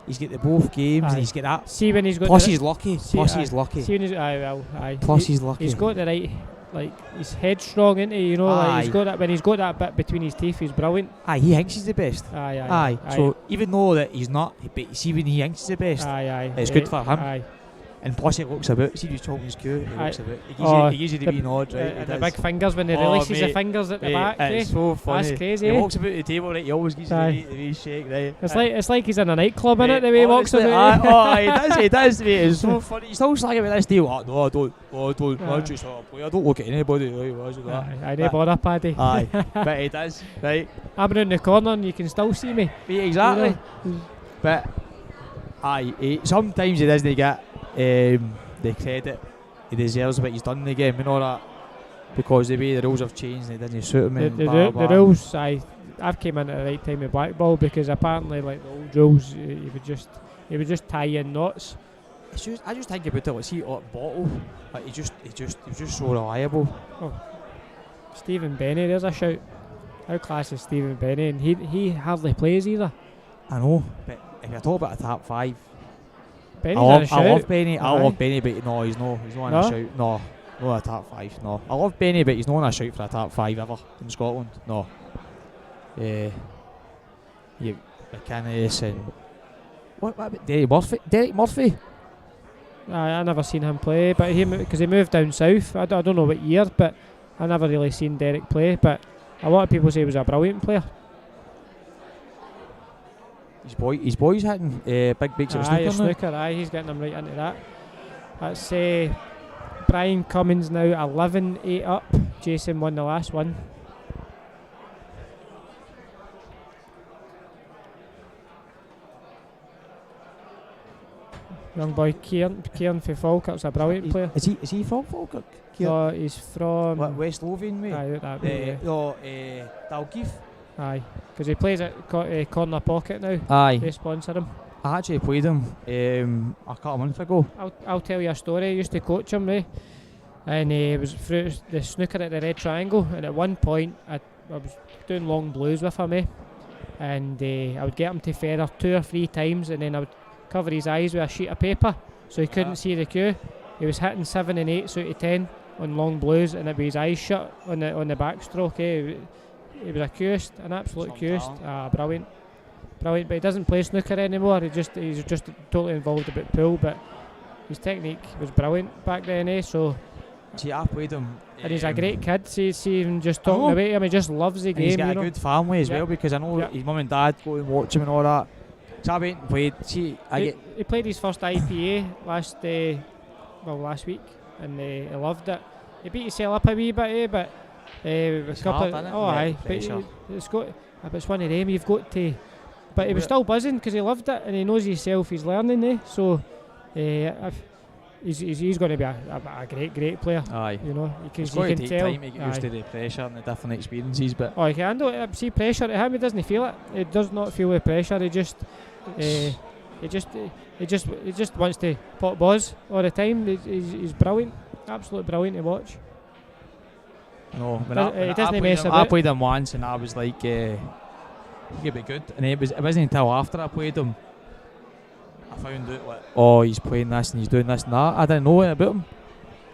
He's got the both games, and he's got that. See when he's got. Plus he's lucky. See when he's. Plus he's lucky. He's got the right, like he's headstrong, isn't he? You know, like he's got that bit between his teeth. He's brilliant. He thinks he's the best. Aye. So even though that he's not, but see when he thinks he's the best, it's good for him. Aye. And plus he looks about. See, he's talking his cue. He looks about. He gives you the wee nod, right? And the big fingers when he releases the fingers at the back. It's so funny. That's crazy. He walks about the table, right? He always gives you the wee shake, right? It's like he's in a nightclub, innit? The way he walks He about. does, mate. It's so funny. He's still slagging about this deal. No, I don't. I just I don't look at anybody. I don't bother, Paddy. Aye, but he does, right? I'm around the corner and you can still see me. Yeah, exactly. You know? But sometimes he doesn't get the credit he deserves what he's done in the game and all that, because the way the rules have changed and it didn't suit him. The rules, I've came in at the right time with black ball, because apparently like the old rules, you would just tie in knots. I just think about it, like see Bottle, like he was just so reliable. Oh, Stephen Benny, there's a shout. How class is Stephen Benny? And he hardly plays either. I know, but if you're talking about a top 5, Benny's I love Benny. Aye. I love Benny, but no, he's not on a shout. No, not a top 5. No, I love Benny, but he's not on a shout for a top 5 ever in Scotland. No. You McInnes and what about Derek Murphy? I never seen him play, but because he moved down south. I don't know what year, but I never really seen Derek play. But a lot of people say he was a brilliant player. His boys hitting big beaks at snooker. He's getting them right into that. That's Brian Cummins now 11-8 up. Jason won the last one. Young boy Kieran for Falkirk's a brilliant player. Is he from Falkirk? No, he's from West Lothian way. Aye, that way. Dalkeith. Aye, because he plays at Corner Pocket now. Aye. They sponsor him. I actually played him a couple of months ago. I'll tell you a story. I used to coach him, right? And it was through the snooker at the Red Triangle. And at one point, I was doing long blues with him, and I would get him to feather 2 or 3 times, and then I would cover his eyes with a sheet of paper so he couldn't see the cue. He was hitting 7 and 8 out of 10 on long blues, and it'd be his eyes shut on the backstroke. He was a cueist, an absolute cueist. Brilliant. But he doesn't play snooker anymore. He's just totally involved about pool, but his technique was brilliant back then, So. See, I played him. And he's a great kid. See him just talking about him. He just loves the game. He's got a good family as well, because I know his mum and dad go and watch him and all that. So I went and played. See, he played his first IPA last week, and he loved it. He beat himself up a wee bit, but it's hard, isn't it? Aye, but it's one of them. You've got to. But he was still buzzing because he loved it, and he knows himself. He's learning, So. He's going to be a great player. Aye. Because you can take tell. Time to get used to the pressure and the different experiences, but he can handle it. See pressure to him, he doesn't feel it. He does not feel the pressure. He just wants to pop balls all the time. He's brilliant, absolutely brilliant to watch. No, I played him once, and I was like, he'd be good. And it wasn't until after I played him I found out he's playing this and he's doing this and that. I didn't know anything about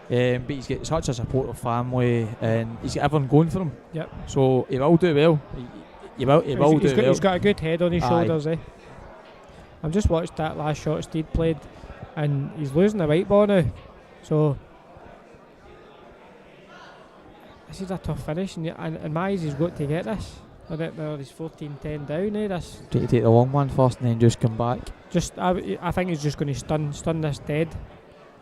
him, but he's got such a supportive family and he's got everyone going for him. Yep. So he will do well. He will do well. He's got a good head on his shoulders. I've just watched that last shot Steed played, and he's losing the white ball now. So this is a tough finish, and in my eyes he's got to get this. He's 14-10 down. This. Take the long one first and then just come back. I think he's just going to stun this dead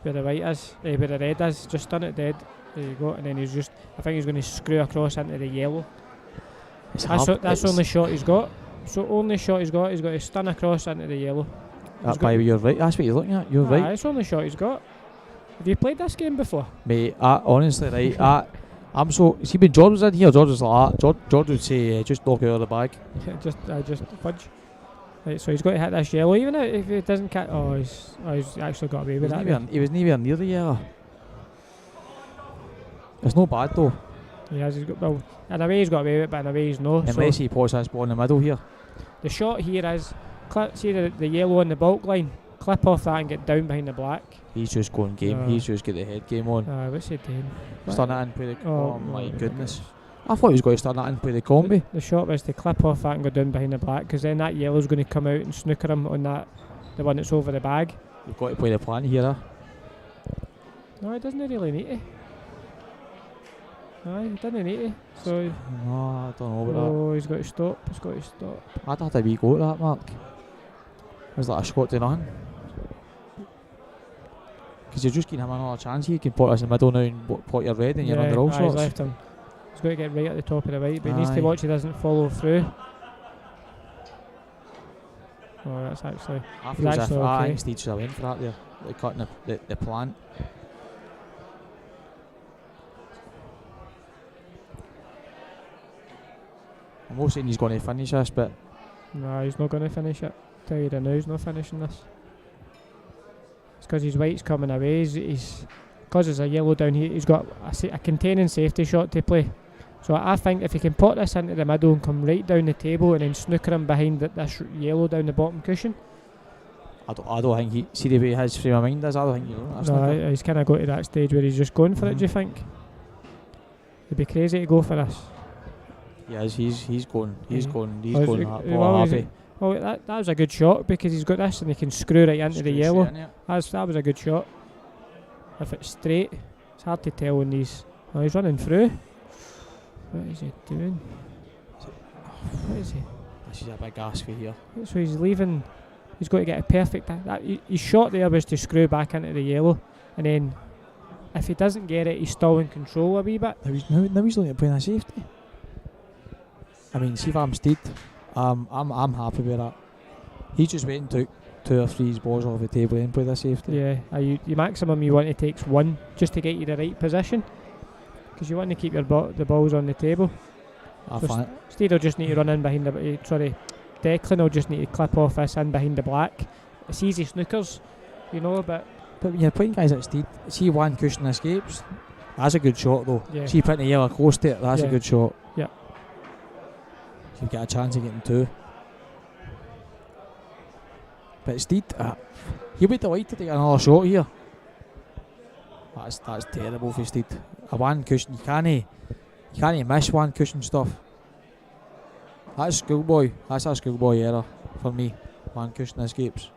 where the white is, where the red is. Just stun it dead. There you go. And then I think he's going to screw across into the yellow. That's the only shot he's got. So only shot he's got to stun across into the yellow. You're right. That's what you're looking at. You're right. That's the only shot he's got. Have you played this game before? Mate, honestly, right. I'm so. See, when George was in here, George was like that. George would say, just knock it out of the bag. just fudge. Right, so he's got to hit this yellow, even if he doesn't catch. He's actually got away with that. He was nowhere near the yellow. It's not bad though. He has. He's got, well, in a way he's got away with it, but in a way he's no. Unless he puts this ball in the middle here. The shot here is, see the yellow on the bulk line. Clip off that and get down behind the black. He's just going game. He's just get the head game on. What's he doing? Stun it and play the. Oh my goodness! I thought he was going to stun it and play the combi. The shot was to clip off that and go down behind the black, because then that yellow's going to come out and snooker him on the one that's over the bag. You've got to play the plan here. No, he doesn't really need to. No, he doesn't need to. So. No, I don't know about that. Oh, he's got to stop. I'd have to be go at that, Mark. It was like a shot to nothing. Because you're just giving him another chance. He can put us in the middle now and pot your red and you're under all sorts. He's left him. He's got to get right at the top of the white, but he needs to watch he doesn't follow through. Oh, that's actually. I feel as if I think Steve should have went for that there. Like cutting the plant. I'm not saying he's going to finish this, but. No, he's not going to finish it. Tell you now, he's not finishing this. It's because his white's coming away. Because there's a yellow down here, he's got a containing safety shot to play. So I think if he can put this into the middle and come right down the table and then snooker him behind this yellow down the bottom cushion. I don't think he. See the way his frame of mind is, I don't think no, he's kind of got to that stage where he's just going for it, do you think? He'd be crazy to go for this. Yeah, he's going happy. Well, that was a good shot because he's got this and he can screw right into the yellow. That was a good shot. If it's straight, it's hard to tell when he's running through. What is he doing? What is he? This is a big ask for here. So he's leaving. He's got to get a perfect. His shot there was to screw back into the yellow, and then if he doesn't get it, he's still in control a wee bit. Now he's looking at playing a safety. I mean, see if I'm Steed. I'm happy with that. He just went and took 2 or 3 balls off the table and played a safety. Yeah, you maximum you want to take 1 just to get you the right position, because you want to keep the balls on the table. So Steed will just need to run in behind Declan will just need to clip off this in behind the black. It's easy snookers, you know, but when you're playing guys like Steed, see one cushion escapes, that's a good shot though. Yeah. See putting the yellow close to it, that's a good shot. Yeah. So you've got a chance of getting 2. But Steed, he'll be delighted to get another shot here. That's terrible for Steed. A one cushion, you can't miss one cushion stuff. That's schoolboy. That's a schoolboy error for me. One cushion escapes.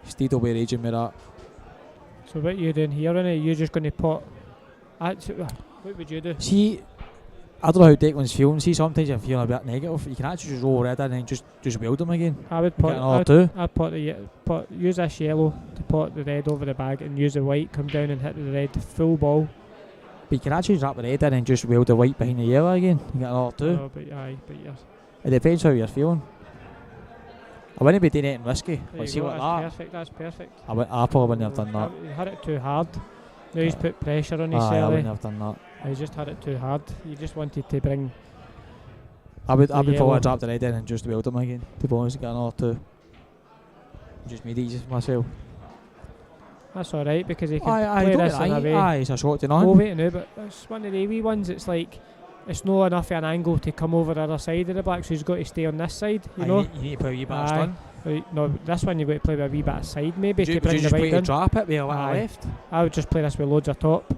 Steed will be raging with that. So what you doing here, innit? You're just going to pot. What would you do? See, I don't know how Declan's feeling. See, sometimes you're feeling a bit negative. You can actually just roll red in and just weld them again. I would pot. I'd pot use this yellow to pot the red over the bag and use the white. Come down and hit the red full ball. But you can actually wrap the red in and just weld the white behind the yellow again. You get another 2. Oh, but yes. It depends how you're feeling. I wouldn't be doing anything risky. There Like, see you go, like that's that. perfect. That's perfect. I probably wouldn't have done that. He had it too hard. Now he's put pressure on his I wouldn't celly. have done that. He just had it too hard. He just wanted to bring. I would yellow. probably drop the red in and just weld them again. To be honest, get another 2. Just made it easy for myself. That's alright because he can play this in a way. It's a shot to nothing. Oh wait now, but it's one of the wee ones. It's like it's not enough of an angle to come over the other side of the black, so he's got to stay on this side. You know. You need to play a wee bit of stun. Right, no, this one you've got to play with a wee bit of side maybe to Would bring you the just play right to in. drop it with a little left? I would just play this with loads of top.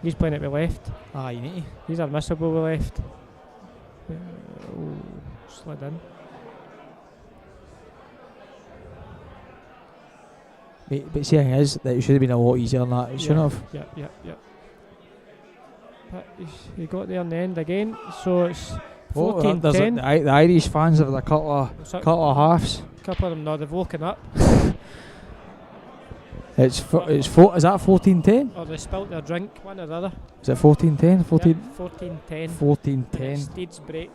He's playing it with left. You need to. These are missable with left. Slid in. But see, the thing is that it should have been a lot easier than that. It shouldn't have. Yeah. But he got there in the end again. So it's 14-10. The Irish fans have a couple of halves. A couple of them now, they've woken up. Is that 14-10? Or they spilt their drink, one or the other. Is it 14-10? 14-10. 14-10. Steed's break.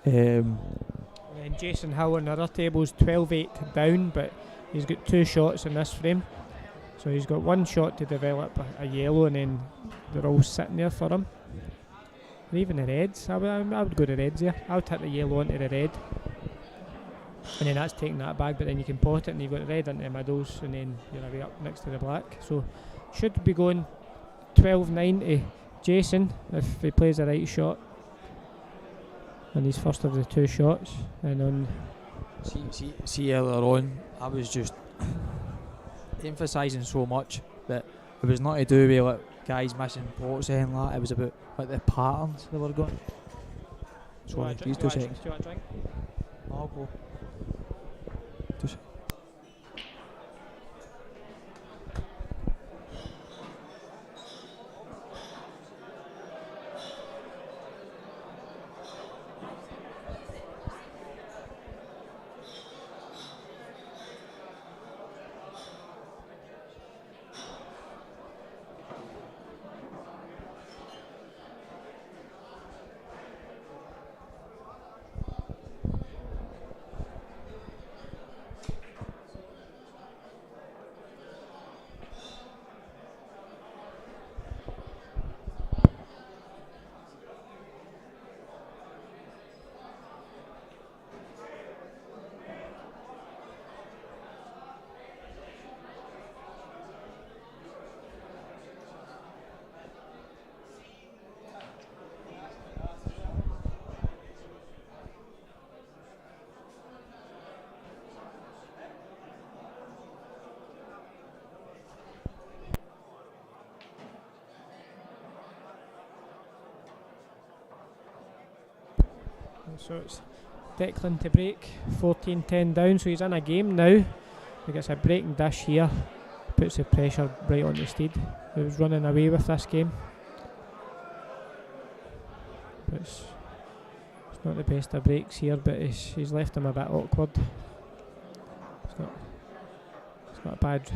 And Jason Hill on the other table's 12-8 down, but he's got 2 shots in this frame. So he's got 1 shot to develop a yellow, and then they're all sitting there for him. And even the reds, I would go to reds here. I would hit the yellow onto the red. And then that's taking that bag, but then you can pot it and you've got the red into the middles, and then you're away up next to the black. So should be going 12-9 to Jason if he plays the right shot. And he's first of the 2 shots. And on see earlier on, I was just emphasising so much that it was not to do with like guys missing pots and that. It was about like the patterns they were going. Sorry, these 2 seconds. Do you want a drink? I'll go. 2 seconds. So it's Declan to break, 14-10 down, so he's in a game now. He gets a breaking dish here, puts the pressure right on the Steed, who was running away with this game. But it's not the best of breaks here, but he's left him a bit awkward. It's not a bad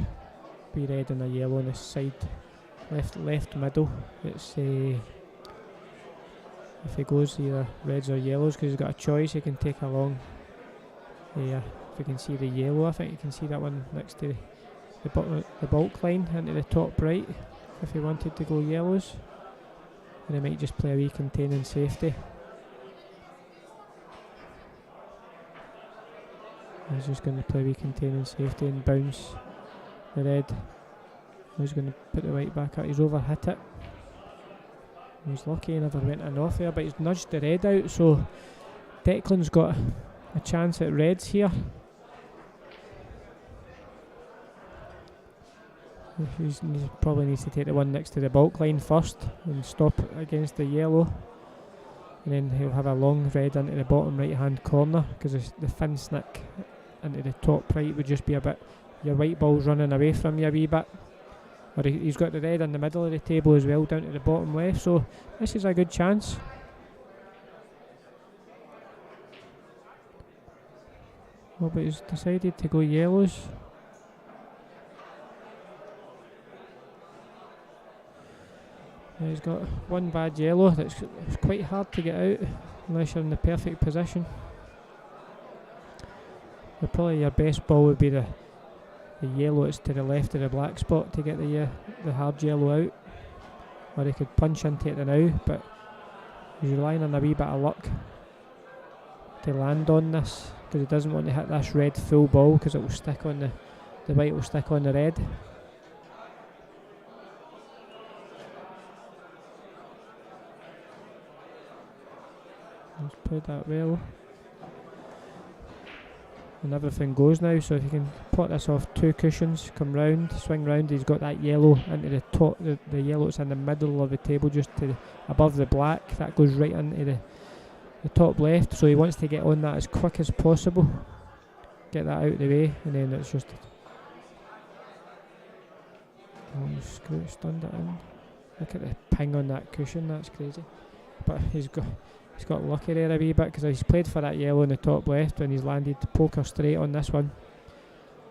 wee red and a yellow on his side. Left middle. It's if he goes either reds or yellows, because he's got a choice, he can take along. If you can see the yellow, I think you can see that one next to the bulk line into the top right. If he wanted to go yellows, and he might just play a wee containing safety. He's just going to play wee containing safety and bounce the red. He's going to put the white back out. He's over hit it. He's lucky he never went in off there, but he's nudged the red out, so Declan's got a chance at reds here. He probably needs to take the one next to the bulk line first and stop against the yellow, and then he'll have a long red into the bottom right hand corner, because the fin snick into the top right would just be a bit, your white ball's running away from you a wee bit. Or he's got the red in the middle of the table as well, down to the bottom left, so this is a good chance. Oh, but he's decided to go yellows. He's got one bad yellow that's quite hard to get out unless you're in the perfect position. But probably your best ball would be the yellow that's to the left of the black spot to get the hard yellow out. Or he could punch into it now, but he's relying on a wee bit of luck to land on this, because he doesn't want to hit this red full ball, because it will stick on the white will stick on the red. He's played that well. And everything goes now, so if you can pot this off two cushions, come round, swing round, he's got that yellow into the top, the yellow that's in the middle of the table, just to above the black, that goes right into the top left, so he wants to get on that as quick as possible, get that out of the way, and then it's just stunned it in. Look at the ping on that cushion, that's crazy. But he's got lucky there a wee bit, because he's played for that yellow in the top left and he's landed the poker straight on this one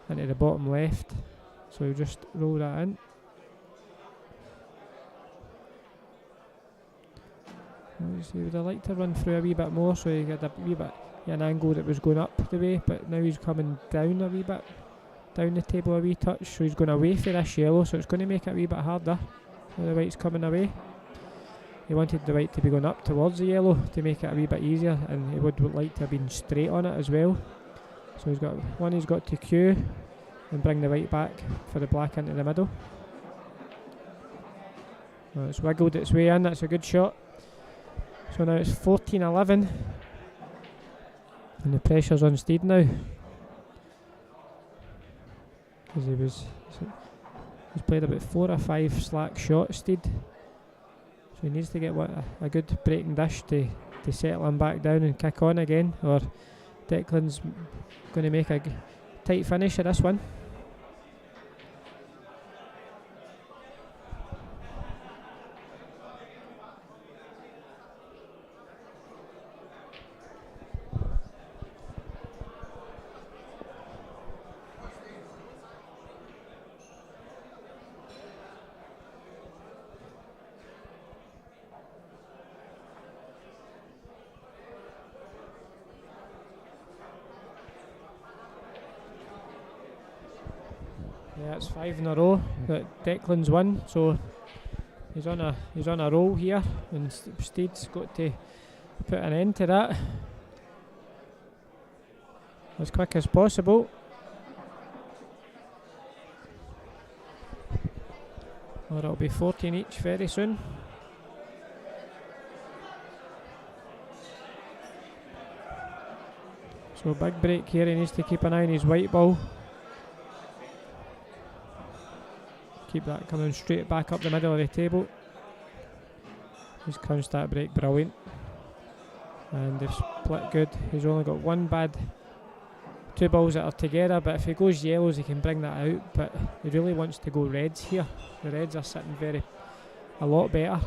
into the bottom left, so he'll just roll that in. He would have liked to run through a wee bit more, so he had a wee bit an angle that was going up the way, but now he's coming down a wee bit, down the table a wee touch, so he's going away for this yellow, so it's going to make it a wee bit harder. So the white's coming away. He wanted the white to be going up towards the yellow to make it a wee bit easier, and he would like to have been straight on it as well. So he's got to cue and bring the white back for the black into the middle. Well, it's wiggled its way in, that's a good shot. So now it's 14-11 and the pressure's on Steed now, because he's played about 4 or 5 slack shots, Steed. So he needs to get a good breaking dish to settle him back down and kick on again, or Declan's going to make a tight finish of this one. Yeah, it's 5 in a row that Declan's won, so he's on a roll here, and Steed's got to put an end to that as quick as possible. Or it'll be 14 each very soon. So big break here, he needs to keep an eye on his white ball. Keep that coming straight back up the middle of the table. He's crouched that break brilliant, and they've split good. He's only got two balls that are together, but if he goes yellows he can bring that out, but he really wants to go reds here. The reds are sitting a lot better,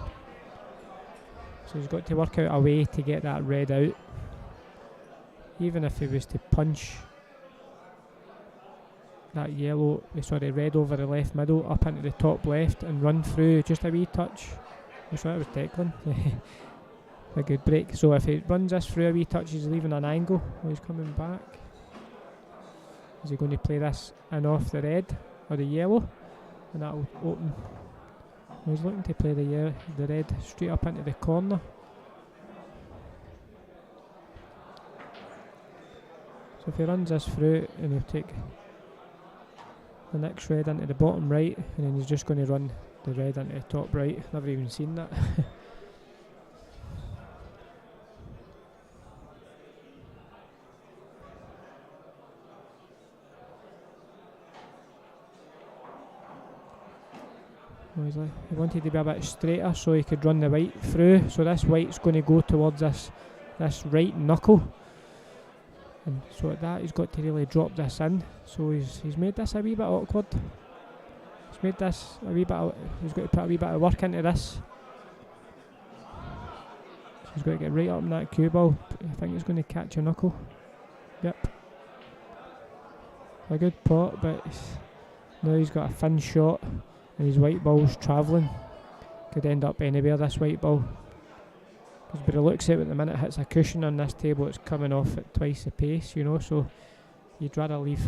so he's got to work out a way to get that red out. Even if he was to punch that red over the left middle up into the top left and run through just a wee touch. That's right, it was Declan. A good break. So if he runs this through a wee touch, he's leaving an angle while he's coming back. Is he going to play this in off the red or the yellow? And that'll open. He's looking to play the red straight up into the corner. So if he runs this through and he'll take the next red into the bottom right, and then he's just going to run the red into the top right. Never even seen that. He wanted to be a bit straighter so he could run the white through. So this white's going to go towards this right knuckle. And so at that he's got to really drop this in. So he's made this a wee bit awkward. He's made this a wee bit. He's got to put a wee bit of work into this. So he's got to get right up in that cue ball. I think he's going to catch a knuckle. Yep. A good pot, but now he's got a thin shot. And his white ball's travelling. Could end up anywhere, this white ball. Because by the looks of it, the minute it hits a cushion on this table, it's coming off at twice the pace, you know, so you'd rather leave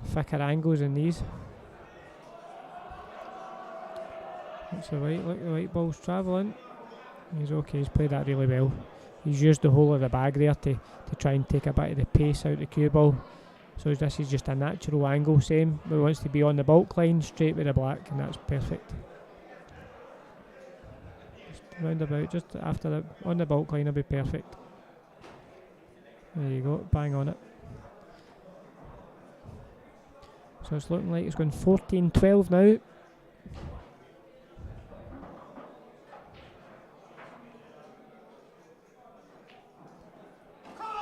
thicker angles than these. That's alright, look, the white ball's travelling. He's okay, he's played that really well. He's used the whole of the bag there to try and take a bit of the pace out of the cue ball. So this is just a natural angle, same, but he wants to be on the bulk line, straight with the black, and that's perfect. Just round about, just after on the bulk line will be perfect. There you go, bang on it. So it's looking like it's going 14-12 now.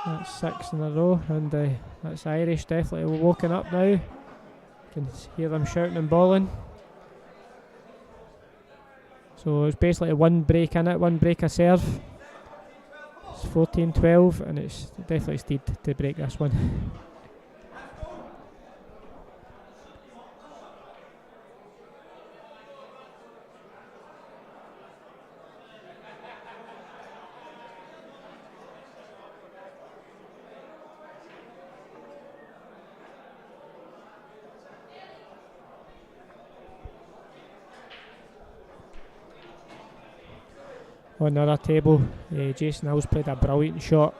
That's 6 in a row, and that's Irish definitely woken up now. You can hear them shouting and bawling. So it's basically one break in it, one break a serve. It's 14-12, and it's definitely Steed to break this one. On the other table, Jason Hill's played a brilliant shot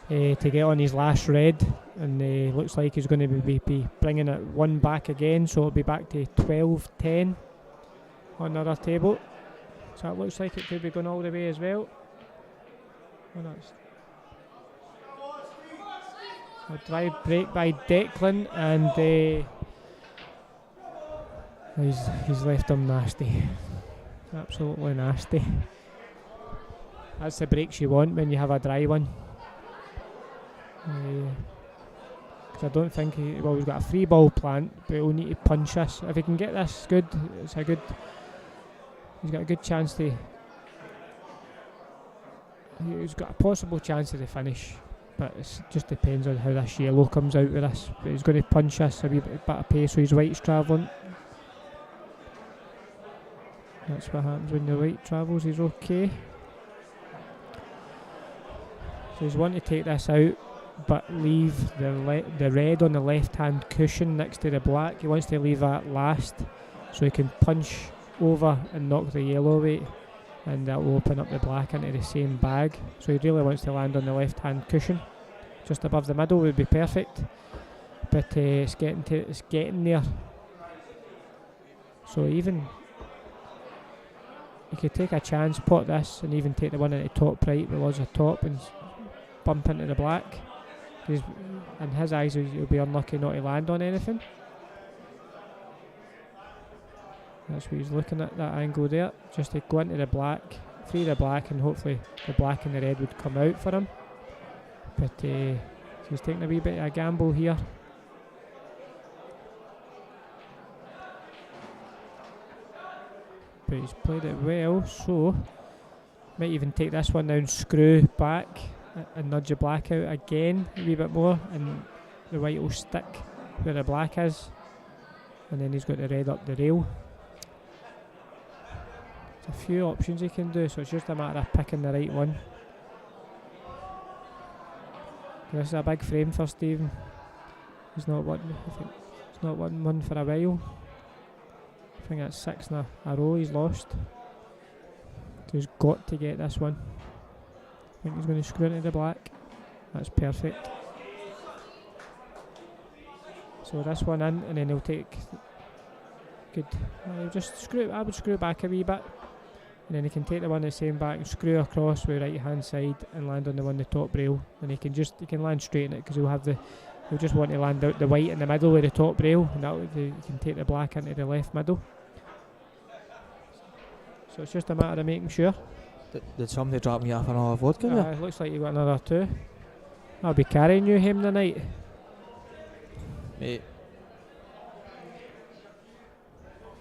to get on his last red, and looks like he's going to be bringing it one back again, so it'll be back to 12-10 on the other table. So it looks like it could be going all the way as well. Oh, no, a drive break by Declan, and he's left him nasty, absolutely nasty. That's the breaks you want when you have a dry one. Because I don't think he's got a free ball plant, but he'll need to punch this. If he can get this good, he's got a good chance to. He's got a possible chance of the finish, but it just depends on how this yellow comes out with this. But he's going to punch this a wee bit of pace so his white's travelling. That's what happens when the white travels. He's okay. So he's wanting to take this out, but leave the red on the left-hand cushion next to the black. He wants to leave that last, so he can punch over and knock the yellow away, and that will open up the black into the same bag. So he really wants to land on the left-hand cushion, just above the middle would be perfect. But it's getting there. So even he could take a chance, pot this, and even take the one at the top right, but was a top, and bump into the black. In his eyes, he'll be unlucky not to land on anything. That's what he's looking at, that angle there, just to go into the black, free the black, and hopefully the black and the red would come out for him. But he's taking a wee bit of a gamble here. But he's played it well, so might even take this one down, screw back, and nudge the black out again a wee bit more, and the white will stick where the black is, and then he's got the red up the rail. There's a few options he can do, so it's just a matter of picking the right one. This is a big frame for Stephen. He's not won one for a while. I think that's 6 in a row he's lost. So he's got to get this one. I think he's going to screw into the black. That's perfect. So this one in, and then he'll take good. He'll just screw. I would screw it back a wee bit, and then he can take the one the same back and screw across with right hand side and land on the one the top rail. And he can land straight in it because he'll just want to land out the white in the middle with the top rail, and you can take the black into the left middle. So it's just a matter of making sure. Did somebody drop me off another vodka there? It looks like you got another 2. I'll be carrying you home tonight. Mate.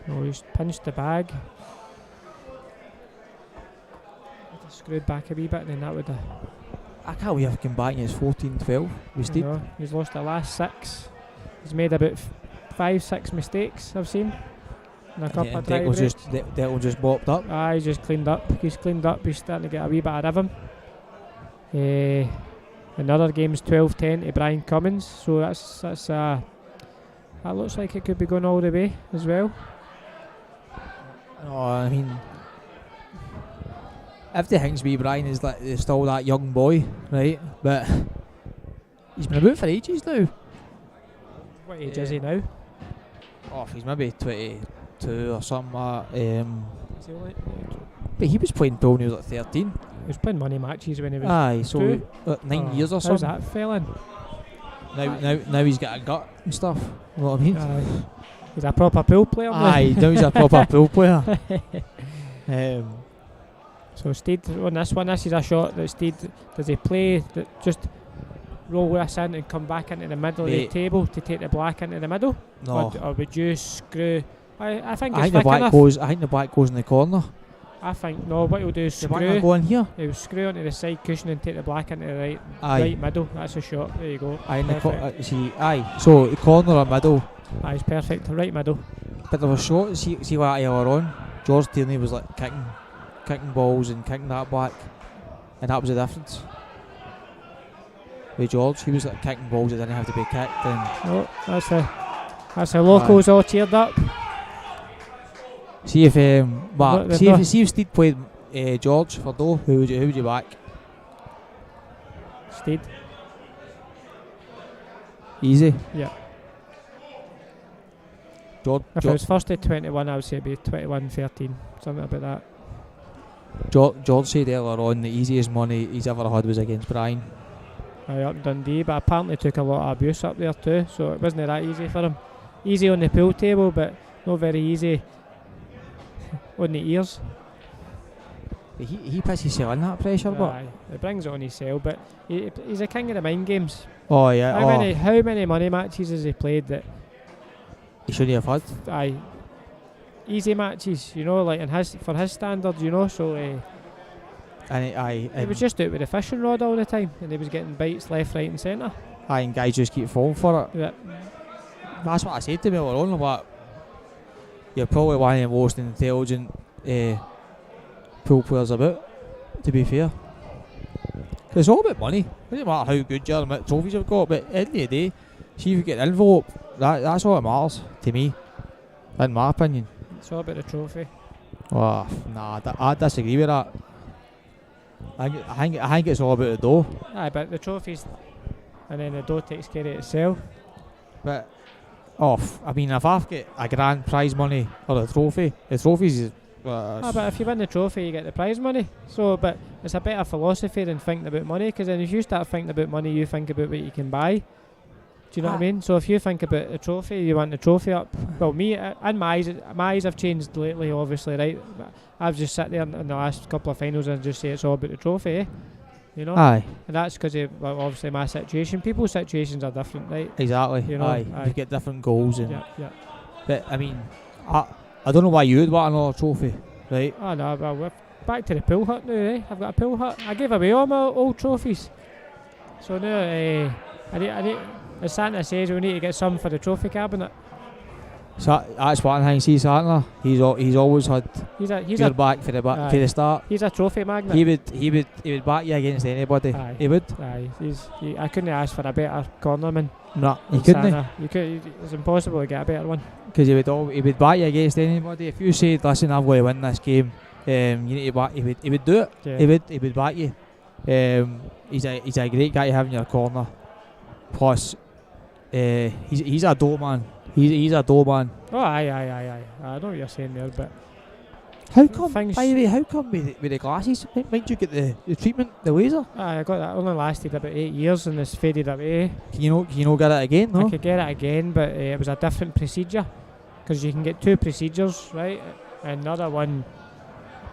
No, he's pinched the bag. Screwed back a wee bit, and then that would have. I can't believe I came back and it's 14-12 with Steve. He's lost the last 6. He's made about 5-6 mistakes I've seen. And a couple of Declan just bopped up. He's just cleaned up. He's starting to get a wee bit of rhythm. Another game's 12-10 to Brian Cummins. So that looks like it could be going all the way as well. Oh, I mean, if the Hingsby Brian is still that young boy, right? But he's been about for ages now. What age is he now? Oh, he's maybe 22 or something like that. But he was playing till when he was like 13. He was playing money matches when he was. Aye, so 9 years or something. How's that failing? Now he's got a gut and stuff. You know what I mean? He's a proper pool player. Aye, now he's a proper pool player. So Steed on this one, this is a shot that Steed, does he play that just roll this in and come back into the middle of the table to take the black into the middle? No. Or would you screw? I think the black goes. I think the black goes in the corner. I think no. What he'll do is screw. The black go in here. He'll screw onto the side cushion and take the black into the right middle. That's a shot. There you go. So the corner or middle. It's perfect. Right middle. But there was shots. See what earlier on, George Tierney was like kicking balls and kicking that black, and that was the difference. With George, he was like kicking balls that didn't have to be kicked. And that's the locals all cheered up. See if if Steed played George for Doe, who would you back? Steed. Easy. Yeah. If it was first at 21, I would say it'd be 21-13, something about that. George said earlier on the easiest money he's ever had was against Brian. Up in Dundee, but apparently took a lot of abuse up there too, so it wasn't that easy for him. Easy on the pool table, but not very easy on the ears. But he puts himself in that pressure, but it brings it on himself. But he's a king of the mind games. Oh yeah. How many money matches has he played that he shouldn't have had? Easy matches, like for his standards, so. He was just out with the fishing rod all the time, and he was getting bites left, right, and centre. And guys just keep falling for it. Yeah. That's what I said to him earlier on. But you're probably one of the most intelligent pool players about. To be fair, it's all about money. It doesn't matter how good you are, how many trophies you've got. But at the end of the day, see if you get an envelope. That's all that matters to me, in my opinion. It's all about the trophy. Oh, nah, I disagree with that. I think it's all about the dough. Aye, but the trophies, and then the dough takes care of itself. But I mean, if I've got a grand prize money or a trophy, the trophies is. But if you win the trophy, you get the prize money. So, but it's a better philosophy than thinking about money, because then if you start thinking about money, you think about what you can buy. Do you know what I mean? So if you think about a trophy, you want the trophy up. Well, me, in my eyes have changed lately, obviously, right? I've just sat there in the last couple of finals and just say it's all about the trophy, Aye. And that's because of, obviously, my situation. People's situations are different, right? Exactly. Aye. You get different goals. And yeah. But, I mean, I don't know why you would want another trophy, right? Oh, no, well, we're back to the pool hut now, eh? I've got a pool hut. I gave away all my old trophies. So now, I need as Santa says, we need to get some for the trophy cabinet. So that's one thing. See Santa, he's always had your back for the start. He's a trophy magnet. He would back you against anybody. Aye. He would. Aye. I couldn't ask for a better cornerman. No, you couldn't. It's impossible to get a better one. Because he would back you against anybody. If you said, "Listen, I'm going to win this game," you need to back. He would do it. Yeah. He would back you. He's a great guy to have in your corner. Plus, he's a dough man. He's a dough man. Oh, aye. I know what you're saying there, but How come? Things- By the way, how come with the glasses? Might you get the treatment, the laser? I got that. Only lasted about 8 years and it's faded away. Can you not get it again? No. I could get it again, but it was a different procedure because you can get 2 procedures, right? Another one.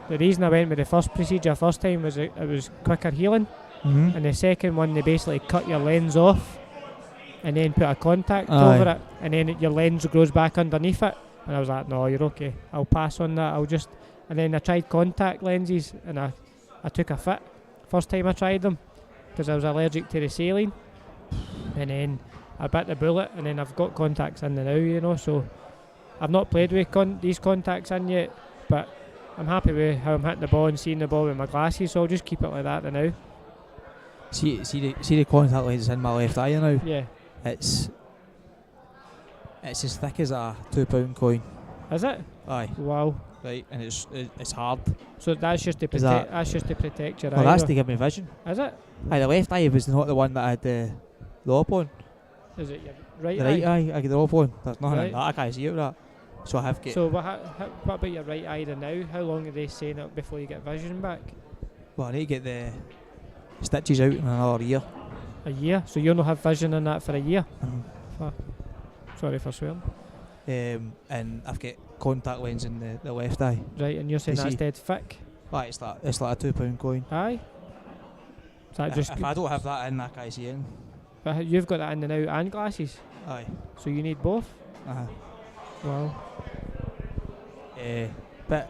The reason I went with the first procedure first time was it was quicker healing, Mm-hmm. and the second one they basically cut your lens off and then put a contact Aye. over it, and then your lens grows back underneath it. And I was like, no, you're okay. I'll pass on that. And then I tried contact lenses and I took a fit first time I tried them because I was allergic to the saline, and then I bit the bullet, and then I've got contacts in now, you know. So I've not played with these contacts in yet, but I'm happy with how I'm hitting the ball and seeing the ball with my glasses, so I'll just keep it like that now. See the contact lenses in my left eye now. Yeah. It's as thick as a £2 coin. Is it? Aye. Wow. Right, and it's hard. So that's just to Is that- protect your eye. Well, that's though. to give me vision. Is it? Aye, the left eye was not the one that I had the op on. Is it your right The right eye, I get the op on. There's nothing Right. in that. I can't see it with that. So I have get. So what about your right eye then now? How long are they saying it before you get vision back? Well, I need to get the stitches out in another year. A year? So you'll not have vision in that for a year? Mhm. Sorry for swearing. And I've got contact lens in the left eye. Right, and you're saying You that's see? dead thick? Right, it's like a £2 coin. Aye. Is that just If I don't have that in, I can't see it. but you've got that in the now and glasses, Aye. so you need both? Uh-huh. Wow. But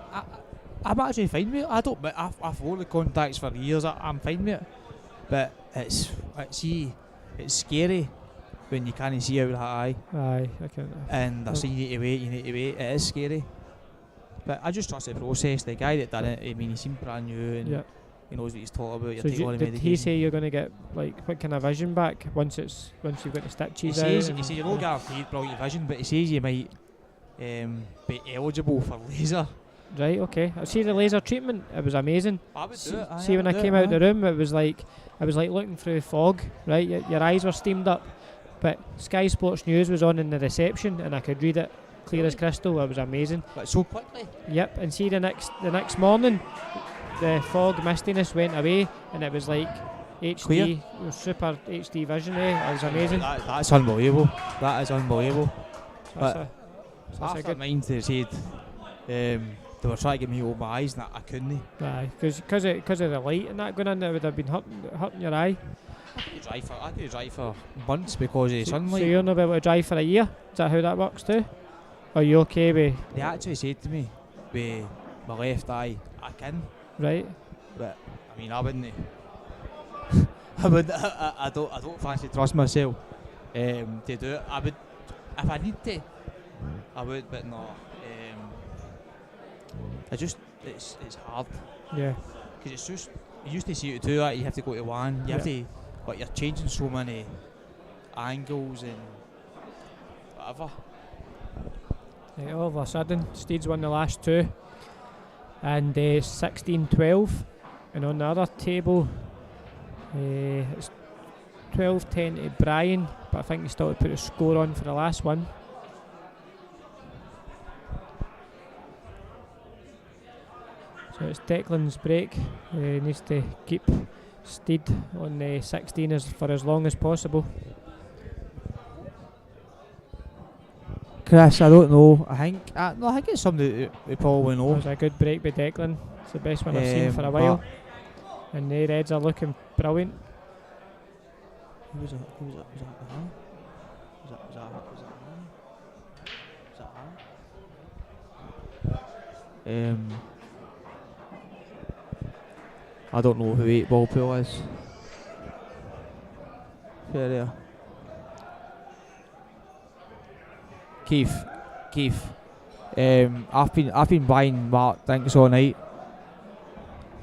I'm actually fine with it. I've worn the contacts for years. I'm fine with it. But it's scary when you can't see out of that eye. Aye, I can. And I say you need to wait. It is scary. But I just trust the process. The guy that done it, I mean, he seemed brand new and Yeah. he knows what he's talking about. You're So taking all the did he medication. say you're going to get like what kind of vision back once you've got the He stitches says out? you're not guaranteed brilliant vision, but he says you might be eligible for laser. Right, okay. I see the laser treatment. It was amazing. I would do it. See when I came out the room, it was like looking through fog. Right, your eyes were steamed up, but Sky Sports News was on in the reception, and I could read it clear as crystal. It was amazing. But so quickly. Yep, and see the next morning, the fog mistiness went away, and it was like HD, Clear. it was super HD vision. It was amazing. That's unbelievable. That is unbelievable. That's a After good. mine they said they were trying to get me open my eyes and I couldn't. Aye, because of the light and that going in, it would have been hurting your eye. I could drive for months because of the So sunlight. you're not able to drive for a year? Is that how that works too? Are you okay with They actually said to me with my left eye I can, right? but I mean I wouldn't. I don't fancy trust myself to do it. I would if I need to. I would, but no. It's hard Yeah. because it's just you used to see it to do that. You have to go to one. You have to, but you're changing so many angles and whatever. Right, all of a sudden, Steeds won the last two, and 16-12, and on the other table, it's 12-10 to Brian, but I think he still had to put a score on for the last one. So it's Declan's break. He needs to keep Steed on the 16 for as long as possible. Chris, I don't know. I think it's something that we probably That know. was a good break by Declan. It's the best one I've seen for a while. And the Reds are looking brilliant. Who was that? I don't know who 8 ball pool is. Fair there. Keith. I've been buying Mark drinks all night.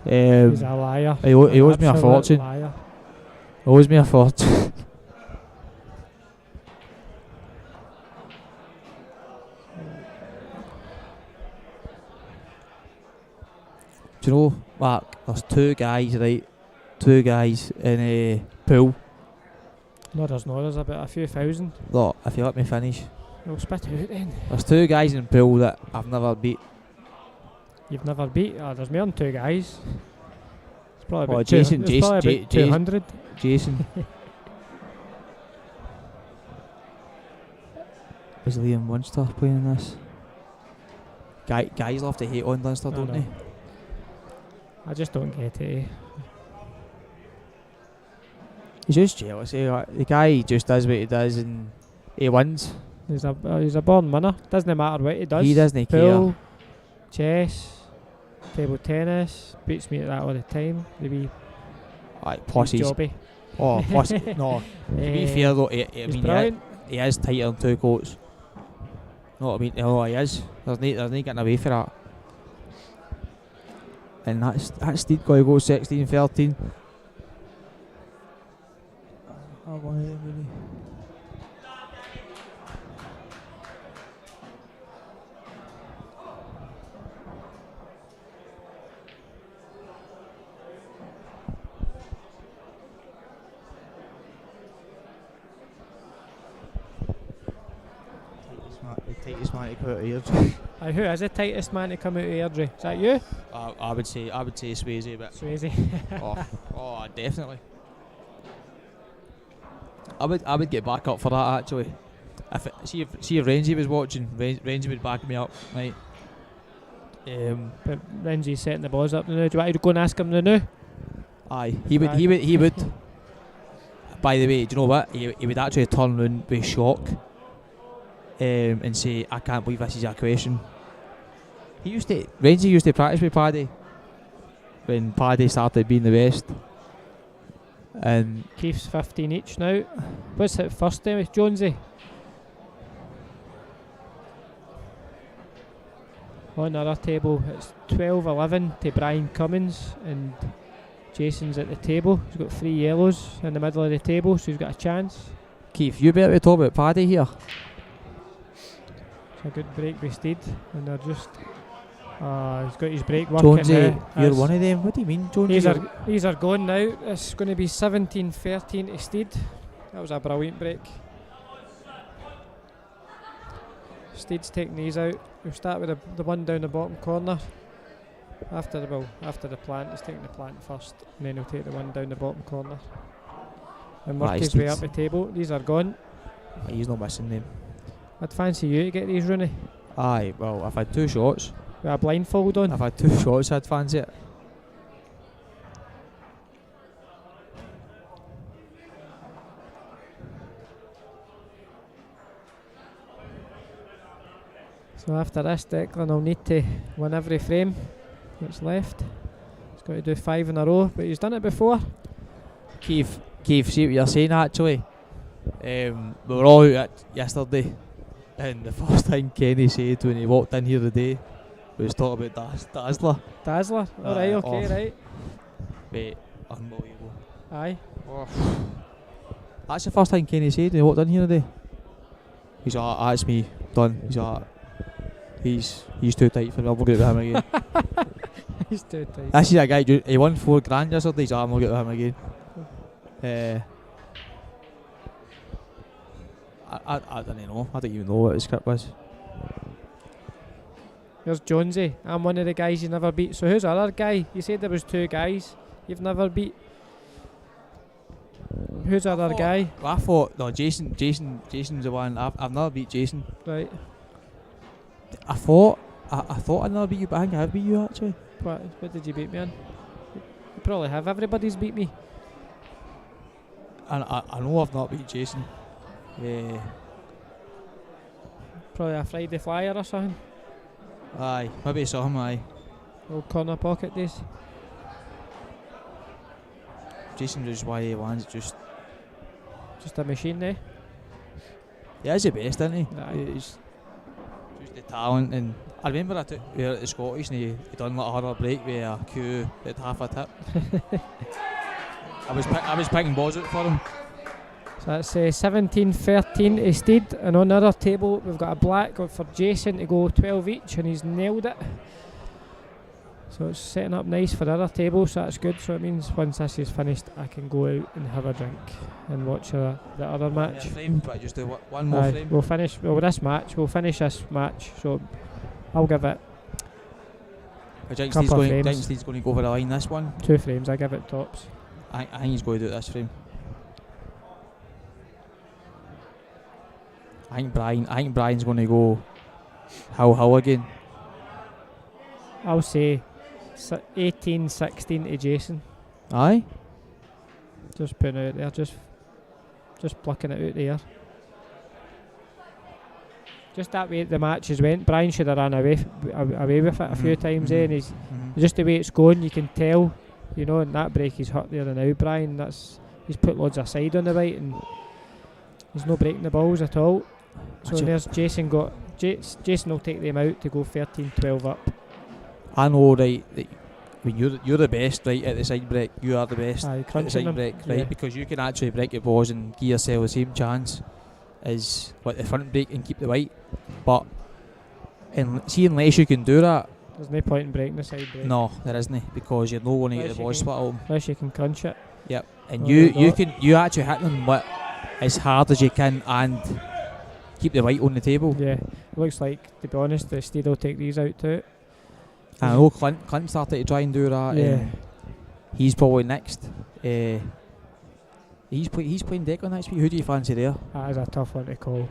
He's a liar. He owes me a Absolute fortune. Liar. Owes me a fortune. Do you know, Mark, there's two guys in a pool. No, there's about a few thousand. Look, if you let me finish. We'll spit it out then. There's 2 guys in the pool that I've never beat. You've never beat? There's more than 2 guys. It's probably Oh, about Jason, two, it's probably about 200. Jason. Is Liam Munster playing in this? Guys love to hate on Leinster, don't they? I just don't get it. He's just jealous. The guy just does what he does and he wins. He's a born winner. Doesn't matter what he does. He doesn't Pool, care. chess, table tennis. Beats me at that all the time. The wee Pussies. Jacoby. Oh, pussy. No. To be fair though, he is tighter than 2 coats. No, I mean, no, he is. There's no getting away for that. And that's Steed going to go 16-13. The tightest man to come out of Airdrie. Who is the tightest man to come out of Airdrie? Is that you? I would say Swayze, but Swayze. oh, definitely. I would get back up for that actually. See if Renzi was watching, Renzi would back me up, right? But Renzi's setting the balls up now. Do you want to go and ask him now? Aye, he would. By the way, do you know what? He would actually turn round with shock and say, "I can't believe this is a question." Renzi used to practice with Paddy when Paddy started being the best. And Keith's 15 each now. What's it first then with Jonesy? On the other table, it's 12-11 to Brian Cummins, and Jason's at the table. He's got 3 yellows in the middle of the table, so he's got a chance. Keith, you better talk about Paddy here. It's a good break by Steed, and they're just... he's got his break working Jonesy, now. you're one of them. What do you mean, Jonesy? These are gone now. It's going to be 17-13 to Steed. That was a brilliant break. Steed's taking these out. We'll start with the one down the bottom corner. After the plant, he's taking the plant first, and then he'll take the one down the bottom corner. And work his way up the table. These are gone. He's not missing them. I'd fancy you to get these, Rooney. Aye, well, I've had 2 shots. With a blindfold on. I've had 2 shots, I'd fancy it. So after this, Declan will need to win every frame that's left. He's got to do 5 in a row, but he's done it before. Keith, see what you're saying actually. We were all out yesterday, and the first thing Kenny said when he walked in here today was talking about Dazzler. Dazzler? Alright, okay, right. Mate, unbelievable. Aye. Oh. That's the first thing Kenny said when he walked in here today. He's like, that's me, done. He's like, he's too tight for me, I'll go get with him again. He's too tight. This is a guy, he won $4,000 yesterday, he's like, I'm going to get with him again. I don't know. I don't even know what his script was. There's Jonesy. I'm one of the guys you never beat. So who's the other guy? You said there was 2 guys you've never beat. Who's the other guy? I thought Jason's the one. I've never beat Jason. Right. I thought I never beat you, but I think I have beat you actually. What did you beat me on? You probably have. Everybody's beat me. And I know I've not beat Jason. Probably a Friday flyer or something. Aye, maybe something, aye. Old corner pocket days. Jason just why he wants just a machine there. He is the best, isn't he? Aye. He's just the talent, and I remember we were at the Scottish and he done like a harder break with a cue at half a tip. I was picking balls out for him. So that's 17-13 to Steed, and on the other table we've got a black for Jason to go 12 each, and he's nailed it. So it's setting up nice for other tables, so that's good. So it means once this is finished, I can go out and have a drink and watch the other match. Frame, but I just do one more frame. We'll finish We'll finish this match. So I'll give it Jake's going to go over the line this one. 2 frames. I give it tops. I think he's going to do it this frame. I think Brian's going to go how again. I'll say 18-16 to Jason. Aye. Just putting it out there, just plucking it out there. Just that way the matches went. Brian should have ran away with it a few times and he's just the way it's going, you can tell, you know, in that break he's hurt there and now. Brian, he's put loads of side on the right and he's not breaking the balls at all. So there's Jason Jason will take them out to go 13-12 up. I know, right, that when you're the best, right, at the side break. You are the best at the side break, right, because you can actually break your balls and give yourself the same chance as like the front break and keep the white. But unless you can do that, there's no point in breaking the side break. No, there isn't, because you're not going to get the ball split out. Unless you can crunch it. Yep, and you actually hit them as hard as you can and keep the white on the table. Yeah, it looks like, to be honest, the Steed will take these out too. I know Clint started to try and do that. Yeah. He's probably next. He's playing Declan next week. Who do you fancy there? That is a tough one to call.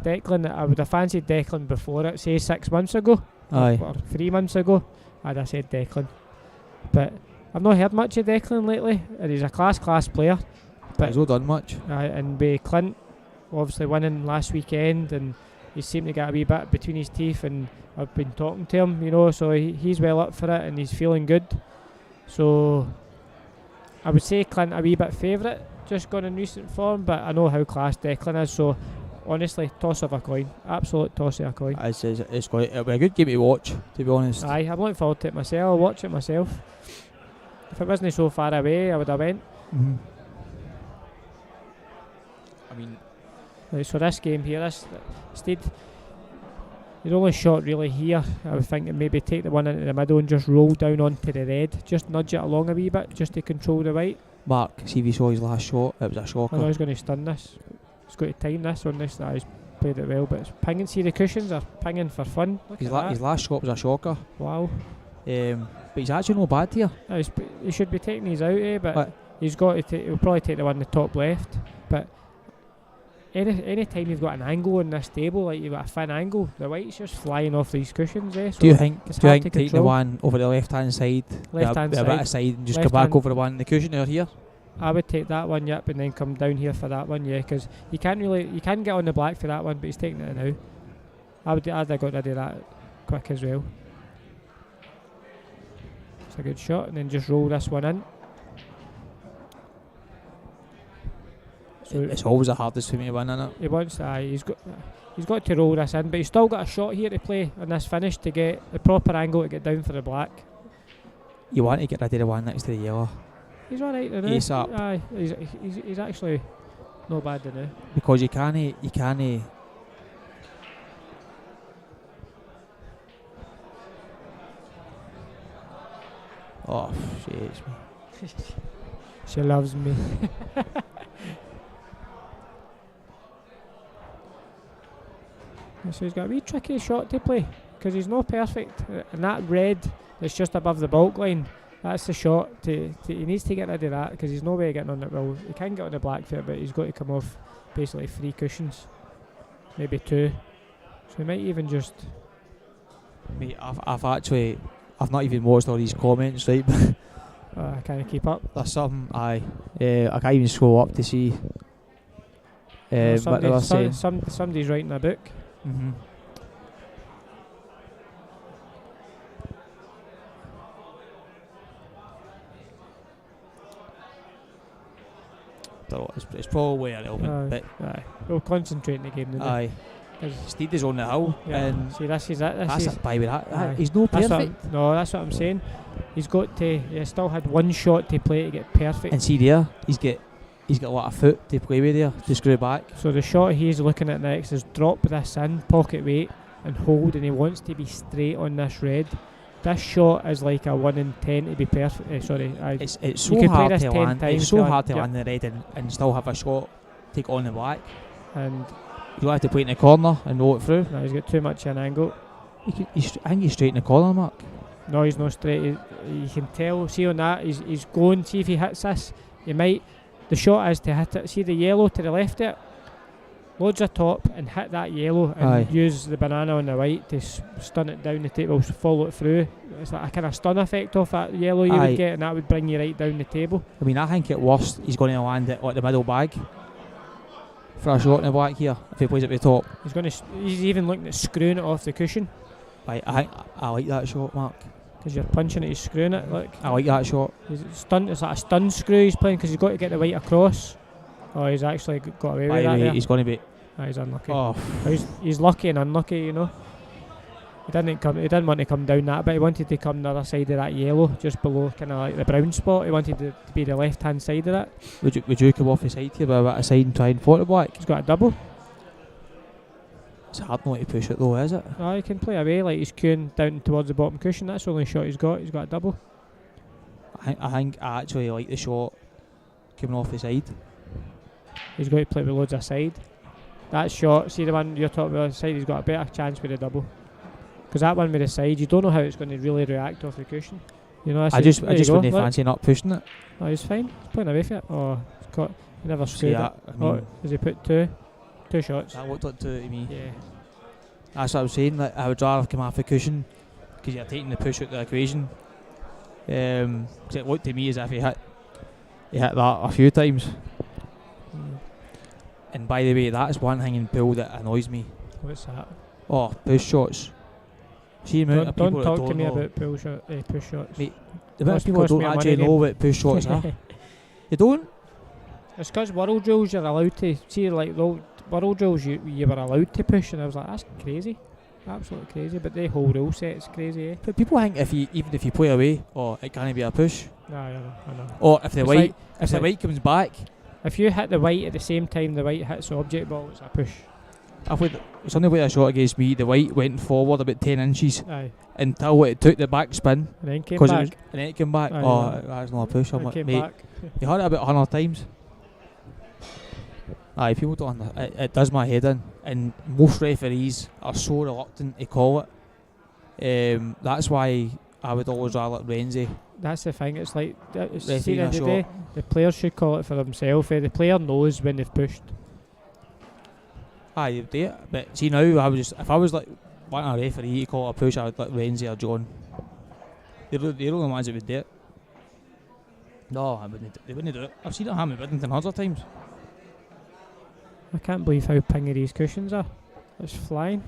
Declan, I would have fancied Declan before it, say 6 months ago. Aye. Or 3 months ago, I'd have said Declan. But I've not heard much of Declan lately, and he's a class player. But he's not done much. And with Clint obviously winning last weekend, and he seemed to get a wee bit between his teeth, and I've been talking to him, you know, so he's well up for it and he's feeling good. So I would say Clint a wee bit favourite, just gone in recent form, but I know how class Declan is, so honestly, toss of a coin. Absolute toss of a coin. It'll be a good game to watch, to be honest. Aye, I'm looking forward to it myself. I'll watch it myself. If it wasn't so far away, I would have went. Mm-hmm. I mean, right, so this game here, Steed, he's only shot really here. I would think maybe take the one into the middle and just roll down onto the red. Just nudge it along a wee bit, just to control the white. Mark, see if you saw his last shot. It was a shocker. I know he's going to stun this. He's going to time this on this. He's played it well, but it's pinging. See, the cushions are pinging for fun. His last shot was a shocker. Wow. But he's actually not bad here. No, he should be taking these out, but he's got to. He'll probably take the one in the top left. But any time you've got an angle on this table, like you've got a thin angle, the white's just flying off these cushions. So do you think take the one over the left hand side, a bit of side, and just go back over the one in the cushion out here? I would take that one, yep, and then come down here for that one, yeah, because you can get on the black for that one, but he's taking it now. I'd have got rid of that quick as well. It's a good shot, and then just roll this one in. So it's always the hardest for me to win, isn't it? He wants to, he's got to roll this in, but he's still got a shot here to play on this finish to get the proper angle to get down for the black. You want to get rid of the one next to the yellow. He's alright now. Ace up. Aye, he's actually not bad now. Because you can't. Oh, she hates me. She loves me. So he's got a wee tricky shot to play because he's not perfect, and that red that's just above the bulk line, that's the shot he needs to get rid of that, because he's no way getting on it. Well, he can get on the black foot, but he's got to come off basically 3 cushions, maybe 2. So he might even just. Mate, I've not even watched all these comments, right? I can't keep up. There's something I can't even scroll up to see what they were saying. Somebody's writing a book. Mm-hmm. It's probably irrelevant, but we'll concentrate in the game today. Aye. Steed is on the hill, and see, this is it. That's it. By that, he's no perfect. That's what I'm saying. He's got to. He still had one shot to play to get perfect. And see there, he's got a lot of foot to play with there to screw back. So the shot he's looking at next is drop this in, pocket weight, and hold, and he wants to be straight on this red. this shot is like a 1 in 10 to be perfect. Sorry, It's you so could play hard this to 10 land. times It's so to hard to land, land the red and still have a shot take on the black. and You don't have to play it in the corner and roll it through. no, he's got too much of an angle. I think he's straight in the corner, Mark. No, he's not straight. You can tell. See on that, he's going. See if he hits this. He might. The shot is to hit it. See the yellow to the left of it. Loads of top and hit that yellow and Aye. use the banana on the white to stun it down the table, follow it through. It's like a kind of stun effect off that yellow you Aye. would get, and that would bring you right down the table. I mean, I think at worst he's going to land it at the middle bag for a shot in the black here if he plays at the top. He's going to. He's even looking at screwing it off the cushion Right, I like that shot, Mark. because you're punching it, he's screwing it. Look, I like that shot. he's stun. It's like a stun screw he's playing because he's got to get the white across. Oh, he's actually got away By with the that. way, There. he's going to be. He's unlucky. Oh, He's lucky and unlucky, you know. He didn't want to come down that, but he wanted to come the other side of that yellow, just below kind of like the brown spot. He wanted to be the left hand side of that. would you come off the side here, but a bit of side and try and float the black? He's got a double. It's hard not to push it though, is it? Oh, he can play away like he's queuing down towards the bottom cushion. That's the only shot he's got. He's got a double. I think I actually like the shot coming off the side. He's got to play with loads of side. That shot, see the one you're talking about on the side, he's got a better chance with the double. Because that one with the side, you don't know how it's going to really react off the cushion. You know, I just wouldn't fancy not pushing it. Oh, he's fine. He's playing away for it. Oh, he's caught. He never See screwed it. that? I Oh, mean, has he put two shots? that looked like two to me. Yeah. That's what I was saying. Like, I would rather come off the cushion because you're taking the push out the equation. 'Cause it looked to me as if he hit that a few times. And by the way, that is one thing in pool that annoys me. What's that? Oh, push shots. See the amount of people Don't that talk don't to me know. about push shots. Mate, the amount of people that cost me don't a actually money know what push shots are. You don't? It's because world drills you're allowed to see, like the world drills you were allowed to push, and I was like, that's crazy, absolutely crazy. But the whole rule set's crazy, eh? But people think even if you play away, it can't be a push. Nah, I know. Or if the It's white like- if it's the like- white comes back, If you hit the white at the same time the white hits the object ball, it's a push. I played somebody played a shot against me. The white went forward about 10 inches Aye, until it took the back spin. and then came 'Cause back. and then it came back. Aye, Oh, yeah. that's not a push. I'm And like, came mate, back. you heard it about 100 times. Aye, people don't. It does my head in, and most referees are so reluctant to call it. That's why I would always rather let Renzi. That's the thing. It's like see, at the Referee end a of the day, shot. the player should call it for himself. The player knows when they've pushed. Aye, they do it. But see now, if I was like wanting a referee to call it a push, I would let Renzi or John. They're the only ones that would do it. No, they wouldn't do it. I've seen it happen at Biddington hundreds of times. I can't believe how pingy these cushions are. It's flying.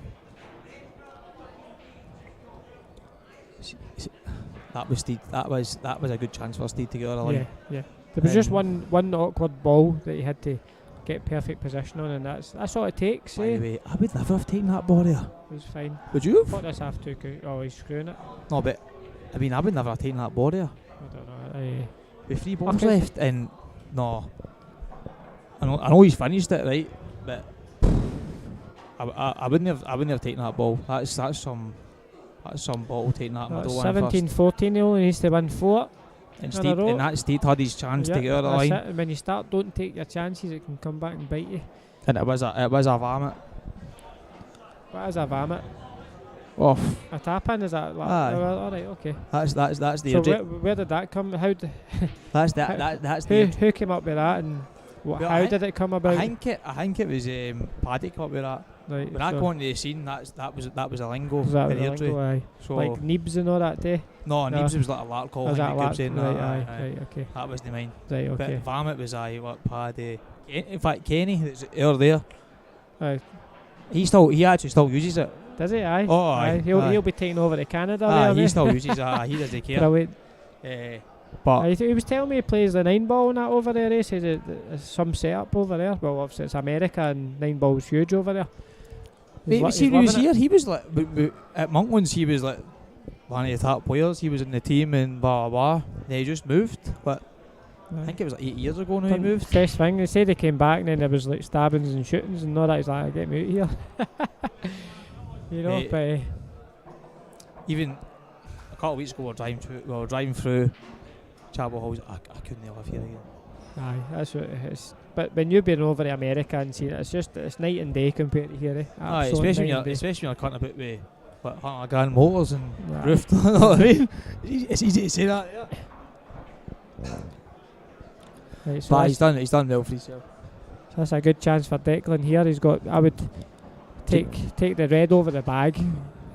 That was Steed. That was a good chance for Steed to get out of the line. Yeah. There was just one awkward ball that he had to get perfect position on, and that's all it takes. By the way, I would never have taken that ball there. It was fine. Would you? What does have to? Oh, he's screwing it. No, but I mean, I would never have taken that ball there. I don't know. With 3 balls Okay. left, and no, I know he's finished it right, but I wouldn't have taken that ball. That's some ball taking that middle one first. 17-14. He only needs to win 4. And in a row. that Steed had his chance to get out of the that's line, it. And when you start, don't take your chances. It can come back and bite you. and it was a vomit. What is a vomit? Oh, A tap in, is that? Like, Aye. all right, okay. that's the So object. where did that come? How did That's the. who came up with that, and Well, how I did it come about? I think it was Paddy come up with that. Right, When I so come onto the scene, that was a lingo. was that for the Airdrie. lingo, aye. So Like Neebs and all that day? no, No. Neebs was like a lark call. Was thing that they kept like, saying right, that, aye, right, okay. That was the mine. Right, But okay. vomit was what Paddy. In fact, Kenny, that's over there. Aye. He actually still uses it. Does he? Aye. Oh, aye, He'll aye. be taking over to Canada He there, still uses it. He doesn't care. Brilliant. But He was telling me he plays the 9 ball and that over there. He says there's some setup over there. Well, obviously it's America and 9 ball's huge over there. see, when he was here, he was like at Monklands. He was like one of the top players. He was in the team and blah blah blah. Then he just moved. But I think it was like 8 years ago now he moved. Best thing, they said he came back and then there was like stabbings and shootings and all that. He's like, get me out of here. You know, Mate, but Even couple of weeks ago we were driving through Chapel Halls. I couldn't live here again. Aye, that's what it is. But when you've been over to America and seen it, it's night and day compared to here. Aye, Absolute especially night and when day. you're cutting about with what, 100 grand motors and Aye. roof. You know what I mean? It's easy to say that. Yeah. Right, so But that's, he's done well for himself. so that's a good chance for Declan here. I would take the red over the bag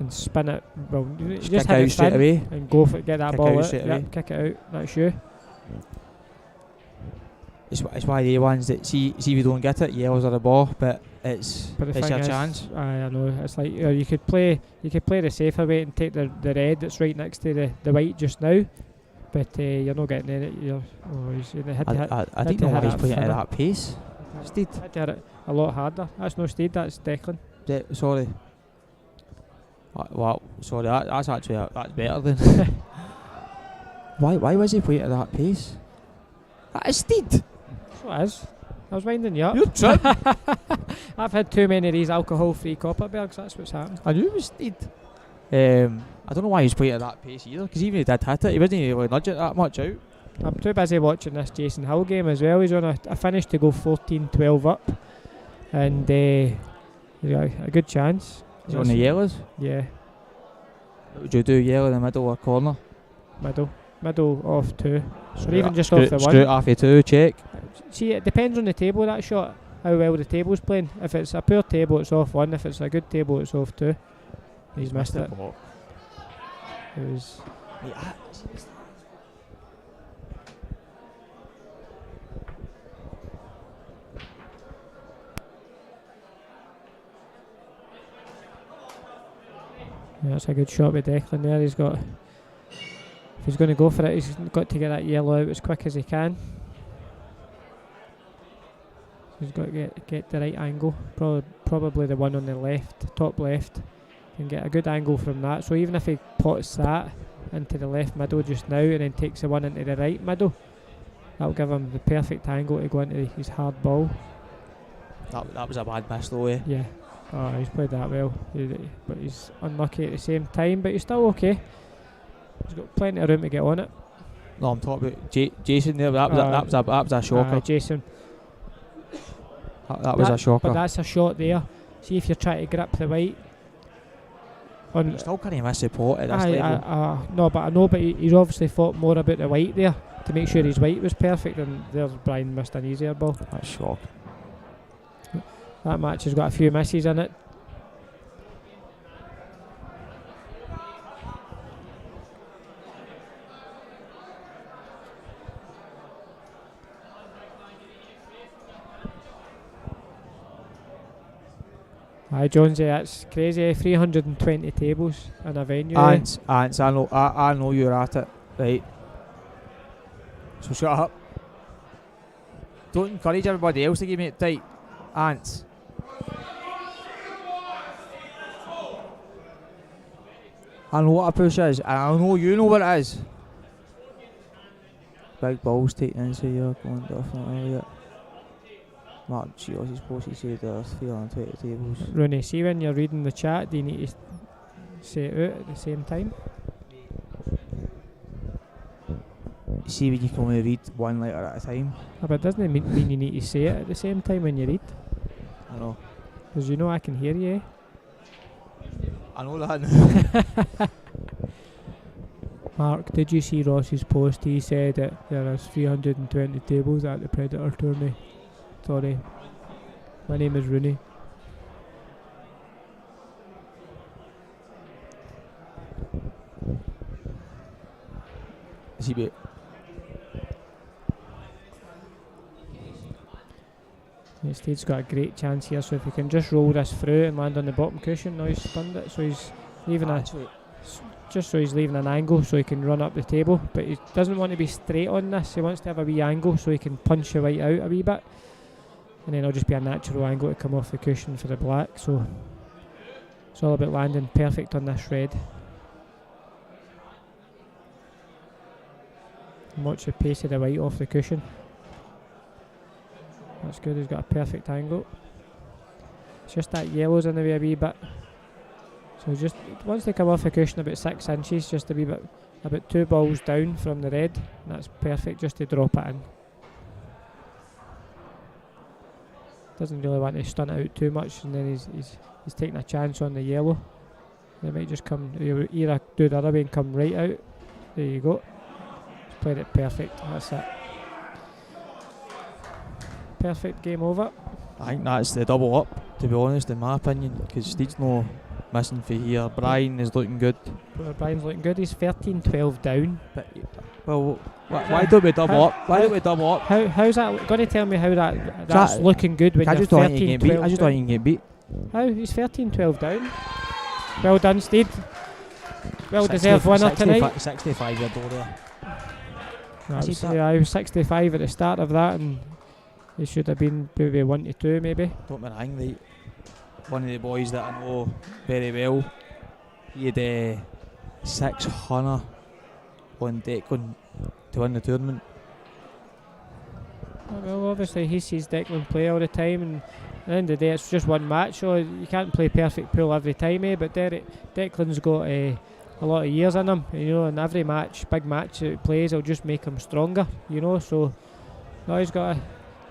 and spin it. Well, you Just just kick hit out it straight thin away. and go for it, get that Kick ball out out. straight Yep, away. kick it out. That's you. It's why the ones that see if you don't get it, yellows are the ball, but it's But the your thing is, chance. I know it's like you could play the safer way and take the red that's right next to the white just now, but you're not getting in it. I didn't know why he's playing it at that pace. Steed. Had to hit it a lot harder. That's no Steed, that's Declan. Sorry. Well, sorry, that's actually that's better than. Why was he playing at that pace? That is Steed. That's what it is. I was winding you up. You're trim. I've had too many of these alcohol-free Copperbergs. That's what's happened. I knew it was Steed. I don't know why he's playing at that pace either, because even if he did hit it, he wasn't really nudge it that much out. I'm too busy watching this Jason Hill game as well. He's on a finish to go 14-12 up, and a good chance. He's on the yellows. Yeah, What would you do, yellow in the middle or corner? middle off two, or even just straight, off the straight one. off the two, check. See, it depends on the table that shot, how well the table's playing. If it's a poor table, it's off one. If it's a good table, it's off two. He's missed it. It was. Yeah, that's a good shot with Declan there. If he's going to go for it, he's got to get that yellow out as quick as he can. He's got to get the right angle. Probably the one on the left, top left, and get a good angle from that. So even if he pots that into the left middle just now and then takes the one into the right middle, that'll give him the perfect angle to go into his hard ball. That was a bad miss though, eh? Yeah. Oh, he's played that well, but he's unlucky at the same time. But he's still okay. He's got plenty of room to get on it. No, I'm talking about Jason there. That was a shocker. Jason. That was a shocker. But that's a shot there. See if you're trying to grip the white. You still can't miss the pot at this level. No, but I know. But he's obviously thought more about the white there to make sure his white was perfect. And there's Brian missed an easier ball. That's shock. That match has got a few misses in it. Aye, Jonesy, that's crazy. 320 tables in a venue. Ants, I know you're at it, right? So shut up. Don't encourage everybody else to give me it tight. Ants. I know what a push is, and I know you know what it is. Big balls taken in, so you're going definitely earlier. Mark Chios' post, he said there are 320 tables. Rooney, see when you're reading the chat, do you need to say it out at the same time? See when you can only read one letter at a time. But doesn't it mean you need to say it at the same time when you read? I know. Because you know I can hear you. I know that. Mark, did you see Ross's post? He said that there is 320 tables at the Predator tourney. Sorry. My name is Rooney. Is he bit? Steed's got a great chance here, so if he can just roll this through and land on the bottom cushion. Now he's stunned it, so he's leaving he's leaving an angle so he can run up the table, but he doesn't want to be straight on this. He wants to have a wee angle so he can punch the white out a wee bit, and then it'll just be a natural angle to come off the cushion for the black. So it's all about landing perfect on this red. And watch the pace of the white off the cushion. That's good, he's got a perfect angle. It's just that yellow's in the way a wee bit. So So just once they come off the cushion about 6 inches, just a wee bit, about 2 balls down from the red, and that's perfect just to drop it in. Doesn't really want to stun it out too much, and then he's taking a chance on the yellow. They might just come, either do the other way and come right out. There you go. He's played it perfect. That's it. Perfect, game over. I think that's the double up, to be honest, in my opinion, because Steed's no missing for here. Brian is looking good. Brian's looking good. He's 13-12 down. But, well, why don't we double up? Why don't we double up? How's that? Got to tell me how that's looking good when you're 13-12. I just don't think you can get beat. How? He's 13-12 down. Well done, Steed. Well deserved winner tonight. 65 year old there. I was 65 at the start of that, and he should have been maybe 1-2 maybe. Don't mind hang right. One of the boys that I know very well, he had 600 on Declan to win the tournament. Well, obviously he sees Declan play all the time, and at the end of the day it's just one match, so you can't play perfect pool every time, but Declan's got a lot of years in him, and every match, big match that he plays, will just make him stronger, so now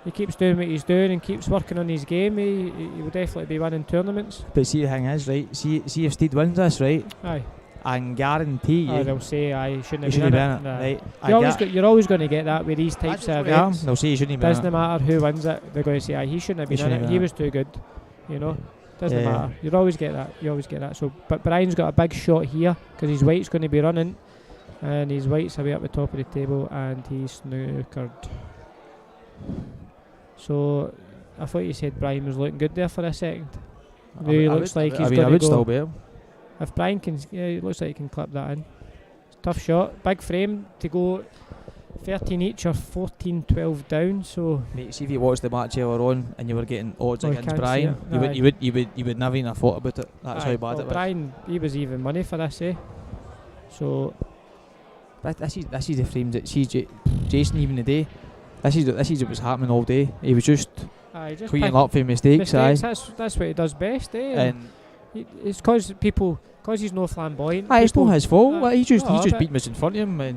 he keeps doing what he's doing and keeps working on his game. He will definitely be winning tournaments. But see, the thing is, right, see if Steed wins this, right, aye, I can guarantee you they'll say he shouldn't have been been in it. Right. You're always going to get that with these types of events. They'll say he shouldn't have been in it. Doesn't matter who wins it, they're going to say he shouldn't have been in it, he was too good, doesn't matter. You always get that. So, but Brian's got a big shot here because his white's going to be running, and his white's away up the top of the table, and he's snookered. So I thought you said Brian was looking good there for a second. He looks like he's going to go. Still be. If Brian can, it looks like he can clip that in. Tough shot, big frame to go 13 each or 14-12 down. So mate, see if you watched the match earlier on and you were getting odds against Brian, you would never even have thought about it. That's how bad it was. Brian, he was even money for this, So this is the frame that sees Jason even today. This is what was happening all day. He was just cleaning up for mistakes. That's what he does best, And it's because he's no flamboyant. It's not his fault. He just beat us in front of him. And